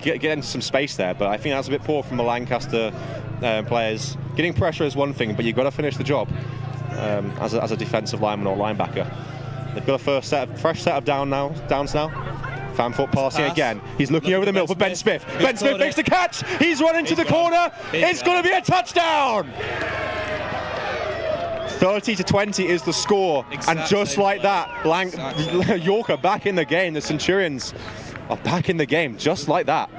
get into some space there, but I think that's a bit poor from the Lancaster players. Getting pressure is one thing, but you've got to finish the job as a defensive lineman or linebacker. They've got a fresh set of downs now. Fanthorpe passing again. He's looking over the middle for Ben Smith. Ben Smith makes the catch. He's running to the corner. It's going to be a touchdown. 30-20 is the score, and just like that, York are back in the game. The Centurions are back in the game, just like that.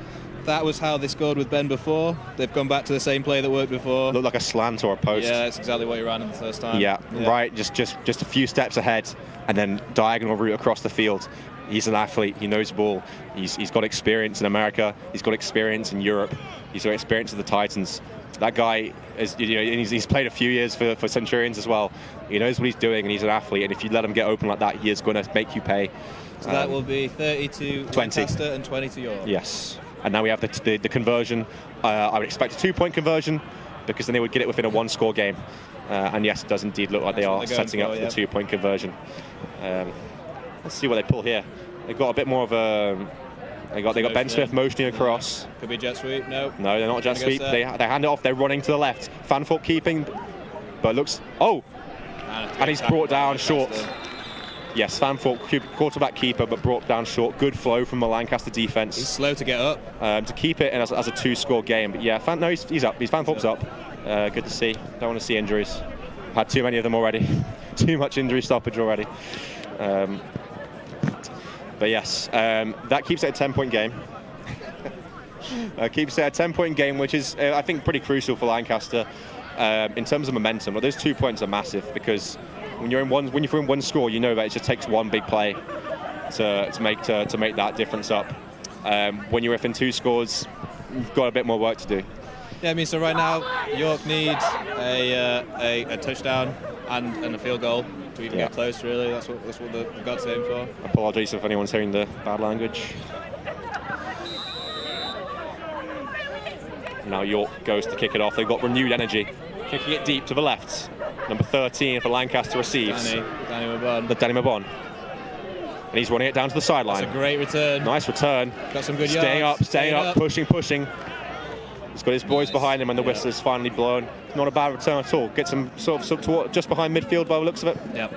That was how they scored with Ben before. They've gone back to the same play that worked before. Looked like a slant or a post. Yeah, that's exactly what you ran in the first time. Yeah, right. Just a few steps ahead, and then diagonal route across the field. He's an athlete. He knows ball. He's got experience in America. He's got experience in Europe. He's got experience with the Titans. That guy is, he's played a few years for Centurions as well. He knows what he's doing, and he's an athlete. And if you let him get open like that, he is going to make you pay. So that will be 30 to 20. Lancaster and 20 to York. Yes. And now we have the conversion. I would expect a 2-point conversion, because then they would get it within a 1-score game. And yes, it does indeed look like they are setting up for the 2-point conversion. Let's see what they pull here. They've got a bit more of a. They got Ben Smith motioning across. Could be jet sweep. No, they're not jet sweep. They hand it off. They're running to the left. Fanthorpe keeping, but looks. And he's brought down short. Yes, Fanthorpe quarterback keeper, but brought down short. Good flow from the Lancaster defense. He's slow to get up. To keep it as a 2-score game. But yeah, he's up. Fanthorpe's up. Good to see. Don't want to see injuries. Had too many of them already. Too much injury stoppage already. But yes, that keeps it a 10-point game. Keeps it a 10-point game, which is, I think, pretty crucial for Lancaster in terms of momentum. Well, those 2 points are massive, because when you're in one score, you know that it just takes one big play to make that difference up. When you're within 2 scores, you've got a bit more work to do. Yeah, I mean, so right now York needs a touchdown and a field goal to even get close. Really, that's what they've got to aim for. Apologies if anyone's hearing the bad language. Now York goes to kick it off. They've got renewed energy. Kicking it deep to the left. Number 13 for Lancaster receives. Danny Mabon. Danny Mabon. And he's running it down to the sideline. That's a great return. Nice return. Got some good staying yards. Staying up, pushing. He's got his boys behind him, and the whistle is finally blown. Not a bad return at all. Gets him sort of just behind midfield by the looks of it. Yep.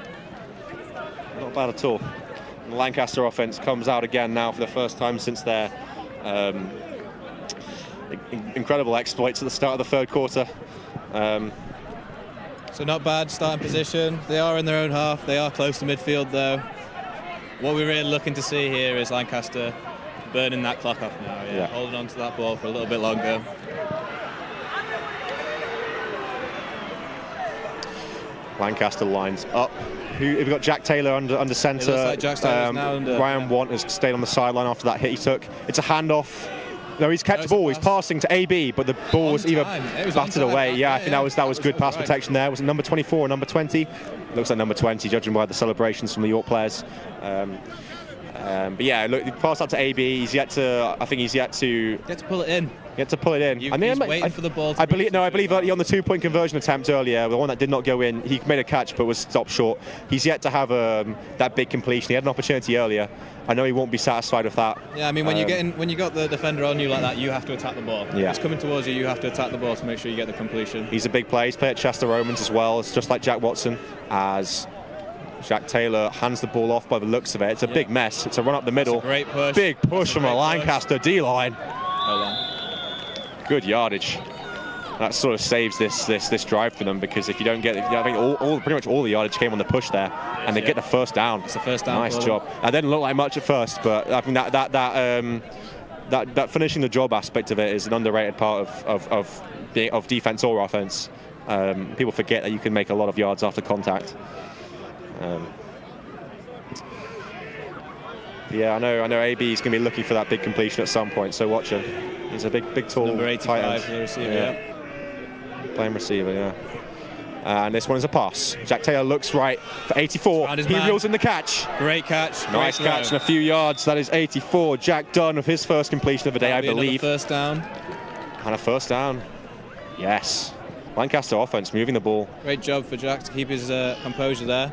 Not bad at all. And the Lancaster offense comes out again now for the first time since their incredible exploits at the start of the third quarter. So not bad starting position. They are in their own half. They are close to midfield though. What we're really looking to see here is Lancaster burning that clock off now. Yeah. Holding on to that ball for a little bit longer. Lancaster lines up. We've got Jack Taylor under centre. Like Jack Taylor's now under. Ryan Want has stayed on the sideline after that hit he took. It's a handoff. No, he's kept the ball. He's passing to AB, but the ball was either battered away. Yeah, I think that was good pass protection there. Was it number 24 or number 20? Looks like number 20, judging by the celebrations from the York players. But yeah, look, the pass out to AB. He's yet to pull it in. Yet to pull it in. He's waiting for the ball. I believe on the 2-point conversion attempt earlier, the one that did not go in, he made a catch but was stopped short. He's yet to have that big completion. He had an opportunity earlier. I know he won't be satisfied with that. Yeah, I mean, when you got the defender on you like that, you have to attack the ball. Yeah. If it's coming towards you, you have to attack the ball to make sure you get the completion. He's a big player. He's played at Chester Romans as well. It's just like Jack Watson, as Jack Taylor hands the ball off by the looks of it. It's a big mess. It's a run up the middle. That's a great push. Big push from a Lancaster D-line. Hold on. Good yardage. That sort of saves this drive for them, because if you don't get, I think pretty much all the yardage came on the push there, and they get the first down. It's the first down. Nice job. It didn't look like much at first, but I think that finishing the job aspect of it is an underrated part of defense or offense. People forget that you can make a lot of yards after contact. Yeah, I know AB is going to be looking for that big completion at some point, so watch him. He's a big, tall, number 85, tight the receiver, playing receiver, yeah. And this one is a pass. Jack Taylor looks right for 84. He reels in the catch. Great catch. Nice catch and a few yards. That is 84. Jack Dunn with his first completion of the day, I believe. First down. And a first down. Yes. Lancaster offense moving the ball. Great job for Jack to keep his composure there.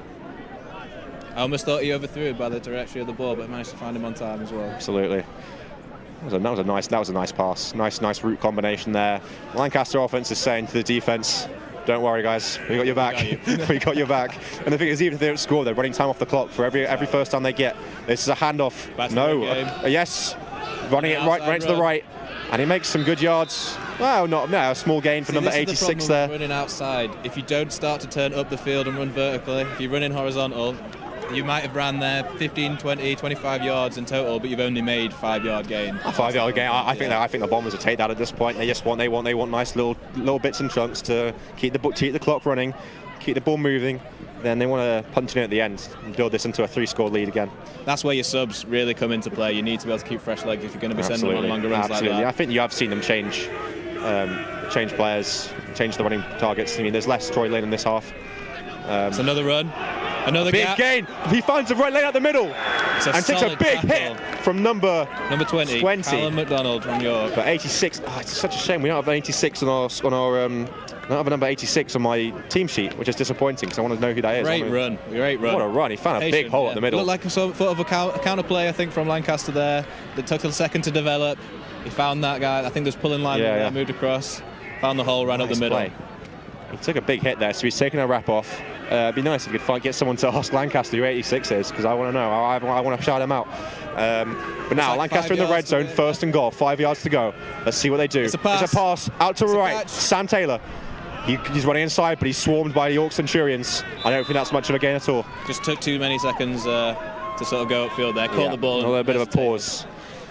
I almost thought he overthrew it by the direction of the ball, but managed to find him on time as well. Absolutely. That was a nice pass. Nice route combination there. Lancaster offense is saying to the defense, don't worry guys, we got your back. We got your back. And the thing is, even if they don't score, they're running time off the clock for every first down they get. This is a handoff. Yes. Running it right to the right. And he makes some good yards. Well, a small gain for number 86 there. Running outside. If you don't start to turn up the field and run vertically, if you run in horizontal, you might have ran there 15, 20, 25 yards in total, but you've only made 5-yard gain. A 5-yard gain. I think the Bombers will take that at this point. They want nice little bits and chunks to keep the clock running, keep the ball moving. Then they want to punch in at the end and build this into a 3-score lead again. That's where your subs really come into play. You need to be able to keep fresh legs if you're going to be sending them on longer runs like that. I think you have seen them change players, change the running targets. I mean, there's less Troy Lane in this half. It's another run. Another big gain. He finds the right lane out the middle and takes a big hit from number 20. Callum McDonald from York. But 86. Oh, it's such a shame we don't have an 86 on our I don't have a number 86 on my team sheet, which is disappointing because I want to know who that is. Great run. What a run. He found a big hole at the middle. Looked like a sort of a counter play, I think, from Lancaster there. It took a second to develop. He found that guy. I think there's pulling line that moved across. Found the hole, ran up the middle. Play. He took a big hit there, so he's taking a wrap off. It'd be nice if we could get someone to ask Lancaster who 86 is, because I want to know. I want to shout him out. But now, Lancaster in the red zone, 1st and goal, 5 yards to go. Let's see what they do. It's a pass out to the right. Sam Taylor. He's running inside, but he's swarmed by the York Centurions. I don't think that's much of a gain at all. Just took too many seconds to sort of go upfield there. Caught the ball. A little bit of a pause.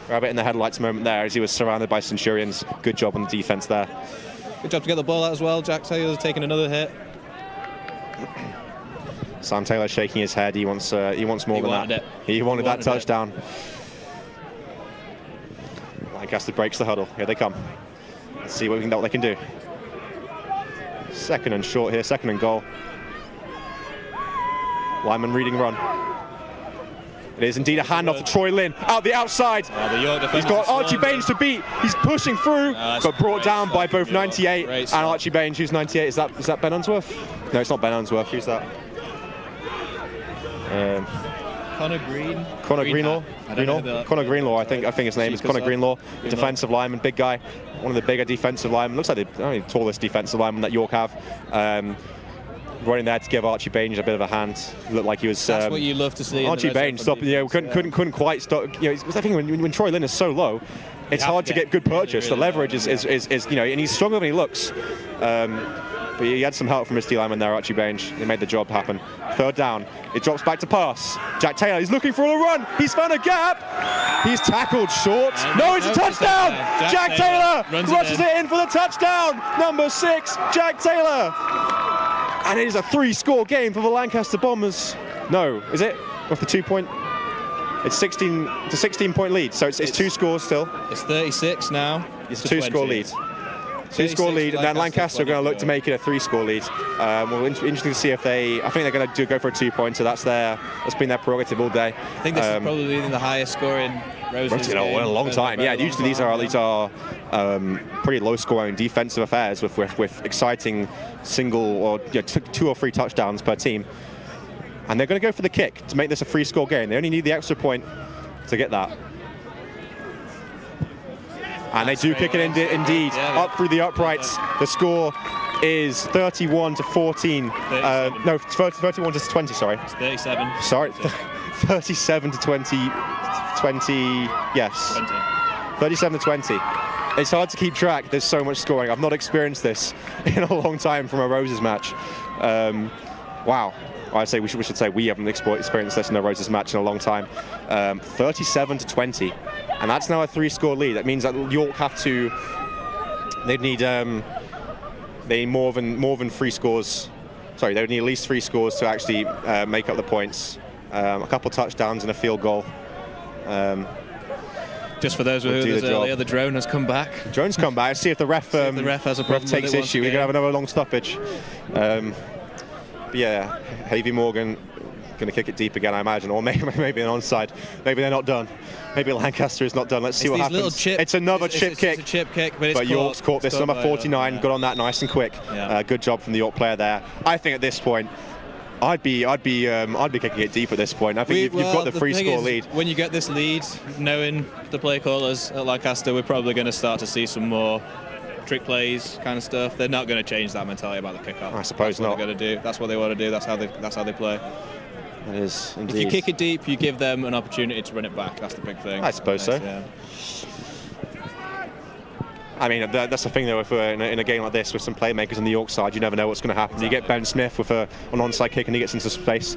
Rabbit in the headlights moment there as he was surrounded by Centurions. Good job on the defense there. Good job to get the ball out as well. Jack Taylor's taking another hit. Sam Taylor shaking his head. He wants more than that. He wanted that touchdown. Lancaster breaks the huddle. Here they come. Let's see what they can do. 2nd and short here. 2nd and goal. Lyman reading run. It is indeed a handoff to Troy Lynn out the outside. He's got Archie Baines to beat. He's pushing through, but brought down by both 98 and Archie Baines, who's 98. Is that Ben Unsworth? No, it's not Ben Unsworth. Who's that? Connor Green. Connor Greenlaw. Connor Greenlaw. I think his name is Connor Greenlaw. Defensive lineman, big guy, one of the bigger defensive linemen. Looks like the tallest defensive lineman that York have. Running there to give Archie Baines a bit of a hand. Looked like he was. That's what you love to see. Archie Baines stopped. Couldn't quite stop. I think when Troy Lynn is so low, it's hard to get good purchase. The leverage is and he's stronger than he looks. But he had some help from his D lineman there, Archie Baines. He made the job happen. Third down. It drops back to pass. Jack Taylor, he's looking for a run. He's found a gap. He's tackled short. No, it's a touchdown. Jack Taylor rushes it in for the touchdown. Number 6, Jack Taylor. And it is a 3-score game for the Lancaster Bombers. No, is it? Off the 2-point? It's 16-point lead, so it's 2 scores still. It's 36 now. It's a 2-score lead. 2-score lead, and then Lancaster are going to look to make it a 3-score lead. Well, interesting to see if I think they're going to go for a 2-pointer. That's been their prerogative all day. I think this is probably the highest scoring Roses in a long time. Yeah, usually these are pretty low-scoring defensive affairs with exciting single or 2 or 3 touchdowns per team. And they're going to go for the kick to make this a 3-score game. They only need the extra point to get that. And they do kick it indeed up through the uprights. The score is 31 to 14. No, 31 to 20. Sorry. It's 37. Sorry, 37 to 20. Yes. 37 to 20. It's hard to keep track. There's so much scoring. I've not experienced this in a long time from a Roses match. Wow. I say we should say we haven't experienced this in a Roses match in a long time. 37 to 20, and that's now a 3-score lead. That means that York have to. They need more than 3 scores. Sorry, they would need at least 3 scores to actually make up the points. A couple touchdowns and a field goal. Just for those who heard this earlier, the drone has come back. The drone's come back. Let's see if the ref has a problem takes issue. We're going to have another long stoppage. But yeah, Havey Morgan going to kick it deep again, I imagine, or maybe an onside. Maybe they're not done. Maybe Lancaster is not done. Let's see what happens. It's another chip kick. It's a chip kick, but York's caught this. Number 49 got on that nice and quick. Yeah. Good job from the York player there. I think at this point, I'd be kicking it deep at this point. I think you've got the 3-score lead. When you get this lead, knowing the play callers at Lancaster, we're probably going to start to see some more trick plays kind of stuff. They're not going to change that mentality about the kickoff. I suppose not. They're going to do. That's what they want to do. That's how they play. It is indeed. If you kick it deep, you give them an opportunity to run it back. That's the big thing. I suppose so. Yeah. I mean, that's the thing though. If we're in a game like this with some playmakers on the York side, you never know what's going to happen. Exactly. You get Ben Smith with an onside kick and he gets into space.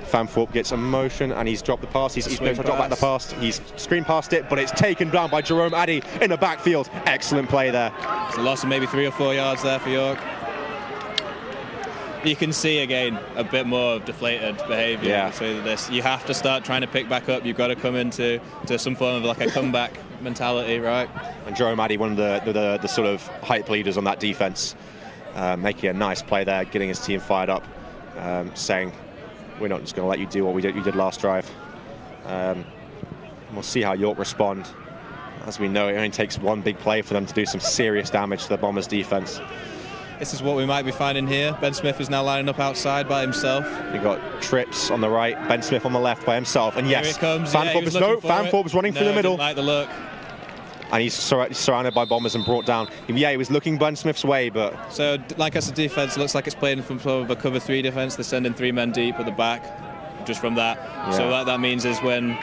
Fanthorpe gets a motion and he's dropped the pass. He's dropped back the pass. He's screened past it, but it's taken down by Jerome Addy in the backfield. Excellent play there. It's a loss of maybe 3 or 4 yards there for York. You can see again a bit more of deflated behaviour. Yeah. So this, you have to start trying to pick back up. You've got to come into some form of like a comeback mentality, right? And Jerome Addy, one of the sort of hype leaders on that defence, making a nice play there, getting his team fired up, saying, "We're not just going to let you do what you did last drive." We'll see how York respond. As we know, it only takes one big play for them to do some serious damage to the Bombers' defence. This is what we might be finding here. Ben Smith is now lining up outside by himself. You've got Trips on the right, Ben Smith on the left by himself. And yes, here it comes. Fanthorpe's running through the middle. Didn't like the look. And he's surrounded by Bombers and brought down. Yeah, he was looking Ben Smith's way, but... So Lancaster defence looks like it's playing from sort of a cover 3 defence. They're sending 3 men deep at the back, just from that. Yeah. So what that means is when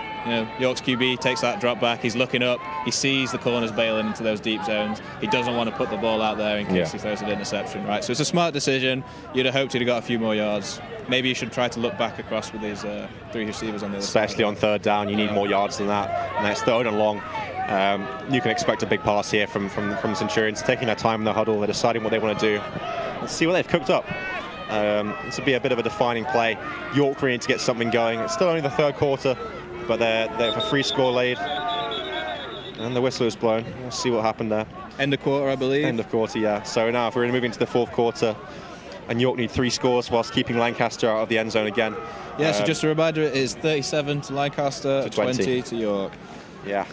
York's QB takes that drop back, he's looking up, he sees the corners bailing into those deep zones. He doesn't want to put the ball out there in case he throws an interception, right? So it's a smart decision. You'd have hoped he'd have got a few more yards. Maybe you should try to look back across with these 3 receivers on the other side. Especially on third down, you need more yards than that. And it's third and long. You can expect a big pass here from Centurions, taking their time in the huddle. They're deciding what they want to do. Let's see what they've cooked up. This will be a bit of a defining play. York need to get something going. It's still only the third quarter, but they have a 3-score lead. And the whistle is blown. We'll see what happened there. End of quarter, I believe. End of quarter, yeah. So now if we're moving to the fourth quarter, and York need 3 scores whilst keeping Lancaster out of the end zone again. Yeah, so just a reminder, it is 37 to Lancaster, 20 to York. Yeah.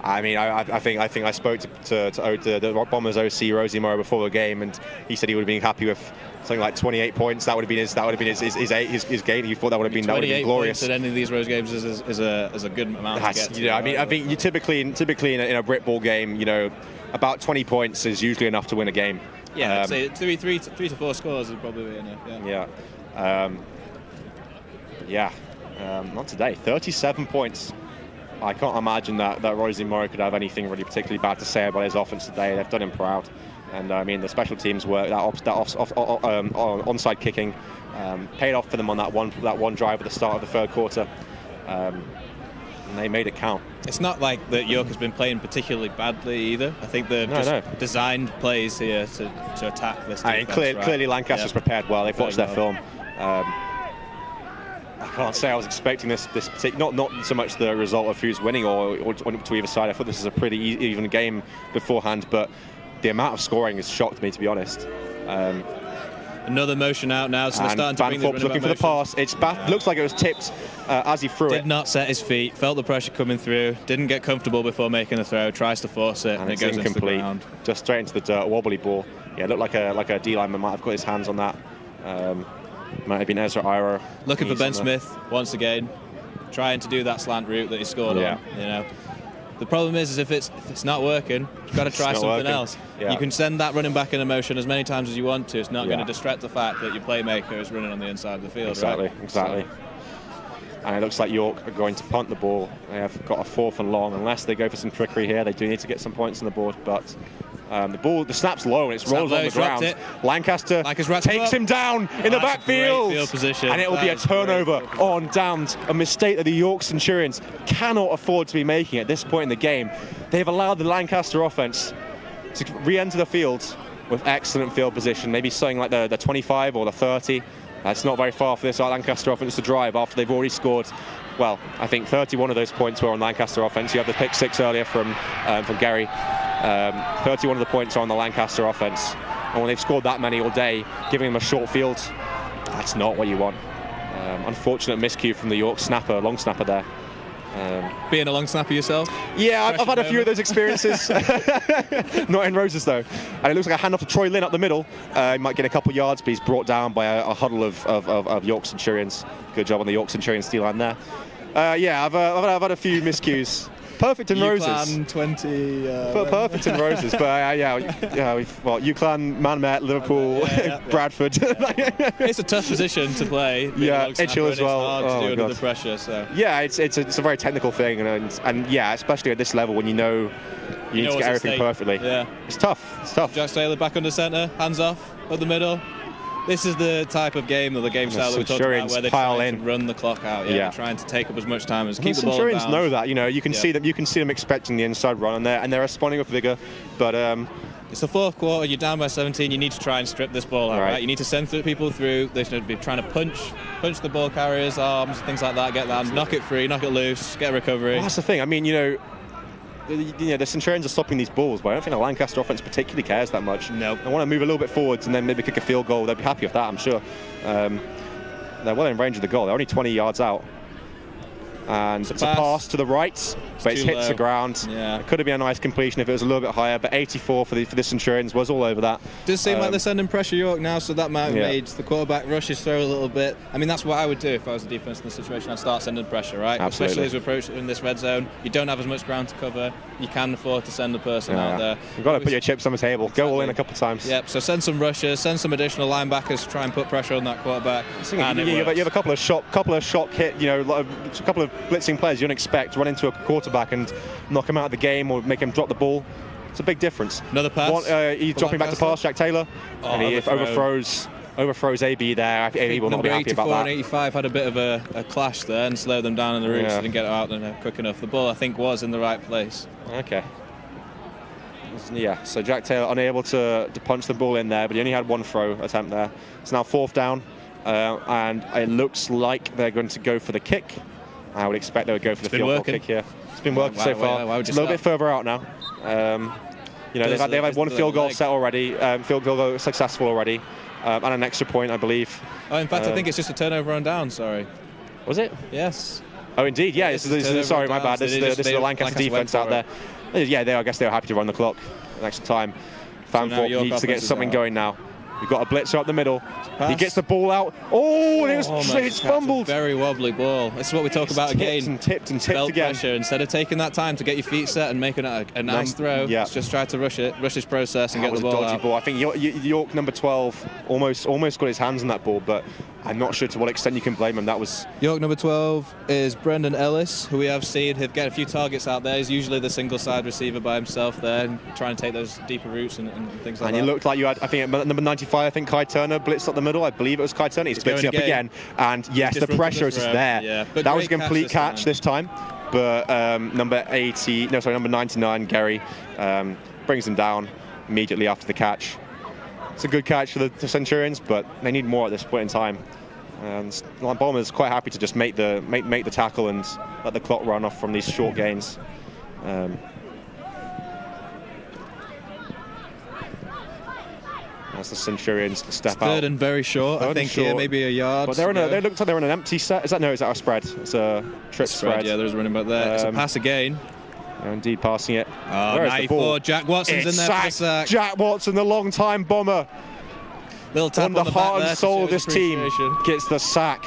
I mean, I think I spoke to the Bombers OC Rosie Morrow before the game, and he said he would have been happy with something like 28 points. That would have been his game. He thought that would have been glorious. 28 points at any of these Rose games is a good amount to get to. You know, I think you typically in a Brit Ball game, you know, about 20 points is usually enough to win a game. Yeah, I'd say 3 to 4 scores would probably be enough. Yeah. Not today. 37 points. I can't imagine that Rosie Morrow could have anything really particularly bad to say about his offense today. They've done him proud, and I mean the special teams work, that onside kicking paid off for them on that one drive at the start of the third quarter, and they made it count. It's not like that York has been playing particularly badly either. I think they've designed plays here to attack this defense. Clearly Lancaster's prepared well. They've watched their film. I can't say I was expecting this particular, not so much the result of who's winning or to either side. I thought this was a pretty even game beforehand, but the amount of scoring has shocked me, to be honest. Another motion out now, so they're starting to bring the looking for the pass. Looks like it was tipped as he threw it. Did not set his feet, felt the pressure coming through, didn't get comfortable before making the throw, tries to force it, and it goes into the ground. Just straight into the dirt, a wobbly ball. Yeah, it looked like a D lineman might have got his hands on that. Might have been Ezra Ira. Looking for Ben Smith once again, trying to do that slant route that he scored on. You know, the problem is if it's not working, you've got to try something else. Yeah. You can send that running back in a motion as many times as you want to. It's not going to distract the fact that your playmaker is running on the inside of the field. Exactly. And it looks like York are going to punt the ball. They have got a 4th and long. Unless they go for some trickery here, they do need to get some points on the board. But the snap's low and it's rolls on the ground. Lancaster takes him down in the backfield. And it will be a turnover on downs. A mistake that the York Centurions cannot afford to be making at this point in the game. They've allowed the Lancaster offense to re-enter the field with excellent field position. Maybe something like the 25 or the 30. It's not very far for this Lancaster offense to drive after they've already scored. Well, I think 31 of those points were on Lancaster offense. You have the pick 6 earlier from Gary. 31 of the points are on the Lancaster offense. And when they've scored that many all day, giving them a short field, that's not what you want. Unfortunate miscue from the York snapper, long snapper there. Being a long snapper yourself? Yeah, I've had a few of those experiences. Not in Roses though. And it looks like a handoff to Troy Lynn up the middle. He might get a couple yards, but he's brought down by a huddle of York Centurions. Good job on the York Centurions D-line there. Yeah, I've had a few miscues. Perfect in Roses. UCLan 20. Perfect in Roses, but UCLan, Manmet, Liverpool, Bradford. It's a tough position to play. Yeah, Edgehill as well. It's hard to do under the pressure. So. Yeah, it's a very technical thing, and yeah, especially at this level when you know you need to get everything perfectly. Yeah, it's tough. It's tough. Jack Taylor back under centre, hands off, up the middle. This is the type of game, or the game style that we talked about, where they're trying to run the clock out. Yeah, trying to take up as much time as keep the ball down. Centurions know that. You know, you can see them. You can see them expecting the inside run, and they're responding with vigor. But it's the 4th quarter. You're down by 17. You need to try and strip this ball out. Right? You need to send people through. They should be trying to punch the ball carriers' arms, things like that. Get that, knock it free, knock it loose, get a recovery. Well, that's the thing. I mean, the Centurions are stopping these balls, but I don't think the Lancaster offense particularly cares that much. No. They want to move a little bit forwards and then maybe kick a field goal. They'd be happy with that, I'm sure. They're well in range of the goal. They're only 20 yards out. And it's a pass to the right, but it hits the ground. Yeah. It could have been a nice completion if it was a little bit higher, but 84 for the Centurions was all over that. Does seem like they're sending pressure York now, so that might have made the quarterback rush his throw a little bit. I mean, that's what I would do if I was a defense in this situation. I'd start sending pressure, right? Absolutely. Especially as we approach in this red zone. You don't have as much ground to cover. You can afford to send the person out there. You've got to put your chips on the table. Exactly. Go all in a couple of times. Yep, so send some rushers, send some additional linebackers to try and put pressure on that quarterback. You have a couple of shock hit, a couple of blitzing players you don't expect run into a quarterback and knock him out of the game or make him drop the ball. It's a big difference. Another pass. He's dropping back to pass, Jack Taylor, and he overthrows AB there. AB will not be happy about that. 84 and 85 had a bit of a clash there and slowed them down in the routes. Didn't get it out quick enough. The ball, I think, was in the right place. Okay. Yeah, so Jack Taylor unable to punch the ball in there, but he only had one throw attempt there. It's now 4th down, and it looks like they're going to go for the kick. I would expect they would go for the field goal kick here. It's been working so far. It's a little bit further out now. You know, they've had one field goal set already, field goal successful already, and an extra point, I believe. Oh, in fact, I think it's just a turnover on down. Sorry. Was it? Yes. Oh, indeed. Yeah. Sorry, my bad. This is the Lancaster defense out there. Yeah, I guess they were happy to run the clock next time. Fanthorpe needs to get something going now. We've got a blitzer up the middle. He gets the ball out. Oh, it's fumbled. Very wobbly ball. This is what we talk about again. Tipped again. Pressure. Instead of taking that time to get your feet set and making a nice throw, just try to rush his process and get the ball out. Ball. I think York number 12 almost got his hands on that ball, but I'm not sure to what extent you can blame him. That was York number 12 is Brendan Ellis, who we have seen get a few targets out there. He's usually the single side receiver by himself there, and trying to take those deeper routes and things like that. And you looked like you had, I think at number 95, I think Kai Turner blitzed up the middle. I believe it was Kai Turner. He's blitzing up again, and yes, the pressure is just there. Yeah. That was a complete catch this time, but number 99, Gary, brings him down immediately after the catch. It's a good catch for the Centurions, but they need more at this point in time. And Bombers quite happy to just make the tackle and let the clock run off from these short gains. As the Centurions step out. Third and very short. I think here maybe a yard. But they look like they're in an empty set. Is that our spread? It's a trip spread. Yeah, there's a running back there. It's a pass again. Indeed, passing it. Oh, 94. Jack Watson's in there for the sack. Jack Watson, the long-time bomber. Little tap on the heart and soul of this team, gets the sack.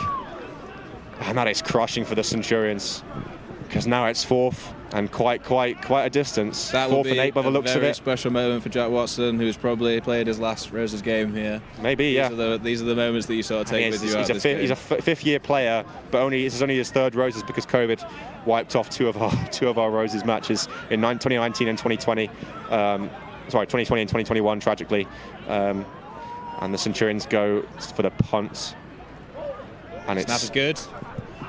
And that is crushing for the Centurions, because now it's fourth and quite a distance. That fourth will be and 8 by the looks of it. A very special moment for Jack Watson, who's probably played his last Roses game here. Maybe, These are the moments that you sort of take with you out this game. He's a fifth-year player, but this is only his third Roses because COVID wiped off two of our Roses matches in 2019 and 2020. 2020 and 2021, tragically. And the Centurions go for the punt. And snap is good.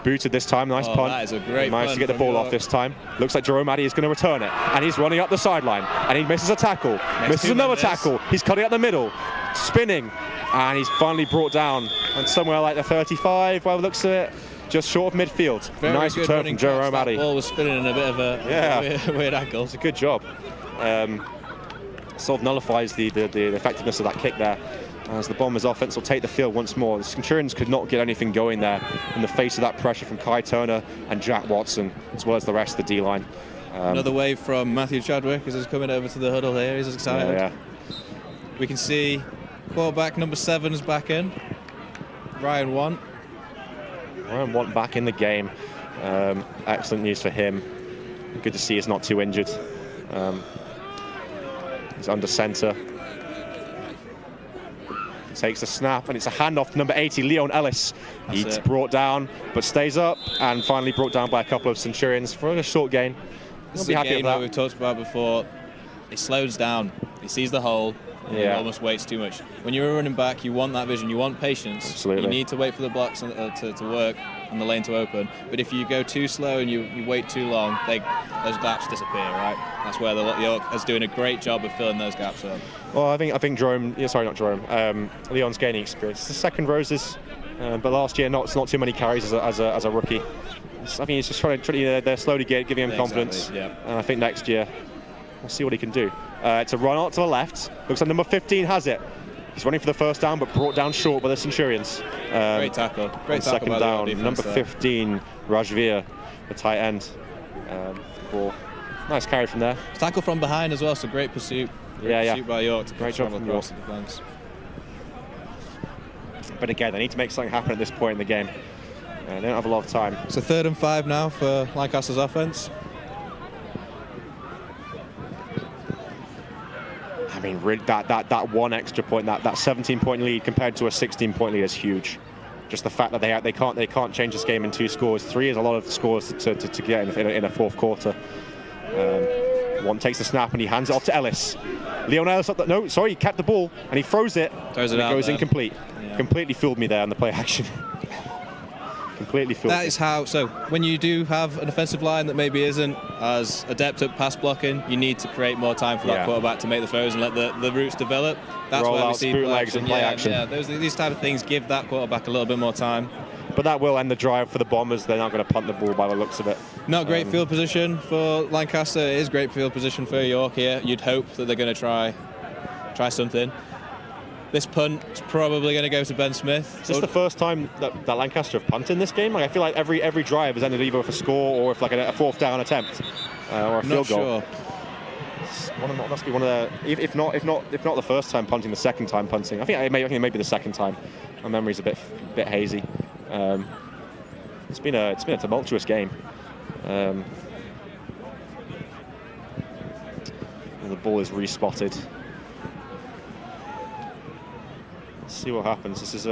Booted this time, nice punt. That is a great managed to get the ball off this time. Looks like Jerome Addy is going to return it, and he's running up the sideline, and he misses a tackle, misses another tackle. He's cutting up the middle, spinning, and he's finally brought down and somewhere like the 35 by the looks of it, just short of midfield. Very nice return from Jerome Addy. The ball was spinning in a bit of a weird angle. It's a good job. Sort of nullifies the effectiveness of that kick there. As the Bombers' offense will take the field once more. The Centurions could not get anything going there in the face of that pressure from Kai Turner and Jack Watson, as well as the rest of the D-line. Another wave from Matthew Chadwick as he's coming over to the huddle here. He's excited. Yeah. We can see quarterback number 7 is back in. Ryan Want back in the game. Excellent news for him. Good to see he's not too injured. He's under center. Takes the snap, and it's a handoff to number 80, Leon Ellis. He's brought down, but stays up, and finally brought down by a couple of Centurions for a short gain. This is a game that we've talked about before. He slows down. He sees the hole. And he almost waits too much. When you're a running back, you want that vision. You want patience. Absolutely. You need to wait for the blocks to work and the lane to open. But if you go too slow and you wait too long, those gaps disappear, right? That's where the York is doing a great job of filling those gaps up. Well, I think Jerome. Sorry, not Jerome. Leon's gaining experience. It's the second Roses, but last year not too many carries as a rookie. I think he's just trying to they're slowly giving him confidence. Exactly, yeah. And I think next year we'll see what he can do. It's a run out to the left. Looks like number 15 has it. He's running for the first down, but brought down short by the Centurions. Great tackle. Great tackle second by down, the number there. 15, Rajveer, the tight end. Nice carry from there. Tackle from behind as well, so great pursuit. Pursuit by York to great job from across the defence. But again, they need to make something happen at this point in the game. They don't have a lot of time. So 3rd and 5 now for Lancaster's offense. I mean, really, that one extra point, that 17-point lead compared to a 16-point lead is huge. Just the fact that they can't change this game in 2 scores. 3 is a lot of scores to get in a fourth quarter. One takes the snap and he hands it off to Ellis. Leon Ellis, he kept the ball and he throws it. Throws it and out. It goes there. incomplete. Yeah. Completely fooled me there on the play action. Completely fooled. That is how. So when you do have an offensive line that maybe isn't as adept at pass blocking, you need to create more time for that quarterback to make the throws and let the routes develop. That's Roll where we outs, see bootlegs and play action. Yeah, these type of things give that quarterback a little bit more time. But that will end the drive for the Bombers. They're not going to punt the ball by the looks of it. Not great field position for Lancaster. It is great field position for York here. You'd hope that they're going to try something. This punt is probably going to go to Ben Smith. Is this the first time that Lancaster have punted in this game? Like, I feel like every drive has ended either with a score or with like a fourth down attempt or a field goal. Sure. Must be one of the, if not the first time punting, the second time punting. I think it may be the second time. My memory's a bit hazy. It's been a tumultuous game. And the ball is respotted. Let's see what happens. This is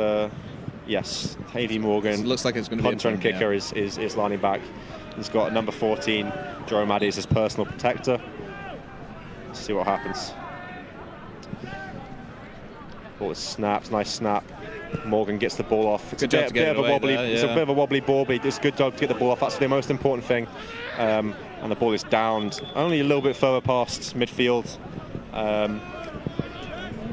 yes, Havey Morgan. It looks like it's going to be punter and kicker is lining back. He's got number 14, Jerome Addy, as his personal protector. Let's see what happens. Ball snaps, nice snap. Morgan gets the ball off. It's a bit of a wobbly. It's a bit of a wobbly ball, but it's a good job to get the ball off. That's the most important thing. And the ball is downed only a little bit further past midfield.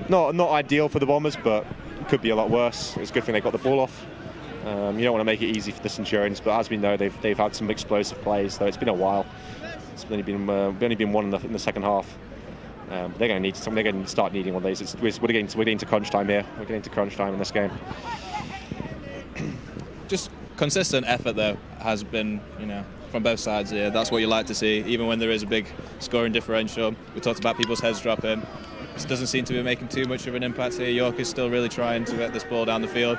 Not ideal for the Bombers, but it could be a lot worse. It's a good thing they got the ball off. You don't want to make it easy for the Centurions, but as we know, they've had some explosive plays. Though it's been a while. It's only been one in the second half. They're going to need something. They're going to start needing one of these. We're getting to crunch time here. We're getting to crunch time in this game. Just consistent effort though has been, from both sides here. That's what you like to see, even when there is a big scoring differential. We talked about people's heads dropping. This doesn't seem to be making too much of an impact here. York is still really trying to get this ball down the field.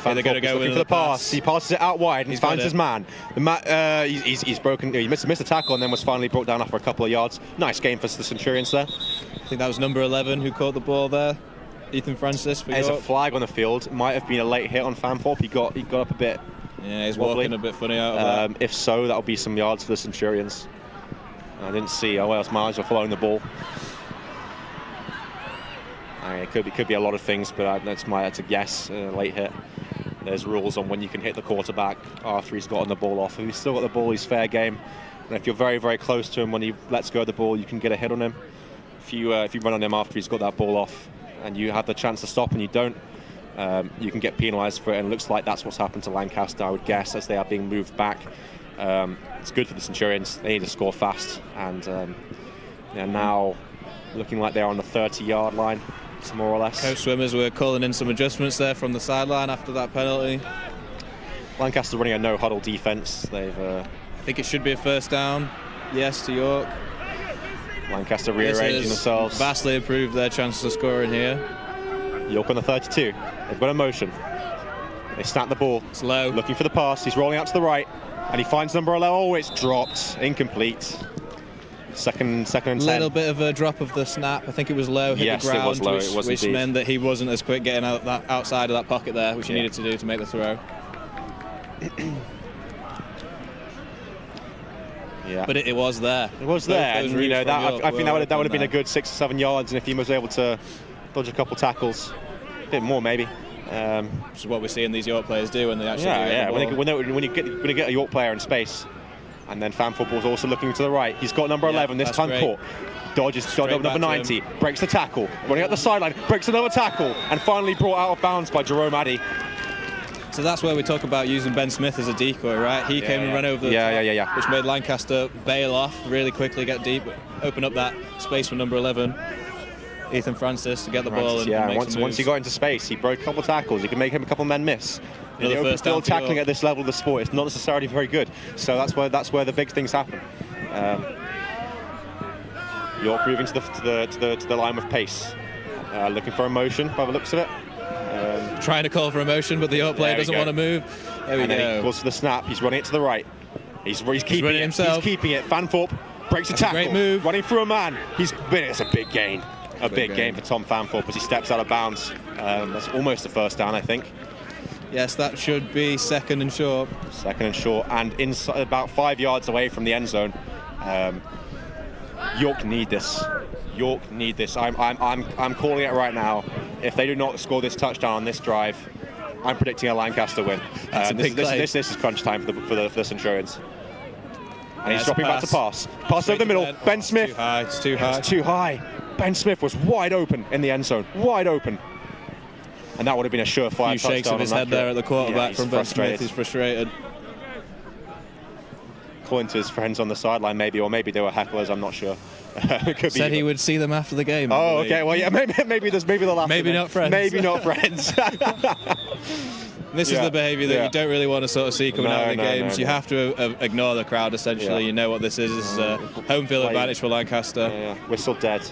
They're going to go with the pass. He passes it out wide and he finds his man. He's broken. He missed a tackle and then was finally brought down after a couple of yards. Nice game for the Centurions there. I think that was number 11 who caught the ball there. Ethan Francis for York. There's a flag on the field. It might have been a late hit on Fanthorpe. He got up a bit. Yeah, he's wobbly. walking a bit funny out of that. If so, that'll be some yards for the Centurions. I didn't see. Oh, well, my eyes were following the ball. It could be a lot of things, but that's a guess. Late hit. There's rules on when you can hit the quarterback after he's gotten the ball off. If he's still got the ball, he's fair game. And if you're very, very close to him when he lets go of the ball, you can get a hit on him. If you run on him after he's got that ball off and you have the chance to stop and you don't, you can get penalised for it. And it looks like that's what's happened to Lancaster, I would guess, as they are being moved back. It's good for the Centurions. They need to score fast. And now looking like they're on the 30-yard line. More or less. Coach Swimmers were calling in some adjustments there from the sideline after that penalty. Lancaster running a no-huddle defence. I think it should be a first down. Yes to York. Lancaster rearranging themselves. Vastly improved their chances of scoring here. York on the 32. They've got a motion. They snap the ball. It's low. Looking for the pass. He's rolling out to the right. And he finds number 11. Oh, it's dropped. Incomplete. Second and 10. Little bit of a drop of the snap. I think it was low, hit the ground, it was low. which meant that he wasn't as quick getting outside of that pocket there, which he needed to do to make the throw. Yeah, but it was there. It was there. And, I think that would have been a good 6 or 7 yards, and if he was able to dodge a couple tackles, a bit more maybe. Which is what we're seeing these York players do when they actually when you get a York player in space. And then Fanthorpe was also looking to the right. He's got number 11 this time caught. Dodges number 90, breaks the tackle, running up the sideline, breaks another tackle, and finally brought out of bounds by Jerome Addy. So that's where we talk about using Ben Smith as a decoy, right? He came and ran over the top, which made Lancaster bail off really quickly, get deep, open up that space for number 11. Ethan Francis to get the ball and make once he got into space, he broke a couple of tackles. He could make him a couple of men miss. Still tackling at this level of the sport, it's not necessarily very good. So that's where the big things happen. York moving to the line with pace, looking for a motion by the looks of it. Trying to call for a motion, but the York player doesn't want to move. There we go. He goes to the snap. He's running it to the right. He's keeping it himself. He's keeping it. Fanthorpe breaks a tackle. Great move. Running through a man. It's a big gain. A big game for Tom Fanthorpe as he steps out of bounds. That's almost a first down, I think. Yes, that should be second and short. Second and short, and inside about 5 yards away from the end zone. York need this. York need this. I'm calling it right now. If they do not score this touchdown on this drive, I'm predicting a Lancaster win. This is crunch time for the Centurions. And he's dropping back to pass. Pass over the middle. Ben Smith. It's too high. It's too high. Ben Smith was wide open in the end zone. Wide open. and that would have been a surefire A few shakes of his head there at the quarterback from Ben Smith. He's frustrated. Calling to his friends on the sideline, maybe, or maybe they were hecklers. I'm not sure. Could Said he would see them after the game. Oh, okay. Well, yeah, maybe they'll laugh. Maybe not friends. Maybe not friends. This is the behaviour that you don't really want to sort of see coming out of the games. You have to ignore the crowd, essentially. You know what this is. This is a home field advantage for Lancaster. Whistle dead.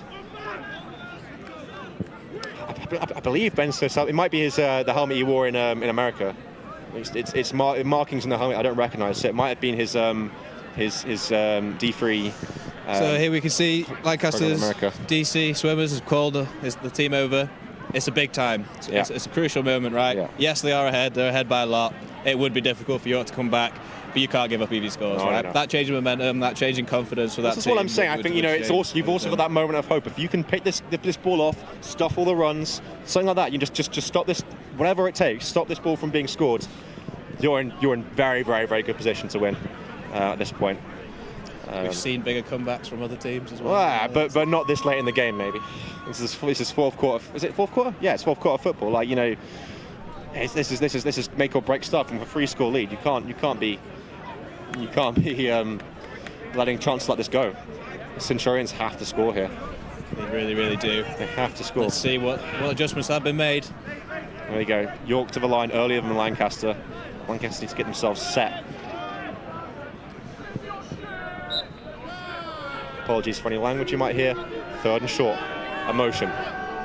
I believe Ben Smith, it might be his the helmet he wore in America. It's markings on the helmet I don't recognise. So it might have been his D3. So here we can see Lancaster's DC swimmers have called the team over. It's a big time. It's a crucial moment, right? Yeah. Yes, they are ahead. They're ahead by a lot. It would be difficult for York to come back, but you can't give up easy scores, right? No. That change in momentum, that change in confidence for that team. This is what I'm saying. I think it's also you've also got that moment of hope. If you can pick this ball off, stuff all the runs, something like that, you just stop this, whatever it takes, stop this ball from being scored. You're in very, very, very good position to win at this point. We've seen bigger comebacks from other teams as well. But not this late in the game, maybe. This is fourth quarter. Is it fourth quarter? Yeah, it's fourth quarter football. Like, this is make or break stuff. From a 3-score lead, you can't be letting chances like this go. The Centurions have to score here. They really, really do. They have to score. Let's see what adjustments have been made. There we go. York to the line earlier than Lancaster. Lancaster needs to get themselves set. Apologies for any language you might hear. 3rd and short. A motion.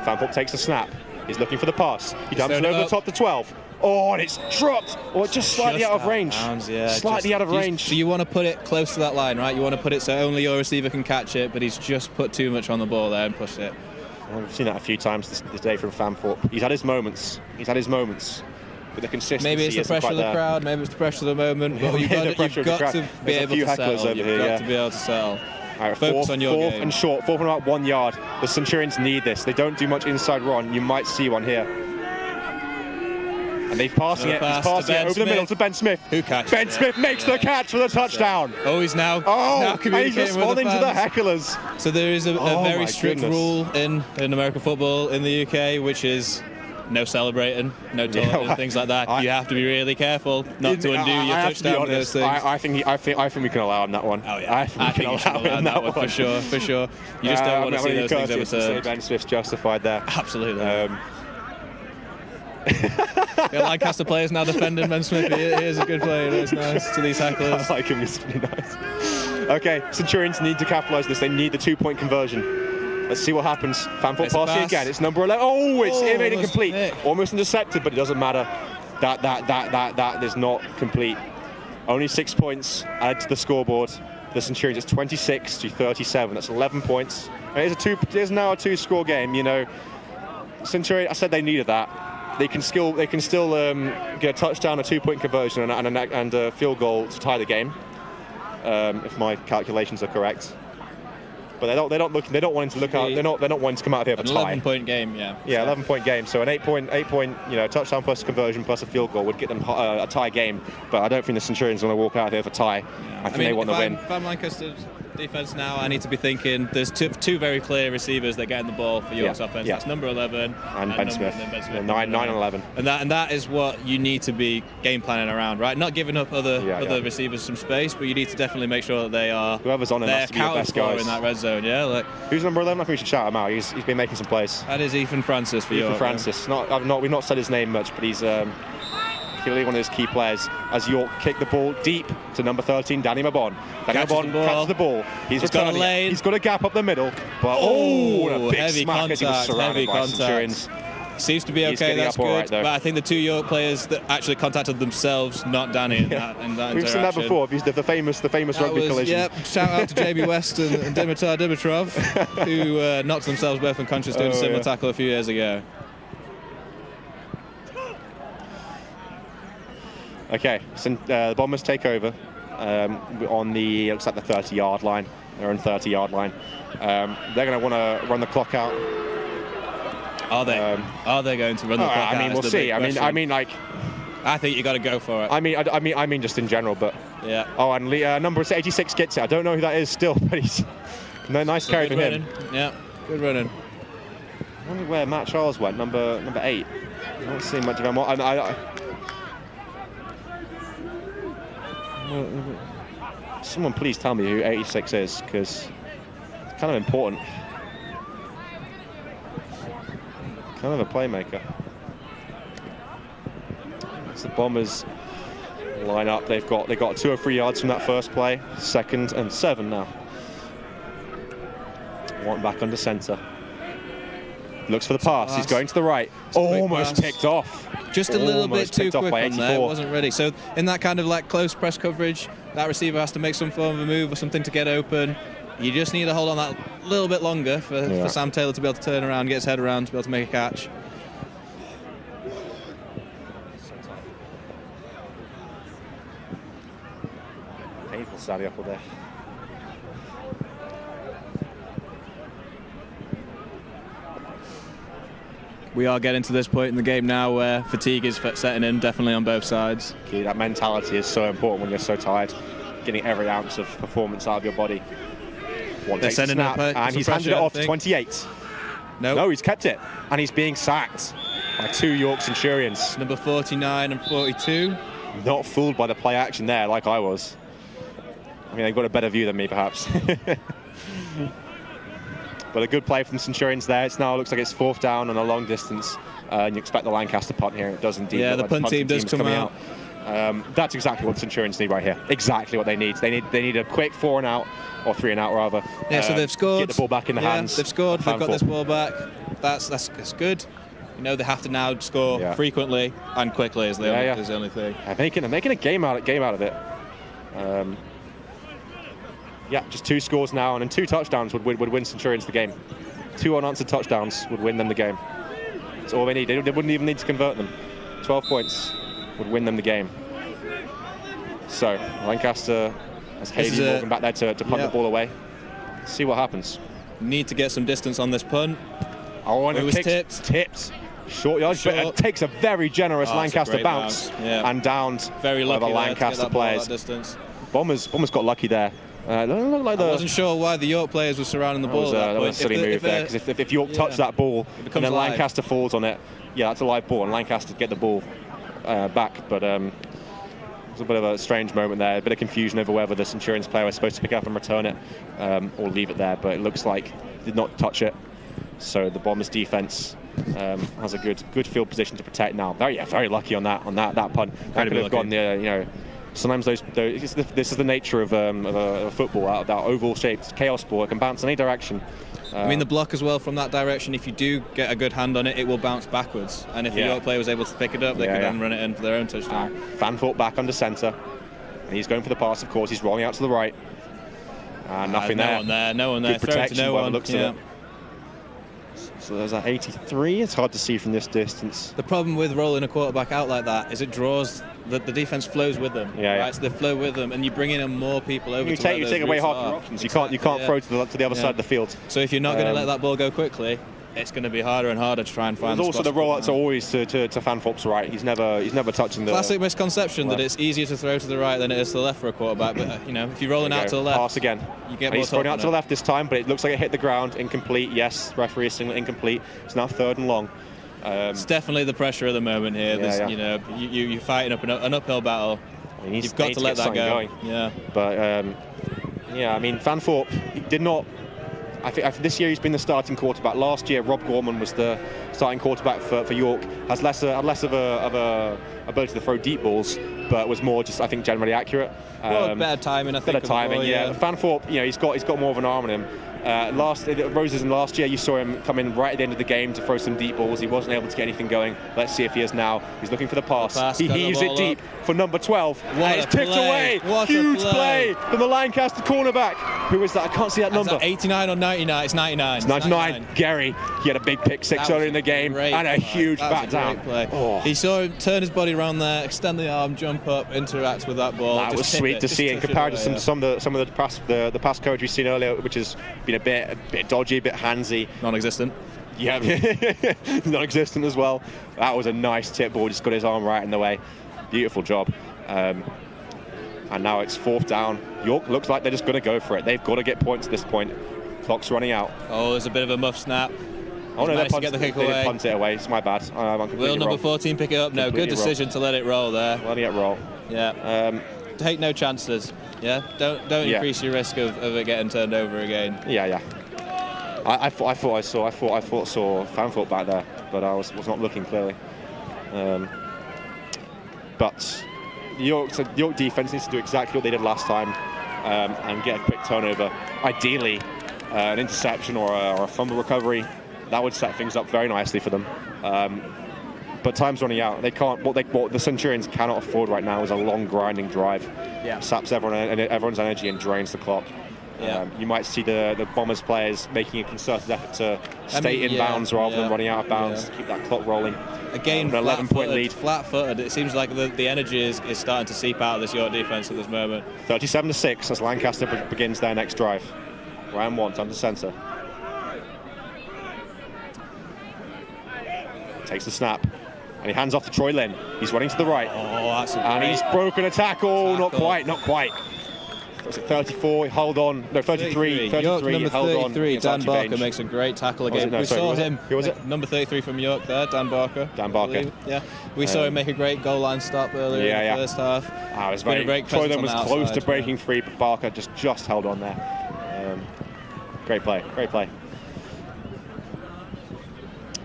Fanthorpe takes the snap. He's looking for the pass. He dumps it over the top to 12. Oh, and it's dropped. Or just slightly out of range. Slightly out of range. So you want to put it close to that line, right? You want to put it so only your receiver can catch it, but he's just put too much on the ball there and pushed it. Well, we've seen that a few times this day from Fanthorpe. He's had his moments. But the consistency maybe it's the pressure of the crowd, maybe it's the pressure of the moment, but you've got to be able to settle. You've got to be able to settle. All right, focus on your fourth game. And short, fourth and about 1 yard. The Centurions need this. They don't do much inside run. You might see one here. And they're passing it. He's passing it over the middle to Ben Smith. Who catches Ben Smith makes the catch for the touchdown. He's now and he's responding to the hecklers. So there is a very strict rule in American football in the UK, which is no celebrating, no taunting, things like that. You have to be really careful not to undo your touchdown with those things. I think we can allow him that one. Oh yeah, I think we can allow him that one for sure. You just don't want to see those things overturned. Ben Smith's justified there. Absolutely. Lancaster players now defending Ben Smith. He is a good player. It's nice to these hecklers. I like him. He's pretty nice. Okay, Centurions need to capitalise this. They need the 2-point conversion. Let's see what happens. Fanthorpe passing again. It's number 11. It made it complete. Almost intercepted, but it doesn't matter. That is not complete. Only 6 points added to the scoreboard. The Centurions, it's 26-37. That's 11 points. And it's now a 2-score game. Centurion. I said they needed that. They can still get a touchdown, a 2-point conversion, and a field goal to tie the game, if my calculations are correct. But they don't want to come out of here for a tie. 11-point game, yeah. Yeah, 11-point game. So an 8-point, touchdown plus conversion plus a field goal would get them a tie game. But I don't think the Centurions want to walk out of here for a tie. Yeah. I think they want the win. If I'm Lancaster's defense now, I need to be thinking there's two very clear receivers that get in the ball for York's offense. That's number 11 and Ben Smith. 9 and 11. And that is what you need to be game planning around, right? Not giving up other receivers some space, but you need to definitely make sure that they are whoever's on him has to be your best guys in that red zone. Yeah, who's number 11? I think we should shout him out. He's been making some plays. That is Ethan Francis for York. Ethan Francis. We've not said his name much, but he's clearly one of his key players. As York kick the ball deep to number 13, Danny Mabon. Danny Mabon catches the ball. He's got a lane. He's got a gap up the middle. But a big heavy smack as he was surrounded by Centurions. Seems to be okay. That's good. Right, but I think the 2 York players that actually contacted themselves, not Danny, in that interaction. We've seen that before. The famous rugby collision. Yep. Shout out to Jamie West and Dimitar Dimitrov, who knocked themselves both unconscious doing a similar tackle a few years ago. Okay, so the Bombers take over on the looks like the 30-yard line. They're on 30-yard line. They're going to want to run the clock out. Are they? Are they going to run the clock out? I mean, we'll see. I think you got to go for it. I mean, just in general, but yeah. Oh, and number 86 gets it. I don't know who that is still, but he's nice carry from him. Yeah, good running. I wonder where Matt Charles went, number 8. I don't see much of him. Someone please tell me who 86 is, because it's kind of important. Kind of a playmaker. It's the Bombers line up. They got 2 or 3 yards from that first play. 2nd and 7 now. One back under centre. Looks for the pass. He's going to the right. Almost picked off. Just a little bit too quick on there. Wasn't ready. So in that kind of like close press coverage, that receiver has to make some form of a move or something to get open. You just need to hold on that little bit longer for Sam Taylor to be able to turn around, get his head around, to be able to make a catch. Painful standing up there. We are getting to this point in the game now where fatigue is setting in, definitely on both sides. Okay, that mentality is so important when you're so tired. Getting every ounce of performance out of your body. They're sending snap, and he's handed it off to 28. No, he's kept it. And he's being sacked by 2 York Centurions. Number 49 and 42. Not fooled by the play action there like I was. I mean, they've got a better view than me, perhaps. But a good play from the Centurions there. It now looks like it's 4th down on a long distance. And you expect the Lancaster punt here. It does indeed. Yeah, the punt team does come out. That's exactly what the Centurions need right here. Exactly what they need. They need a quick 4 and out, or 3 and out rather. Yeah, so they've scored. Get the ball back in the hands. They've scored. They've got this ball back. That's good. You know, they have to now score frequently and quickly is the only thing. They're making a game out of it. Just 2 scores now, and then 2 touchdowns would win Centurions the game. 2 unanswered touchdowns would win them the game. That's all they need. They wouldn't even need to convert them. 12 points would win them the game. So Lancaster has Haley Morgan back there to punt the ball away. Let's see what happens. Need to get some distance on this punt. And it was tipped. Short yard, but it takes a very generous Lancaster bounce and downed very lucky by the Lancaster players. Bombers got lucky there. I wasn't sure why the York players were surrounding the ball. That was a silly move there, because if York touched that ball and then Lancaster falls on it, that's a live ball, and Lancaster get the ball back. But it was a bit of a strange moment there, a bit of confusion over whether the Centurions player was supposed to pick it up and return it or leave it there, but it looks like did not touch it. So the Bombers defense has a good field position to protect now. Very lucky on that punt. That could have gone sometimes this is the nature of a football, out of that oval-shaped chaos ball. It can bounce in any direction. I mean, the block as well from that direction, if you do get a good hand on it, it will bounce backwards. And if the York player was able to pick it up, they could then run it in for their own touchdown. Fanthorpe back under centre. And he's going for the pass, of course. He's rolling out to the right. Nothing there. No one there. Good protection by the looks of it. So there's that 83. It's hard to see from this distance. The problem with rolling a quarterback out like that is it draws the defense flows with them. Right? So they flow with them, and you bring in more people over. You take away half your options. You can't throw to the other side of the field. So if you're not going to let that ball go quickly, it's going to be harder and harder to try and find. There's also the rollouts are always to Fanthorpe's right. He's never touching the classic misconception that it's easier to throw to the right than it is to the left for a quarterback. But if you're rolling out to the left, pass again. You get more. He's throwing out to the left this time, but it looks like it hit the ground. Incomplete. Yes, referee is signaling incomplete. It's now 3rd and long. It's definitely the pressure of the moment here. You're fighting up an uphill battle. You've got to let that go. Going. Yeah. But I mean, Fanthorpe did not. I think this year he's been the starting quarterback. Last year, Rob Gorman was the starting quarterback for York. Has less of a ability to throw deep balls, but was more just, I think, generally accurate. Better timing, I think. Better timing, Fanthorpe, he's got more of an arm in him. Roses in last year, you saw him come in right at the end of the game to throw some deep balls. He wasn't able to get anything going. Let's see if he is now. He's looking for the pass. He heaves it deep for number 12. And it's tipped away. Huge play from the Lancaster cornerback. Who is that? I can't see that number. 89 or 99? It's 99. It's 99. Gary. He had a big pick 6 early in the game and a huge bat down. Oh. He saw him turn his body around there, extend the arm, jump up, interact with that ball. That was sweet to see in comparison to some of the pass coverage we've seen earlier, which has been a bit dodgy, a bit handsy. Non-existent. Yeah, non-existent as well. That was a nice tip ball, just got his arm right in the way. Beautiful job. And now it's 4th down. York looks like they're just going to go for it. They've got to get points at this point. Clock's running out. Oh, there's a bit of a muff snap. Oh no, managed to get the kick away. Punt it away. It's my bad. I'm completely Will number wrong. 14 pick it up? No, good decision to let it roll there. Letting it roll. Yeah. Take no chances. Yeah. Don't increase your risk of it getting turned over again. Yeah. I thought I saw Fanthorpe back there, but I was not looking clearly. But the York defense needs to do exactly what they did last time and get a quick turnover. Ideally, an interception or a fumble recovery. That would set things up very nicely for them. But time's running out. They can't. What the Centurions cannot afford right now is a long grinding drive. Yeah. Saps everyone's energy and drains the clock. Yeah. You might see the Bombers players making a concerted effort to stay in bounds rather than running out of bounds to keep that clock rolling. Again, an 11-point lead. Flat-footed. It seems like the energy is starting to seep out of this York defence at this moment. 37-6 as Lancaster begins their next drive. Round 1, time to centre. Takes the snap. And he hands off to Troy Lynn. He's running to the right. Oh, that's a and he's broken a tackle. Not quite. Was it 34? Hold on. No, 33. York number 33, Dan Barker Bainge. Makes a great tackle again. We saw him. Who was it? Number 33 from York there, Dan Barker. Yeah. We saw him make a great goal line stop earlier in the first half. It was Troy Lynn was close to breaking free, but Barker just held on there. Great play.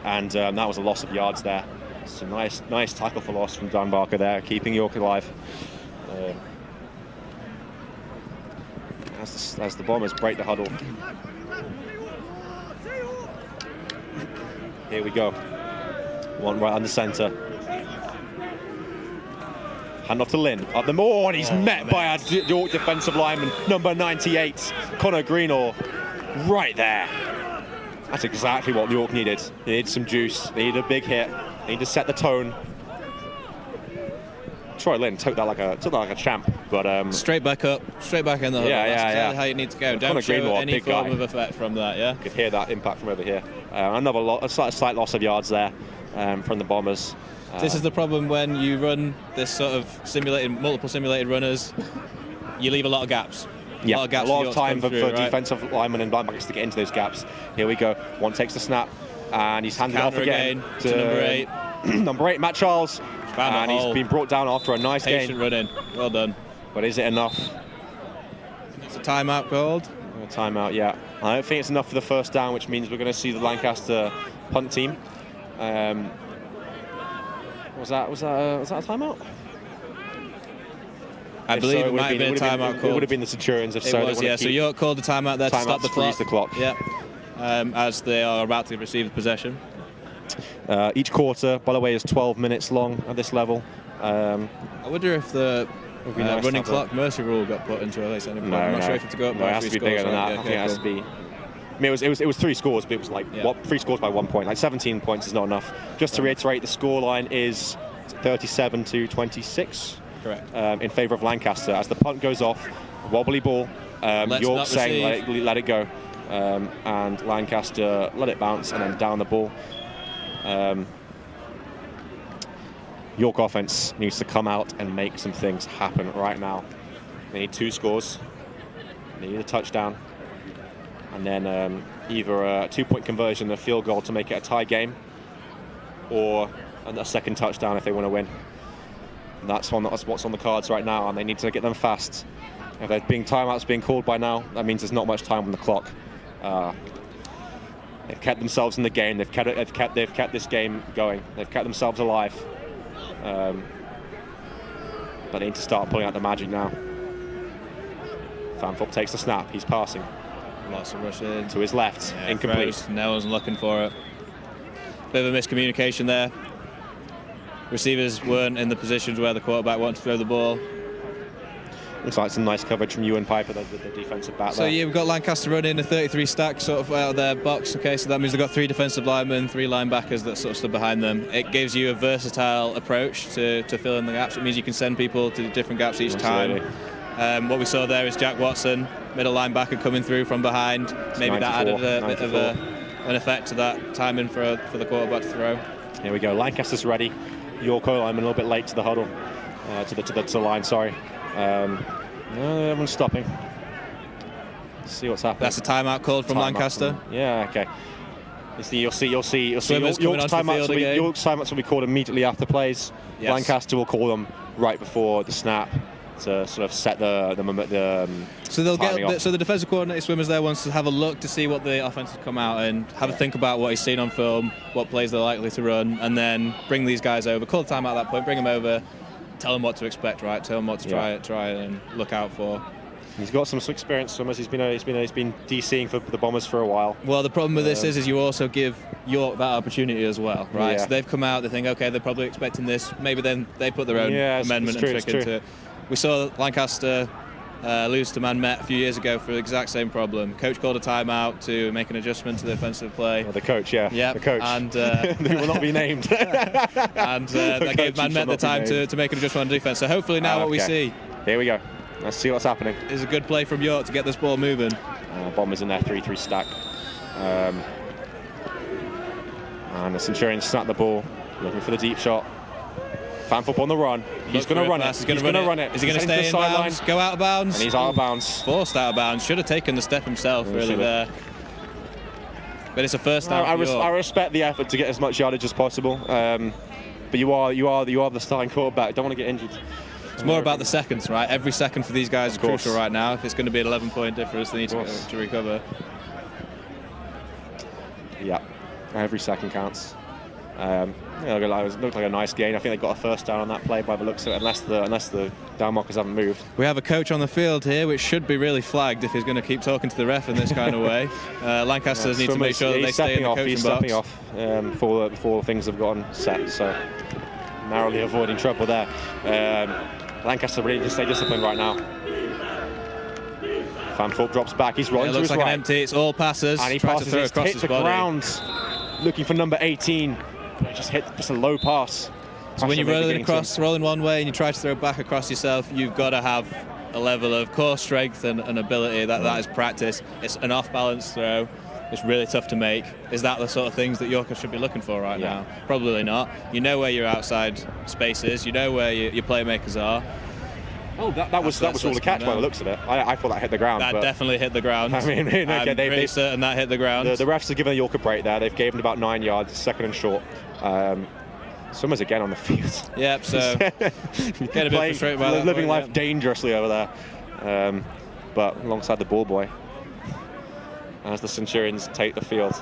And that was a loss of yards there. It's a nice tackle for loss from Dan Barker there, keeping York alive. As the Bombers break the huddle. Here we go. One right under centre. Hand off to Lynn. Up the more, and he's met by a York defensive lineman, number 98, Connor Greenall. Right there. That's exactly what York needed. They needed some juice. They needed a big hit. They needed to set the tone. Troy Lynn took that like a champ, but straight back up, straight back in the huddle. That's exactly how you need to go. Don't show any form of effect from that. Yeah, could hear that impact from over here. A slight loss of yards there from the Bombers. This is the problem when you run this sort of multiple simulated runners. You leave a lot of gaps. A lot of time for defensive linemen and linebackers to get into those gaps. Here we go. One takes the snap, and he's handed off again to number 8. Number 8, Matt Charles. And he's been brought down after a nice patient run-in. Well done. But is it enough? It's a timeout called. A timeout, yeah. I don't think it's enough for the first down, which means we're going to see the Lancaster punt team. Was that a timeout? I believe it might have been a timeout called. It would have been the Centurions if so. So York called the timeout there to stop the clock. Freeze the clock. Yeah. As they are about to receive the possession. Each quarter, by the way, is 12 minutes long at this level. I wonder if the running clock mercy rule got put into it. I'm not sure if it's to go up by it has to be bigger than that. I think it has to be. I mean, it was 3 scores, but it was like 3 scores by 1 point. Like 17 points is not enough. Just to reiterate, the score line is 37-26. Correct. In favour of Lancaster. As the punt goes off, wobbly ball. York saying let it go, and Lancaster let it bounce and then down the ball. York offense needs to come out and make some things happen right now. They need 2 scores. They need a touchdown, and then either a 2-point conversion, a field goal to make it a tie game, or a second touchdown if they want to win. That's what's on the cards right now, and they need to get them fast. If there's timeouts being called by now, that means there's not much time on the clock. They've kept themselves in the game. They've kept this game going. They've kept themselves alive. But they need to start pulling out the magic now. Fanthorpe takes the snap. He's passing. Lots of rushing to his left. Incomplete. No one's looking for it. Bit of a miscommunication there. Receivers weren't in the positions where the quarterback wanted to throw the ball. Looks like some nice coverage from Ewan Piper, the defensive back. So we've got Lancaster running a 33 stack sort of out of their box. Okay, so that means they've got 3 defensive linemen, 3 linebackers that sort of stood behind them. It gives you a versatile approach to fill in the gaps. It means you can send people to different gaps each time. What we saw there is Jack Watson, middle linebacker, coming through from behind. Maybe that added a bit of an effect to that timing for the quarterback to throw. Here we go. Lancaster's ready. York lineman a little bit late to the huddle, to the line. Sorry. Everyone's stopping. Let's see what's happening. That's a timeout called from Lancaster. Yeah, okay. You'll see York's timeouts will be called immediately after plays. Yes. Lancaster will call them right before the snap to sort of set the so they'll timing off. So the defensive coordinator swimmers there wants to have a look to see what the offense has come out and have a think about what he's seen on film, what plays they're likely to run, and then bring these guys over, call the timeout at that point, bring them over, tell them what to expect, right? Tell them what to try and look out for. He's got some experience swimmers. He's been DCing for the Bombers for a while. Well, the problem with this is you also give York that opportunity as well, right? Yeah. So they've come out, they think, okay, they're probably expecting this. Maybe then they put their own amendment and trick into it. We saw Lancaster lose to Man Met a few years ago for the exact same problem. Coach called a timeout to make an adjustment to the offensive play. The coach, the coach. And they will not be named. And that gave Man Met the time to make an adjustment on defence. So hopefully now what we see. Here we go. Let's see what's happening. Is a good play from York to get this ball moving. Bombers in their 3-3 stack. And the Centurions snap the ball, looking for the deep shot. Fanfup on the run. He's going to run it. He's going to run it. Is he going to stay in bounds? Go out of bounds? And he's out of bounds. Forced out of bounds. Should have taken the step himself, really, there. But it's a first down. I respect the effort to get as much yardage as possible. But you are the starting quarterback. Don't want to get injured. It's more about the seconds, right? Every second for these guys is crucial right now. If it's going to be an 11-point difference, they need to recover. Yeah, every second counts. It looked like a nice gain. I think they got a first down on that play by the looks of it, unless the down markers haven't moved. We have a coach on the field here, which should be really flagged if he's going to keep talking to the ref in this kind of way. Lancaster needs to make sure that they stay in the coaching He's box. stepping off before things have gotten set, so narrowly avoiding trouble there. Lancaster really just stay disciplined right now. Fanfup drops back. He's rolling to his right. It looks like an empty. It's all passes. And he passes. Hit the ground, looking for number 18. Just hit a low pass. So when you're rolling one way and you try to throw back across yourself, you've got to have a level of core strength and ability. That is practice. It's an off-balance throw. It's really tough to make. Is that the sort of things that Yorker should be looking for right now? Probably not. You know where your outside space is. You know where your playmakers are. Oh, that was all the catch by the looks of it. I thought that hit the ground. That definitely hit the ground. I mean, I'm pretty certain that hit the ground. The refs have given York a break there. They've given about 9 yards, second and short. Summers again on the field. Yep, so get a bit frustrated by that. Living life dangerously over there. But alongside the ball boy, as the Centurions take the field.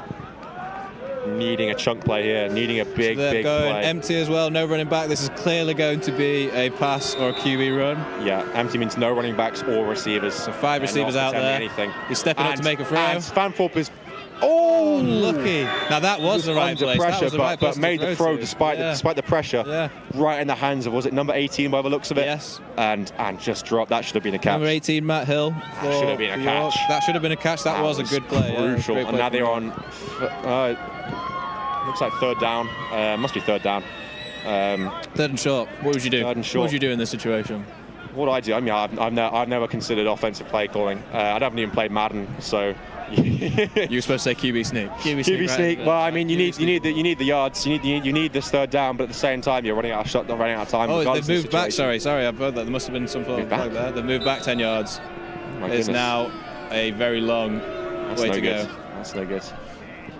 Needing a chunk play here, needing a big going play. Empty as well, no running back. This is clearly going to be a pass or a QB run. Yeah, empty means no running backs or receivers. So 5 receivers out there. Anything. He's stepping up to make a throw. And Fanfup is lucky. Now that was the right place. Pressure, that was the right but made the throw despite the pressure. Right in the hands of, was it number 18 by the looks of it? Yes. And just dropped. That should have been a catch. Number 18, Matt Hill. That should have been a catch. That should have been a catch. That was a good play. Crucial. Play and now they're on. Looks like third down. Must be third down. Third and short. What would you do? Third and short. What would you do in this situation? What do I do? I mean, I've never considered offensive play calling. I haven't even played Madden, so. You were supposed to say QB sneak. QB sneak. Right? Well, I mean, you need the yards. You need this third down, but at the same time, you're running out of time. Oh, they've moved back. Sorry, I've heard that. There must have been some sort of flag there. They've moved back 10 yards. It's now a very long way to go. That's no good.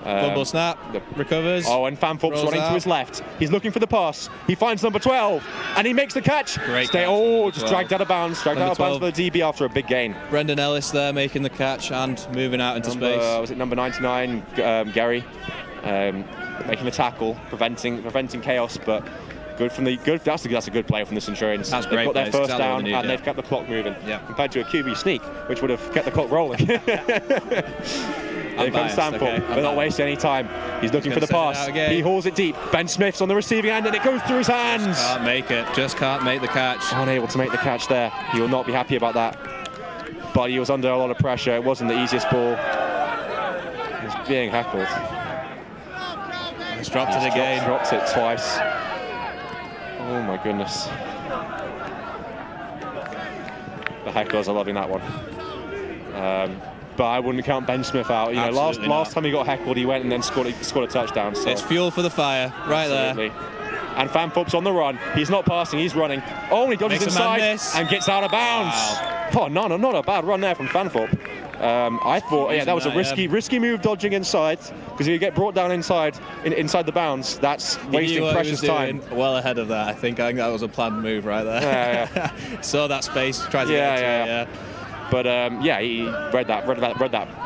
Fumble snap, recovers. Oh, and Fanfup's running to his left. He's looking for the pass. He finds number 12, and he makes the catch. Great catch. Just dragged out of bounds. Dragged out of bounds for the DB after a big gain. Brendan Ellis there making the catch and moving out into space. Was it number 99, Gary, making the tackle, preventing chaos, but good from the good. That's a good play from the Centurions. That's great. They've got their first down, and they've kept the clock moving. Yeah. Compared to a QB sneak, which would have kept the clock rolling. Here comes Stanford. They're not wasting any time. He's looking for the pass. He hauls it deep. Ben Smith's on the receiving end, and it goes through his hands. Can't make it. Just can't make the catch. Unable to make the catch there. He will not be happy about that. But he was under a lot of pressure. It wasn't the easiest ball. He's being heckled. He's dropped it again. Dropped it twice. Oh my goodness. The hecklers are loving that one. But I wouldn't count Ben Smith out. You know, last time he got heckled, he went and then scored a touchdown. So. It's fuel for the fire, right there. And Fanfup's on the run. He's not passing, he's running. Oh, and he dodges inside and gets out of bounds. Wow. Oh, not a bad run there from Fanfup. I thought, that was a risky move, dodging inside, because if you get brought down inside the bounds, that's wasting precious time. Well ahead of that, I think that was a planned move right there. Yeah. Saw that space, tried to get to it. But he read that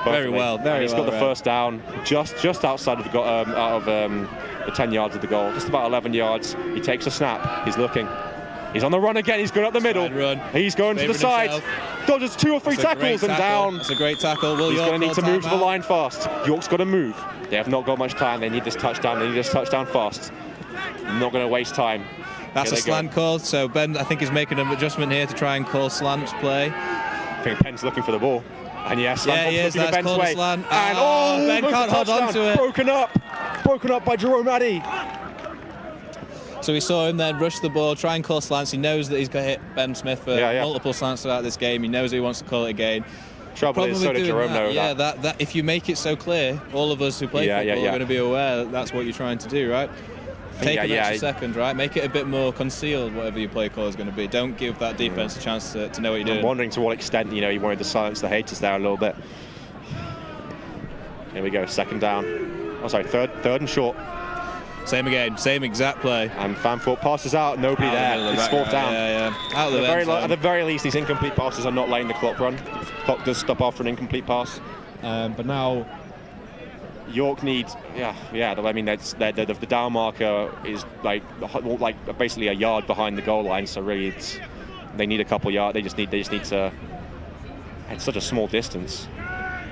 very well. He's got the first down just outside of the 10 yards of the goal, just about 11 yards. He takes a snap. He's looking. He's on the run again. He's going up the middle. He's going to the side. Dodges 2 or 3 tackles and down. That's a great tackle. He's going to need to move to the line fast. York's got to move. They have not got much time. They need this touchdown. They need this touchdown fast. Not going to waste time. That's a slant call. So Ben, I think, is making an adjustment here to try and call slant play. I think Penn's looking for the ball. And yes, he is. That's Ben's called way. a slant. And Ben can't hold on to it. Broken up by Jerome Addy. So we saw him then rush the ball, try and call slants. He knows that he's got to hit Ben Smith for multiple slants throughout this game. He knows he wants to call it again. Trouble is, so did Jerome know that. Yeah, that if you make it so clear, all of us who play football are going to be aware that that's what you're trying to do, right? Take an extra second, right? Make it a bit more concealed, whatever your play call is going to be. Don't give that defense a chance to know what you're doing. I'm wondering to what extent, he wanted to silence the haters there a little bit. Here we go, second down. Oh, sorry, third and short. Same again, same exact play. And Fanthorpe passes out, nobody there. It's fourth down. At the very least, these incomplete passes are not letting the clock run. The clock does stop after an incomplete pass. But now York need, I mean, the down marker is like basically a yard behind the goal line. So really, they need a couple yards. They just need to. It's such a small distance.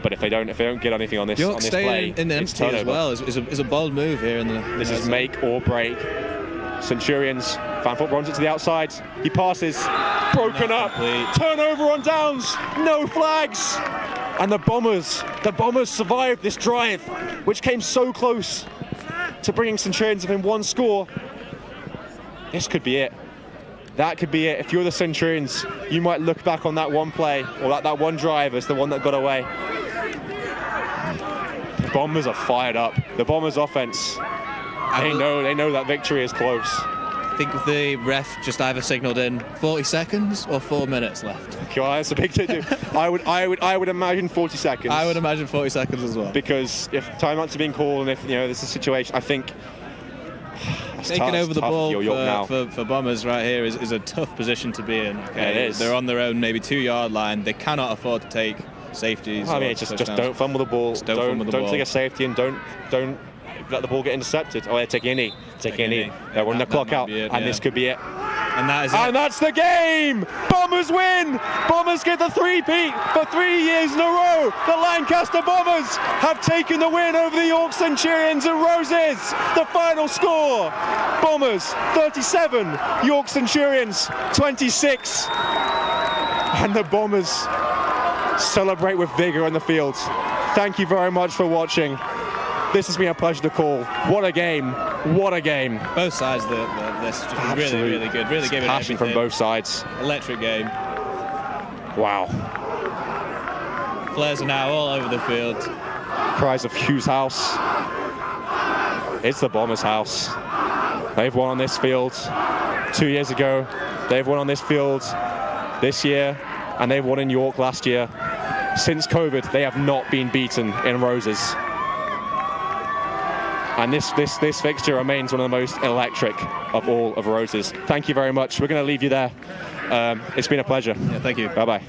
But if they don't get anything on this play, in the empty as well is a bold move here. This is make or break. Centurions, Fanthorpe runs it to the outside. He passes, broken up, turnover on downs, no flags, and the Bombers survived this drive, which came so close to bringing Centurions within one score. This could be it. That could be it. If you're the Centurions, you might look back on that one play or that one drive as the one that got away. The Bombers are fired up. The Bombers' offense, they know that victory is close. I think the ref just either signalled in 40 seconds or 4 minutes left. God, that's a big to-do. I would imagine 40 seconds. I would imagine 40 seconds as well. Because if timeouts are being called and if this is a situation, I think taking over the ball for Bombers right here is a tough position to be in. Okay? Yeah, it is. They're on their own, maybe 2 yard line. They cannot afford to take safeties. I mean, just don't fumble the ball. Don't take a safety and don't let the ball get intercepted. Oh, they're taking a knee. They're running the clock out, and this could be it. And that is and that's the game! Bombers win! Bombers get the three-peat for 3 years in a row! The Lancaster Bombers have taken the win over the York Centurions and Roses! The final score! Bombers 37, York Centurions 26. And the Bombers celebrate with vigour on the field. Thank you very much for watching. This has been a pleasure to call. What a game. What a game. Both sides of this just really, really good. Really gave it passion from both sides. Electric game. Wow. Flares are now all over the field. Cries of whose house? It's the Bombers' house. They've won on this field 2 years ago. They've won on this field this year. And they've won in York last year. Since COVID, they have not been beaten in Roses. And this fixture remains one of the most electric of all of Roses. Thank you very much. We're going to leave you there. It's been a pleasure. Yeah, thank you. Bye-bye.